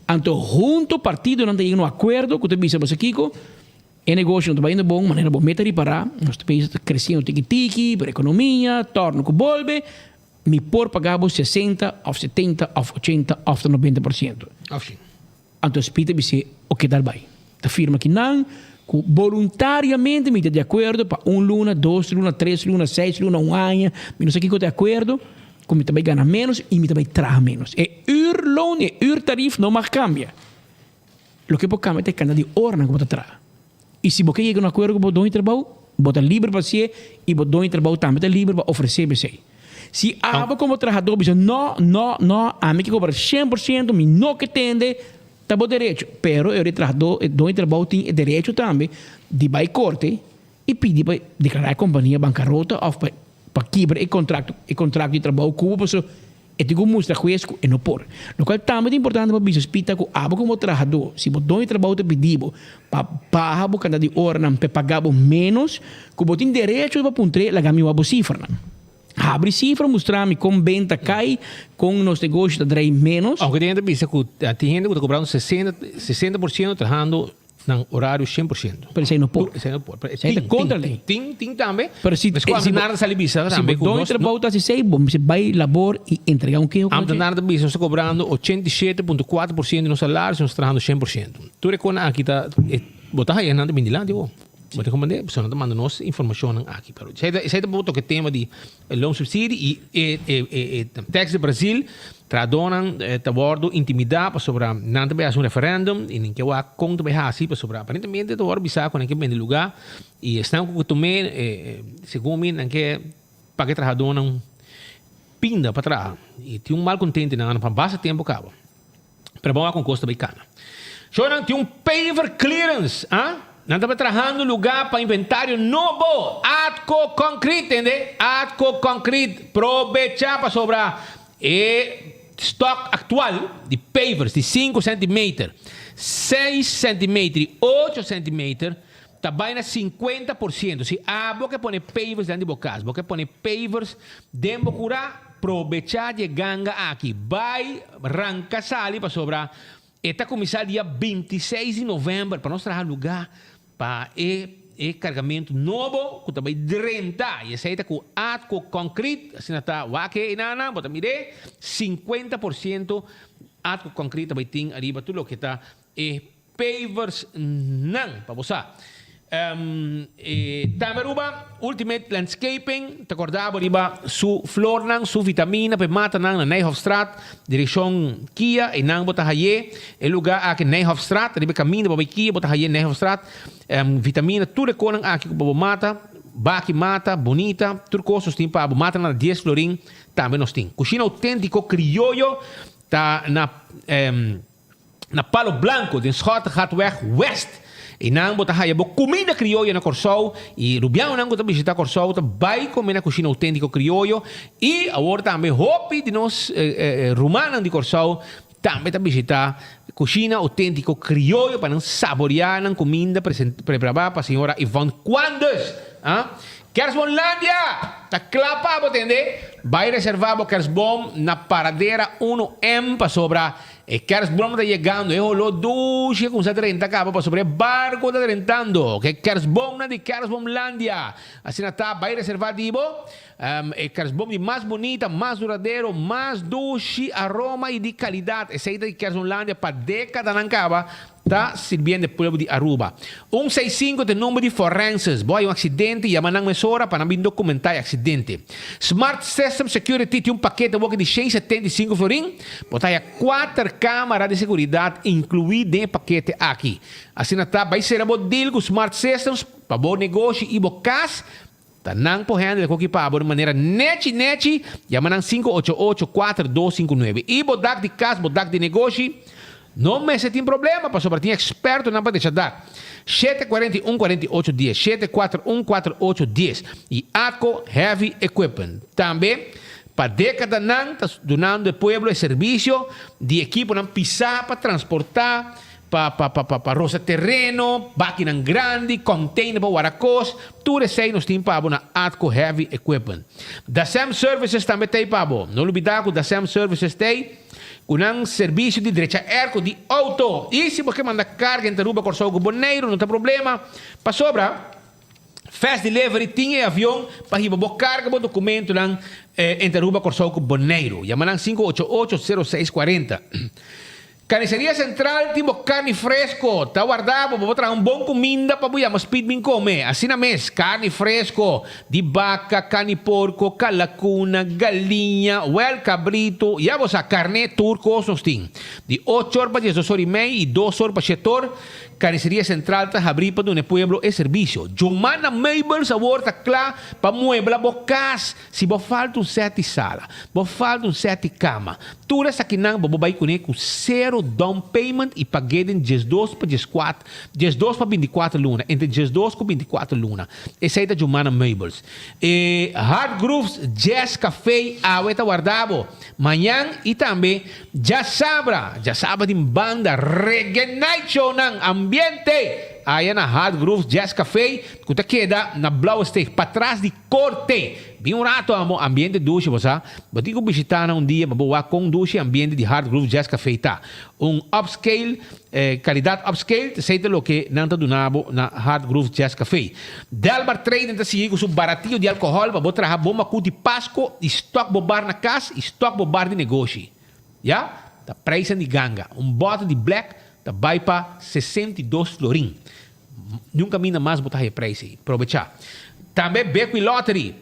então junto partido não tem um acordo, que você bisabo Kiko, o negócio não está indo bom, maneira bom, meta reparar, nosso país está crescendo tiki-tiki, para a economia, torna que volve, me por pagar 60, ou 70, ou 80, ou 90%. Então, spita dice, o que dá bem. A firma que não, que voluntariamente me está de acordo para 1 luna, 2 luna, 3 luna, 6 luna, 1 ano, me não sei o que eu de acordo, que me também ganha menos e me também traz menos. E uurloon e uurtarief não mais cambia. O que pode cambiar é a quantidade de hora que você traz. E se você chega a um acordo com o dono de trabalho, você é livre para você e o dono de trabalho também é livre para oferecer para você. Se há como trabalhador diz, não, a mim que cobrar 100%, me não que tende, está bom direito. Pero o dono de trabalho tem direito também de ir à corte e pedir para declarar a companhia bancarrota ou para quebrar o contrato de trabalho com a pessoa. E tem que mostrar que isso não pode. O qual também é importante para o business pita que há como trabalhador, se o dono de trabalho te pedir para pagar a quantidade de hora, para pagar menos, que você tem direito para apontar a gaminha a cifra. Abre cifra, mostrar-me como venda cai, com os negócios da menos. Aunque tem gente que está cobrando 60% trabalhando ng horário 100%. Pero isso aí não pode. Isso aí não pode. Isso aí é contra a lei. Tem também. Pero se Mas quando nada sa libisa, se também você trabalha se sei, você vai labor e entregar um queijo. Am nada bisa está cobrando 87.4% do nosso salário, nós trabalhando 100%. Tu recona aqui tá botar aí nada bem lá, digo. Mas como é, pessoal não manda nós informação aqui, pero isso aí tá boto que tema de loan subsidy e tax de Brasil tradonan tá bordo intimidade sobre nada bem um referendum e nem que wa conta bem assim para sobre aparentemente do bisa com que bem de lugar e estão com tomé segundo mim que para que tradonan pinda para trás e tinha mal contente na para basta tempo cabo para bom com custo bacana. Choram tinha paver clearance, Nós estamos trabalhando lugar para inventário novo. Atco Concrete, entende? Atco Concrete. Aproveitar para sobrar estoque atual de pavers de 5 cm, 6 cm e 8 cm. Está bem na 50%. Se você põe pavers dentro de bocas, você põe pavers dentro de curar, aproveitar de ganga aqui. Vai arrancar sali para sobrar. Está começar dia 26 de novembro para nós trabalhar lugar para carregamento novo que também renta e aceita com Atco Concrete assim está o que inana bota mire 50% Atco Concrete também tem arriba tudo que está pavers não para você Tamaruba Ultimate Landscaping te acordava riba su flor nang su vitamina pe mata nang na Nijhoffstraat direção Kia e nang bota haye e lugar aqui Nijhoffstraat riba caminho para Kia bota haye Nijhoffstraat vitamina tudo com nang aqui para mata baki mata bonita tudo coisas tem para mata na 10 florin também nós tem cozinha autêntico criollo tá na Palo Blanco de Schotengatweg West e nang bota haya bo comida criolla na Corsol e Rubião nang bota visitar Corsol tá vai comer na cozinha autêntico criollo e agora também hopi de nós rumana de Corsol também tá visitar cozinha autêntico criollo para não saborear na comida preparada para a senhora Ivone Quandes Kersbomlandia tá clapa para entender vai reservar o Kersbom na paradeira 1M para sobrar e Kersbom está chegando e rolou duche com 30 cabo para sobre barco está rentando que Kersbom na de Kersbomlandia assim está vai reservar dibo e Kersbom de mais bonita mais duradouro mais duche aroma e de qualidade essa de Kersbomlandia para década não acaba está servindo o povo de Aruba 165 tem número de forenses boy acidente e a manang mesora para não documentar acidente Smart System Security tem paquete de 675 florin botar 4 câmeras de segurança incluídas no paquete aqui assim está vai ser a deal com Smart Systems para bom negócio e bocas tanang po handle ko kipabo de maneira net e a manang 588-4259 e bodak de casa bodak de negócio não me tem problema, para sobre tinha experto na para deixar dar. 741-4810, 741-4810 e Atco Heavy Equipment. Também, para década não, está donando ao povo o serviço de equipo não pisar para transportar, para roça terreno, máquina grande, container para Waracos, tudo isso aí nós temos para na Atco Heavy Equipment. Da SAM Services também tem para não olvidar que da SAM Services tem um serviço de direita erco de auto. E se você manda carga em Taruba Corsol com Boneiro, não tem problema. Para sobra, fast delivery, tinha avião para ir para carga o documento em Taruba Corsol com Boneiro. Yamanang 588-0640. Carniceria Central, timo carne fresco. Tá guardado, vou trazer bom comida para buia, mas speed comer. Assim na mês, carne fresco de vaca, carne porco, calacuna, galinha, cabrito. E a vossa carne turco, sostin. De 8 horas para 10 horas e meia e 2 horas para 7 horas. Carniceria Central está abrindo para o pueblo e serviço. Jomana Mabel, sabor está claro para muebla bocas. Se você falta sete sala, você falta sete cama. Tudo isso aqui não, você vai com zero down payment e pagar em 12 para 14, 12 para 24 luna, entre 12 e 24 luna. Essa é a Jomana Mabels. Hard Grooves Jazz Café, está guardado. Manhã e também já sabra de banda Reggae Night Show, ambiente ambiente. Aí na Hard Groove Jazz Café, que te queda na Blauwesteeg, para trás de Corte. Bem um rato, ambiente douche, você. Vou ter que visitar um dia, para boa com douche, ambiente de Hard Groove Jazz Café, tá? Upscale, qualidade upscale, seita lo que nanta do nabo na Hard Groove Jazz Café. Delbar Trading, tá seguindo com o baratinho de álcool, para botar a bomba com de Pasco, estoque bobar na casa, estoque bobar de negócio. Já? Tá preço de ganga. Bote de black, tá vai para 62 florim. Nunca mina mais botar a preço. Aproveitar. Também Beckwith Lottery.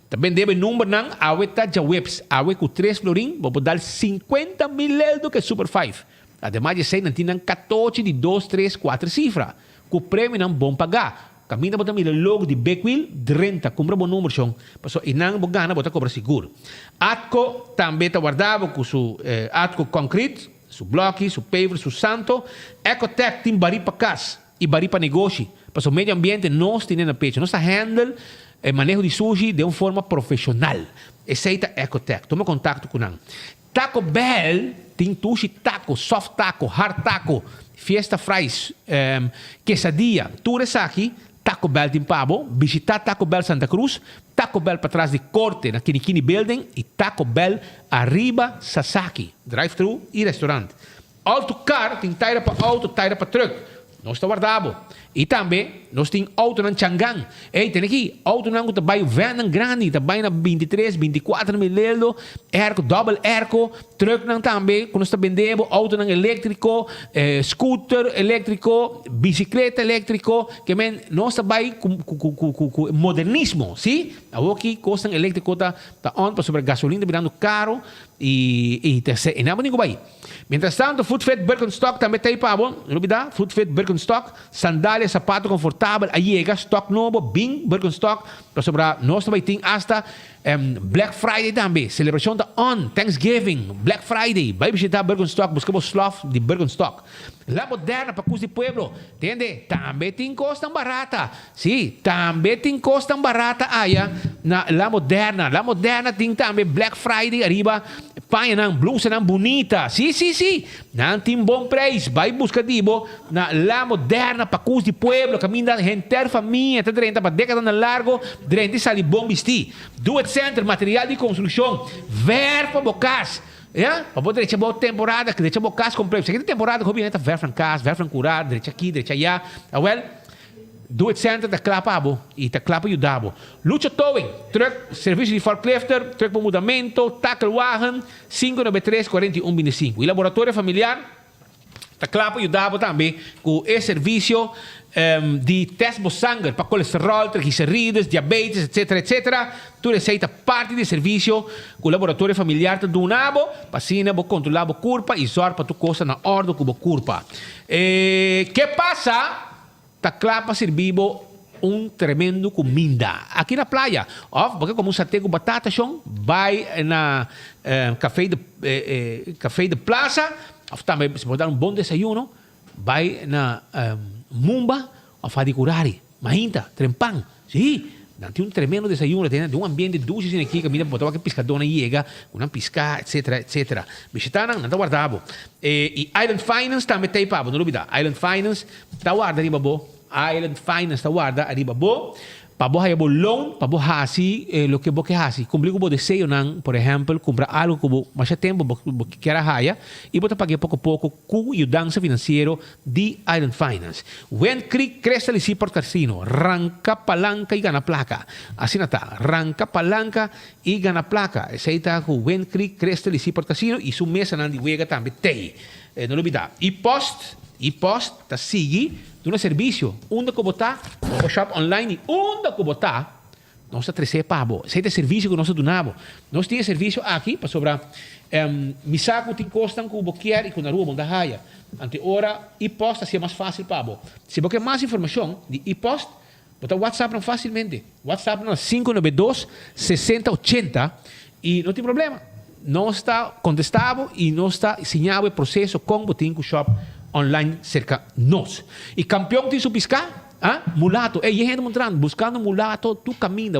Também deve número não, awe tá já webs. Awe com 3 florim, vou dar 50 mil euros que é Super 5. Ademais de ser, não tinham 14 de 2, 3, 4 cifras. Com o prêmio não bom pagar. Camina botar o logo de Beckwith, 30, compra bom número, chão. Passou, e não vou ganhar, botar cobra seguro. Atco também está guardado com o Atco Concrete, su bloco, su paver, su santo. Ecotech tem bari para casa e bari para negócio. Passou, o meio ambiente nós temos na pecho. Nossa handle, manejo de sushi de uma forma profissional. Aceita Ecotech. Toma contato com ele. Taco Bell tem sushi taco, soft taco, hard taco, fiesta fries, quesadilla. Tudo isso aqui. Taco Bell tem pabo, visitar Taco Bell Santa Cruz, Taco Bell para trás de Corte na Kinikini Building e Taco Bell arriba Sasaki, drive-thru e restaurante. Autocar tem tire para auto, tire para truck. Nós está guardado. E também nós temos auto na Changang. Ei, tem aqui, auto na que vai van grande, vai na 23, 24 mil euros, erco, double erco, truck não também, quando está vendendo, auto na elétrico, scooter elétrico, bicicleta elétrico, que men, nós está vai com modernismo, sim? Aqui, custa elétrico está on, para sobre gasolina, virando caro, e não ninguém vai. Mientras tanto, Footfit Birkenstock também tem para bom, não olvidar, Footfit Birkenstock, sandália, sapato confortável, aí chega, stock novo, bem, Birkenstock, para sobre nós também tem hasta Black Friday também, celebração da on, Thanksgiving, Black Friday, vai visitar Birkenstock, buscamos sloth de Birkenstock. La Moderna, para custo de pueblo, entende? Também tem costa barata, sim, também tem costa barata, aí, na La Moderna tem também Black Friday, arriba, paia não, blusa não bonita, sim, não tem bom preço, vai buscar dibo, na La Moderna, para custo de pueblo, caminha, gente, família, até 30, para década na largo, 30 sali bom vestir, do it center, material de construção, verfa bocas. Yeah? Para poder deixar boa temporada, que deixa boa casa completo. Você tem temporada que o verfran casa, verfran curar, deixa aqui, deixa allá. Well, do it center da clapa e da clapa ajudabo. Lucha towing, truck, serviço de forklifter, truck para mudamento, tackle wagon, 593-4125. E laboratório familiar, da clapa ajudabo também com esse serviço de teste de sangue para colesterol, triglicéridos, diabetes, etc. Tu receita parte do serviço com o laboratório familiar do Unabo, para assim controlar a curva e só para tu costa na ordem com a curva. Que passa? Tá claro para servir tremendo comida. Aqui na praia, porque como um satê com batata, vai na café de plaza, também se pode dar bom desayuno, vai na Mumba, a fazer curari, mahinta, trempang, sim. Não tem tremendo desayuno, tem ambiente dulce aqui, que a minha botou que pescadora chega, uma pesca, etc. Visitaram, não está guardado. E Island Finance também tem para, não olvidar. Island Finance está guardado ali, babo. Island Finance está guardado ali, babo. Para você ter loan, para você fazer o que você faz. Cumprir com o desejo, por exemplo, comprar algo que mais tempo você quer fazer e você pagar pouco a pouco com a ajuda financeira de Island Finance. When Creek Crystal e Port Casino, arranca palanca e gana placa. Assim está, arranca palanca e gana placa. Esse está com When Creek Crystal e Port Casino e sua mesa não de também tem. Não olvidar. E post, está seguindo um serviço, onde que botar, o shop online, onde que botar, nós trazemos para você. Esse é o serviço que nós donamos. Nós temos serviço aqui, para sobrar, misaco tem costam com o boquear e com a rua, onde raia. Ante hora, e-post assim é mais fácil para você. Se você quer mais informação de e-post, botar WhatsApp facilmente. WhatsApp no 592-6080 e não tem problema. Não está contestável e não está ensinado o processo como tem com o shop online cerca nós. E campeão tem su piscar, mulato. E gente mostrando, buscando mulato, tu caminha,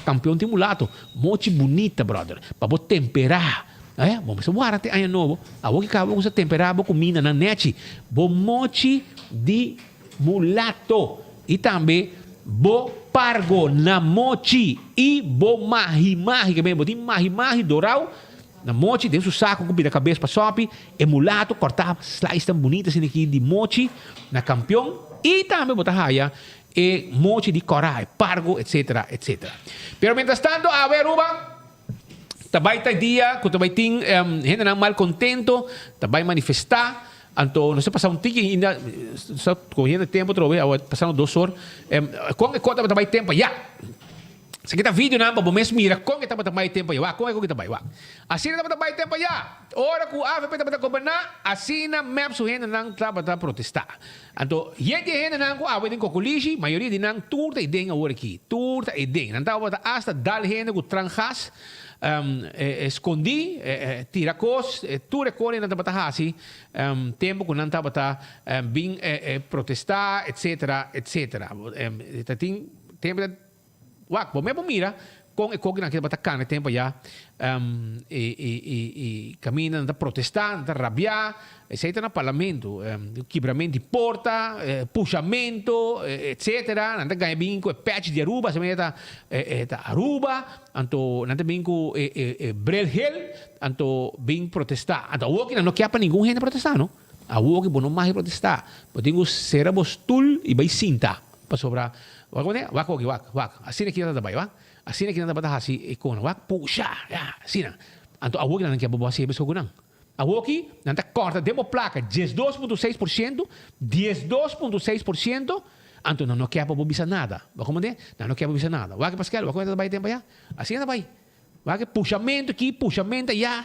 campeão tem mulato. Mochi bonita, brother. Para você temperar. Vamos guardar até ano novo. A você acaba com temperar, você comida na net. Bo mochi de mulato. E também bo pargo na mochi e bo mahi-mahi, que bem, botim mahi-mahi doral na mochi, dentro do saco, com a cabeça para sopi, e mulato, cortar slice tão bonita assim aqui de mochi na campeão, e também botar raia e mochi de corai, pargo, etc, etc. Pero mientras tanto, a ver, Uba, tabay tay dia, kung tabay ting, gente na mal contento, tabay manifestar, anto, não sei passar tiki, ainda, só correndo tempo, trove, passando 2 horas, kung conta tabay tempo, ya. Sa kita video na, babumés mira, kung kita tabay tempo, ya, kung kita tabay, wa. Assim na tabay tempo, ya. Ora ku ave peta tabay gobernar, assim na map su gente nang tabay protestar. Anto, gente nang ku ave din kokulishi, maioria din nang turta ideng awor aqui, turta ideng. Nang tabay hasta dal gente ku tranjas, escondi, tiracos, tudo recolhe na tabatahasi, tempo que não tabata bem protestar, etc, etc. Tem tempo wak, bom mesmo mira, com o que naquele batacana tempo já caminha na protestar, na rabiar, etc no parlamento, quebramento de porta, puxamento, etc. Nanda ganha bem com patch de Aruba, se meta Aruba, anto nanda bem com Brel Hill, anto bem protestar. Anto o que não quer para ninguém gente protestar, não? A o que não mais protestar, mas tenho será bostul e vai cinta para sobrar. Wak. Assim aqui nada vai, wak. Assim aqui nada bata hasi ikon, wak puxa, ya, assim na. Anto a o que não quer bobo assim beso gunang. A Woki, nanta corta, demo placa, 12,6%, 12,6%, anto não quer para bobisa nada. Vai comandar? Não quer bobisa nada. Vai que Pascal, vai comentar vai tempo já. Assim nada vai. Vai que puxamento aqui, puxamento já.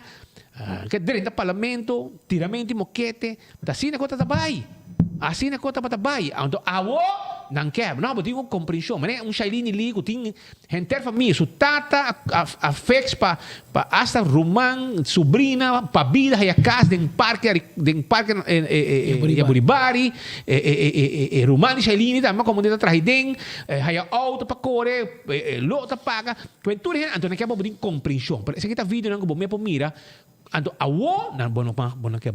Que dentro do parlamento, tiramento e moquete, assim na conta vai. Assim na conta vai. Anto a não quer, não, mas tem uma compreensão, mas é chailinho ali, tem gente família, su tata, a fex para hasta román, sobrinha, para vida, aí a casa, den parque Buribari, román chailinho, também como dentro atrás den, aí a auto para correr, lota paga, tudo isso, então não quer botar compreensão. Esse aqui tá vídeo não que bom mira. Anto awo na bono que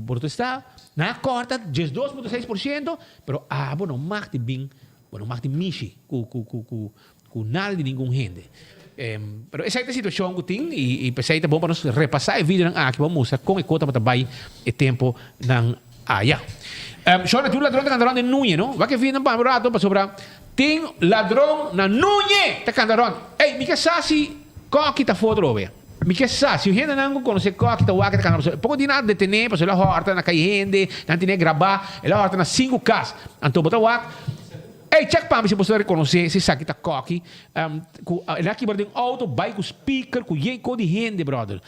protestar na corta 12,6%, pero bono magti bing bono magti mishi ku nada de ninguém gente. Pero essa é a situação que tem e pensei tá bom para nós repassar o vídeo aqui vamos mostrar como é conta para vai o tempo nang aya. Shona tu ladrão tá cantando de Núñez, não? Vai que vindo para rato para sobrar. Tem ladrão na Núñez tá cantando. Ei, me que sasi coque tá foto ver. Mi che sa, se gente não conhece qual que tá o que tá canal, pouco de nada detener, porque ela horta na caihende, não tem gravar, ela horta na 5 casas. Então bota o ei, check para mim se você reconhecer se sabe que tá coque, ela aqui tem auto, vai com speaker, com jeito de gente, brother.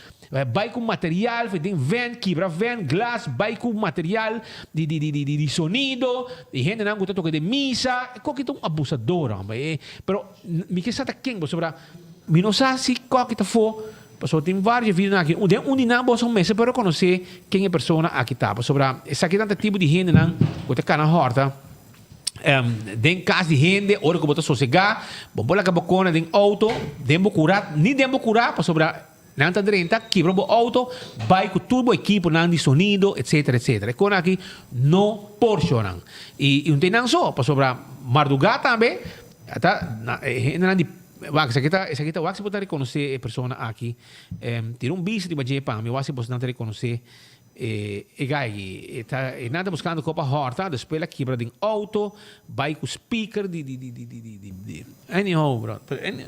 Vai com material, tem van, quebra van, glass, vai com material de sonido, e gente não gosta tocar de missa, coque tá abusador, pero mi que sa tá quem, sobre mi não sabe se coque tá for. Pasó tem vários vídeos aqui. Um de nós são meses para conhecer quem é a pessoa aqui tá. Sobre essa aqui tanto tipo de gente não, que tá na horta. Den casa de gente, hora que botar sossegar, bom bola que bocona den auto, dembo curar, nem dembo curar, para sobre não tá direita, quebra o auto, vai com tudo equipo não de sonido, etc, etc. Com aqui não porcionam. E não tem não só, para sobre madrugada também, tá, não de essa aqui tá, você pode reconhecer a pessoa aqui. Tem bicho de badia para mim, você pode reconhecer. E nada buscando copa horta, depois ela quebra de auto, vai com speaker anyhow, bro.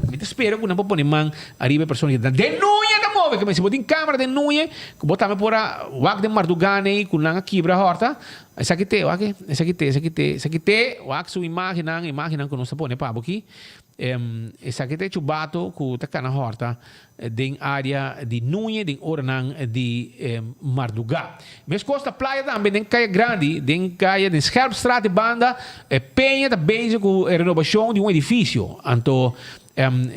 Me espero que não pode pôr mão arriba a pessoa que de Núñez da móvel, que se botar em câmera de Núñez, que botar me por a wak de Mardugane, com não quebra horta. Essa aqui tem, wak sua imagem que não se pode para aqui. Essa aqui tem chubato que está na horta de área de Núñez, de Oranang, de Mardugá. Mas costa praia também, tem caia grande, tem caia de Scherpstraat de banda, penha da base com a renovação de um edifício. Então,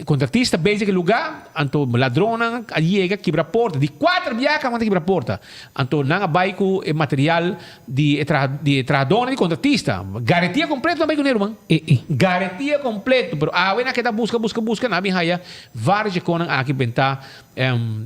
contratista bezig in lugar, anto ladronan llega quebra porta, di 4 biaca manda quebra porta, anto nanga baiku e material di tradona di contratista, garantia completo na baiku neruman, garantia completo, pero awena kita busca na bihaya, vários konan aqui benta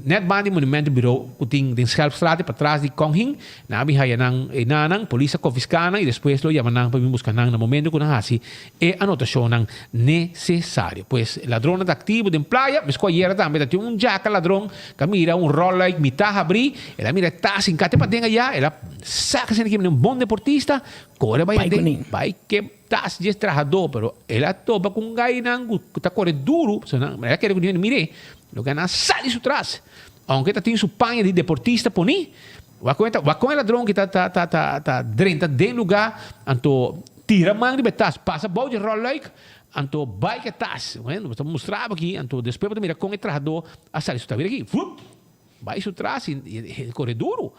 net bandi monumento bureau kuting din Schelpstraat para trás de Konghing, na bihaya nang polícia confiscana e depois lo yaman para buscar nang na momento kuna hasi e anotação nang necessário, pues ladrão de ativo de playa, mas coiera também tem jaca ladrão, que mira Rolex mitad abri, ela mira tá sin cate para denga ya, ela saca sem que um bom deportista, corre vai que tas de trajador, pero ela topa com gai nang tá corre duro, ela quer que mire, lo que na sali su trás, aunque tá tem su panha de deportista poni, wa com ladrão que tá drenta de lugar, anto tira mang de betas, passa bal de Rolex, anto bike tas, bueno, vamos mostrar aqui, anto depois para mirar com o trajador, a sali su tá vir aqui, vai su trás e corre duro,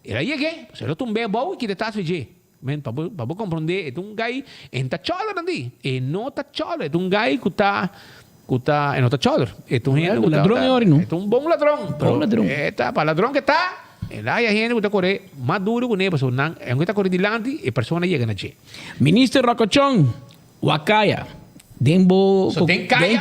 era aí que, se lo tumbe bal que de tas veje. Men, para compreender, é um gai em tachola nandi, e não tachola, é um gai que tá não tachola, é um ladrão é ori não, é um bom ladrão, é tá para ladrão que tá, e lá a gente que tá correr mais duro que neba, so não, é que tá correr dilante e pessoa chega na che. Ministro Rocochon, Wakaya. Dembo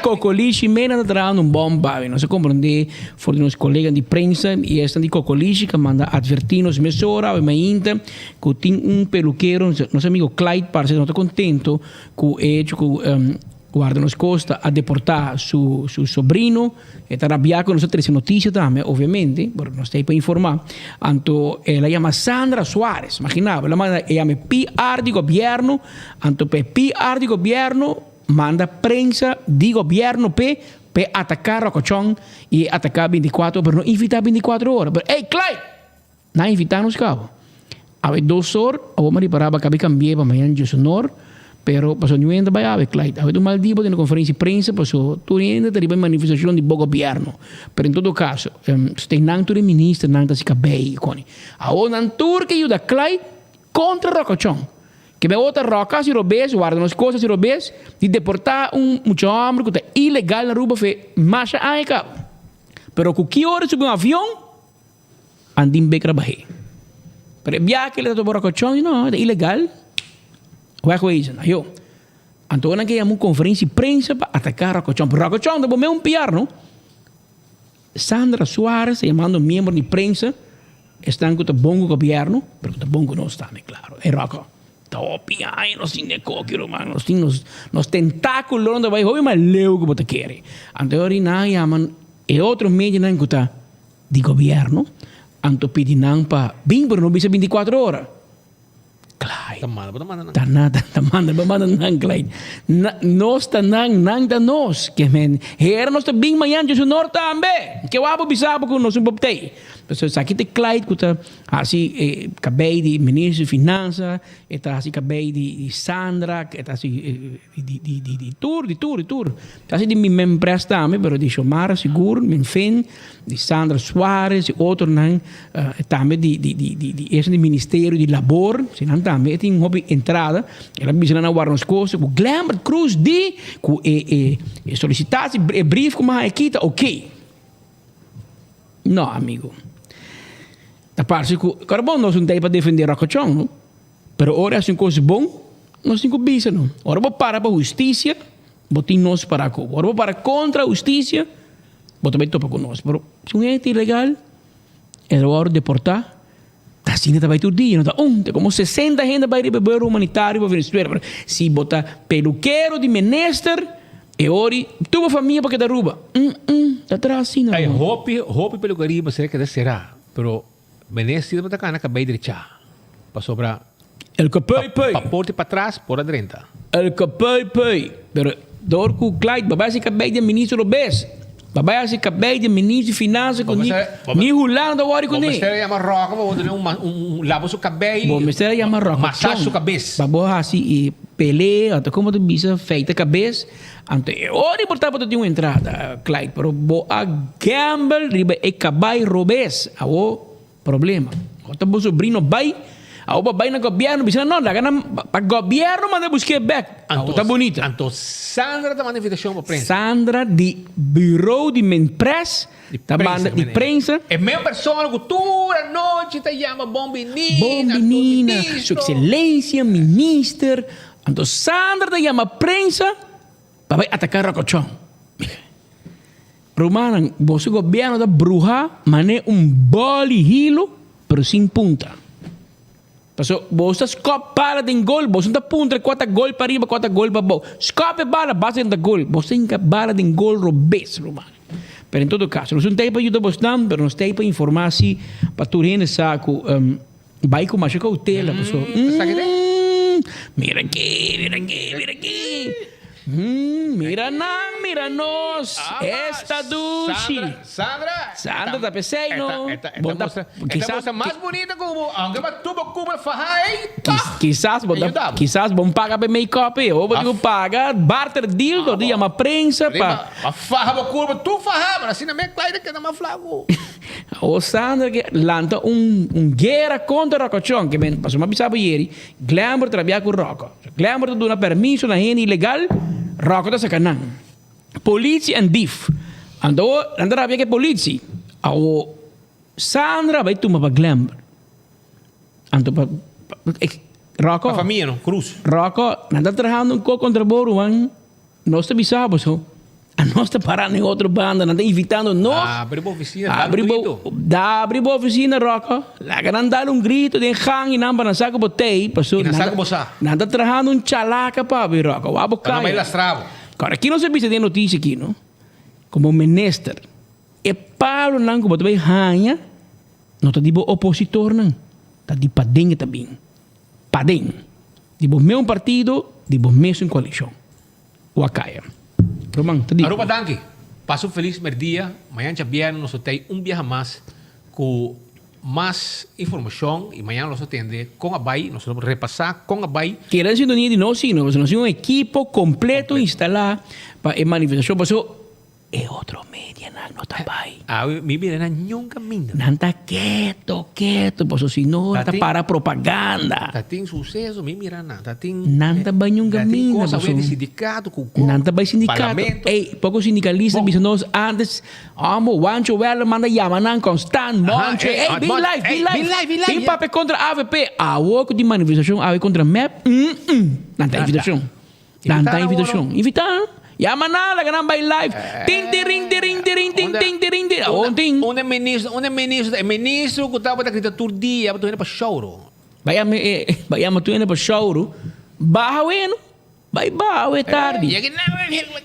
Cocolici mena da traan un bomba, não se compreende voor nos colegas de prensa e estão de Cocolici que manda advertir-nos mesora, mas ainda que tem peluqueiro, nosso amigo Clyde parece não está contento com o hecho que guarda nos costa a deportar su sobrino, está rabiato con nosotros noticia também, obviamente, porque nos está para informar. Anto ela llama Sandra Suárez, imaginava, ela llama PR de governo, anto PR de governo manda prensa di governo per attaccare Rocochon e attaccare 24 per non invitare 24 ore. Hey, Clyde! Non invitare nos cabo. Ave 2 ore, a me riparava che cambiare per manhã de sonor, pero passou niente vai ave Clyde. Ave un maldivo nella conferenza di prensa, passou tu niente da manifestazione di bo governo. Per in todo caso, stai nanto di ministro, nanto si cabei coni. A o nantur che aiuta Clyde contra Rocochon. Que me outra roca se robês, guarda as coisas se robês, de deportar muito homem que está ilegal na rua, foi marcha aí cá. Pero com que hora subir avião, andim bem trabalhar. Pero viaje ele está por Rocochon, não, é ilegal. Vai com isso, não eu. Então que é uma conferência de prensa para atacar Rocochon. Pero Rocochon tá bom um PR, não? Sandra Suárez, chamando membro de prensa, estão com o bom governo, pero o bom não está, claro. É Roco. Ai, nós temos coqueiro, mano. Nós temos tentáculos onde vai roubar, mas leu que você quer. Então, aí, é outro meio que está de governo. Então, pedi não para bem, pero não bisa 24 horas. Clyde. Tamanda não, Clyde. Nós está não da nós. Que, men, era nós está bem manhã de sonor também. Que eu abo bisabo com nós botei. Então, aqui tem Clyde que está assim, acabei de ministro de finanças, está assim, acabei de Sandra, está assim, de tour. Está assim, de minha empresa também, mas de Xomara, seguro, meu fim, de Sandra Suárez, outro não, também de ministério de labor, se não também, tem uma entrada, ela me ensina a guardar as coisas, com Glamour Cruz, com solicitasse, brief, como aqui, está ok. Não, amigo. Da parte que agora bom nós não tem para defender Rocochon, não? Pero ora é uma coisa bom, nós temos que bisa, não? Ora vou para a justiça, botem nós para cá. Ora vou para contra a justiça, botem também topa conosco. Pero se um é ilegal, é hora de deportar. Tá assim também todo dia, não tá? Tem como 60 gente para ir beber humanitário para Venezuela. Se botar peluqueiro de menester, é hora tua família para que da ruba. Tá atrás assim, não? Aí, hope pelo Caribe, será que será? Pero Menester de Matacana acabei de deixar. Passou para el capei. Para porte para trás, por a direita. El capei. Pero dor com Clyde, babai se acabei de ministro do BES. Babai se acabei de ministro de finanças com ni hulando da hora com ele. Ministério é Marroca, vou dar lavo seu cabelo. Bom, ministério é Marroca. Massagem sua cabeça. Babo assim e pele, até como tu bisa feita cabeça. Ante ora portava tu uma entrada, Clyde, pero bo a gamble riba e cabai robes, awo problema. Quando o sobrinho vai Ako ba na gobyerno, bisa no, laga na, pag gobyerno, manda busque back. Ako tá bonita. Então, Sandra tá mandando invitação para prensa. Sandra, de Bureau de Menpress, tá manda de prensa. É mesma pessoa, cultura, noite, tá chama bom menina. Bom menina, sua excelência, minister. Então, Sandra tá chama prensa, para atacar Rocochón. Romana, você governo da bruja, mané boli hilo, pero sin punta. Paso, você escopa de gol, você não punta, 4 gol para arriba, 4 gol para baixo. Escopa bala, base de gol. Você tem bala de gol robês, Romana. Pero em todo caso, nós não temos para ajudar você, pero nós temos para informar se para tu rende saco, vai com mais cautela, pessoal. Mira aqui. Mira nós. Esta duche. Sandra da PC, no. Esta moça mais bonita como aunque vai tubo cuba fahai. Quizás bom paga para make-up, ou vou pagar barter deal do dia uma prensa para farra curva, tu farra, assim na minha classe que não mais flago. O Sandra que lança guerra contra Rocochón, que bem, passou uma bisaba ieri, Glamour trabalha com Roco. Glamour dá permisso na renda ilegal, Roco tá sacanando. Polícia and DIF. Andou trabalha que polícia. O Sandra vai tomar para Glamour. Andou para Roco. A família, não? Cruz. Roco, anda trabalhando contra Boruan. Nós te bisaba, so. A nós está parando em outra banda, não está invitando nós. Abre a oficina, abre a oficina, Roco. Lá que não dá grito de hang e não para saco botei. E não saco boçá. Não está trabalhando chalaca para abrir, Roco. Não vai lastravo. Agora, aqui não se precisa de notícia aqui, não? Como ministro. E Paulo não, como também hanha, não está tipo opositor, não. Está de padinha também. Padinha. Tipo mesmo partido, tipo mesmo coalição. O Acaia. Aruba danke. Paso feliz dia. Amanhã já viernes nós temos viaje mais com mais informação e amanhã nós atender com a BAI, nós vamos repassar com a BAI. Querem sintonia de nós, sim, nós temos um equipo completo instalado para a manifestação. Passou é outro media, não está BAI. Mi mira, nunca minda. Não está quieto, passou se não está para propaganda. Tá tem sucesso, mi mira, não. Tá tem. Não está bem nunca minda. Coisa de sindicato, com não está bem sindicato. Ei, pouco sindicalista, mas nós antes, Wancho, Wella, manda Yamanan, Constant, Moncho. Ei, be live. Tem papel contra a AVP. A work de manifestação, a contra MEP. Não está invitação. Não está invitação. Invitar. Yamanan, la gran by live. Ting. Onde ministro que estava daquele turdia, tu indo para choro. Vai tu indo para choro. Bahaweno. Vai tarde.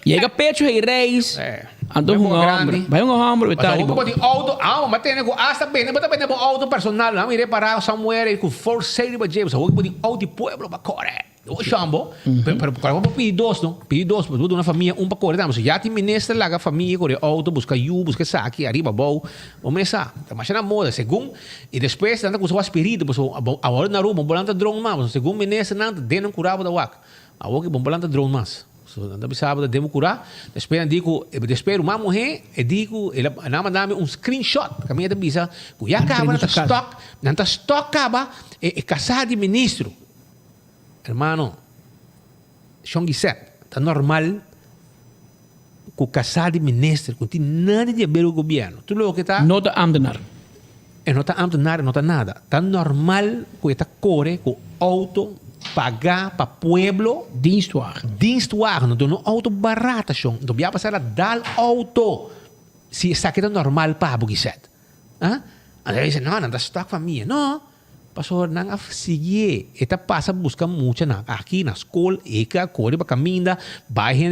Chega pecho e reis. Ando um homem. Vai homem, tarde. Mas eu auto, mas tem nego hasta bem, mas tem auto personal, não irei parar somewhere com for sale para James. Eu vou auto pueblo para correr. O chambo, pero para pedir dos, para uma família para correr, mas já tem ministro lá a família correr auto, busca busca saque, arriba bom, começa, mas na moda, segundo e depois anda com o aspirito, mas agora na rua, bombolanta drone mas segundo ministro nada, deram curava da wak, agora que bombolanta drone mas, anda bisaba da demo curar, depois digo, depois uma mulher, digo, ele nama dá um screenshot, caminha da bisa, que já acaba na stock acaba, é casado de ministro. Hermano, Sean Guisset, está normal que o casal de ministro, que não tem nada de ver com o governo. Tu lo que está... Não está ambtenar. Não está ambtenar, não está nada. Está normal que está corre, com auto, pagar para pueblo. Dienstwagen. Não tem um auto barato, Sean. Não vai passar a dar auto. Se isso aqui é normal para o Guisset. Aí diz, não está stock família. Não. Pastor, nang sige, ita pasa busca mucha na aqui na escola, eka corre para caminda, bahay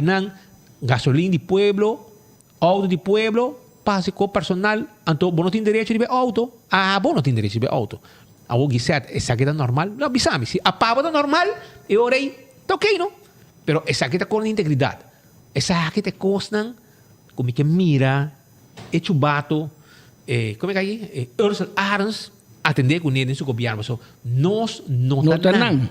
nang gasolina de pueblo, auto de pueblo, passa com personal, então você não tem direito de ver auto, você não tem direito de ver auto. A o Guisset, essa aqui é normal, não avisame, se a pava é normal, eu orei, tá ok, não? Pero essa aqui tá com integridade, essa aqui te costam, como que mira, chubato, como é que aí, Ursula Arns, atender com ele em seu governo. Nós não estamos.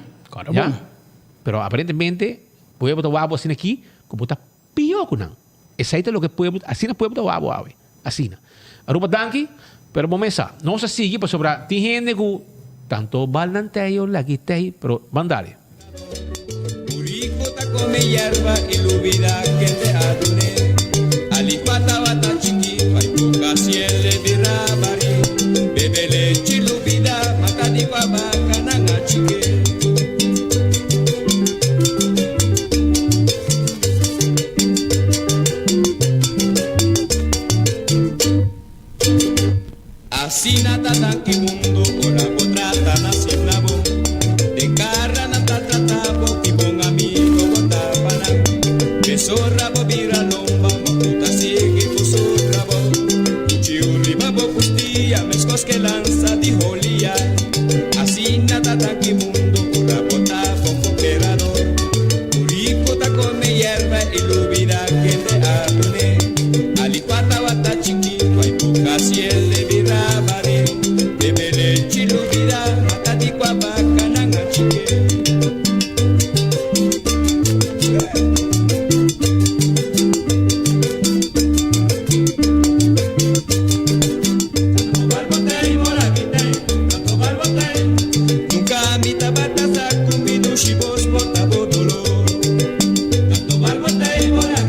Pero aparentemente, o pueblo está guapo assim aqui, como está pior que não. Essa é o que o pueblo, assim o pueblo está guapo, assim. Aruba danke, pero vamos a nós sigue para sobrar. Tem gente que tanto balnanteo, lagitei, pero mandale. Come hierba y la vida que te adoré.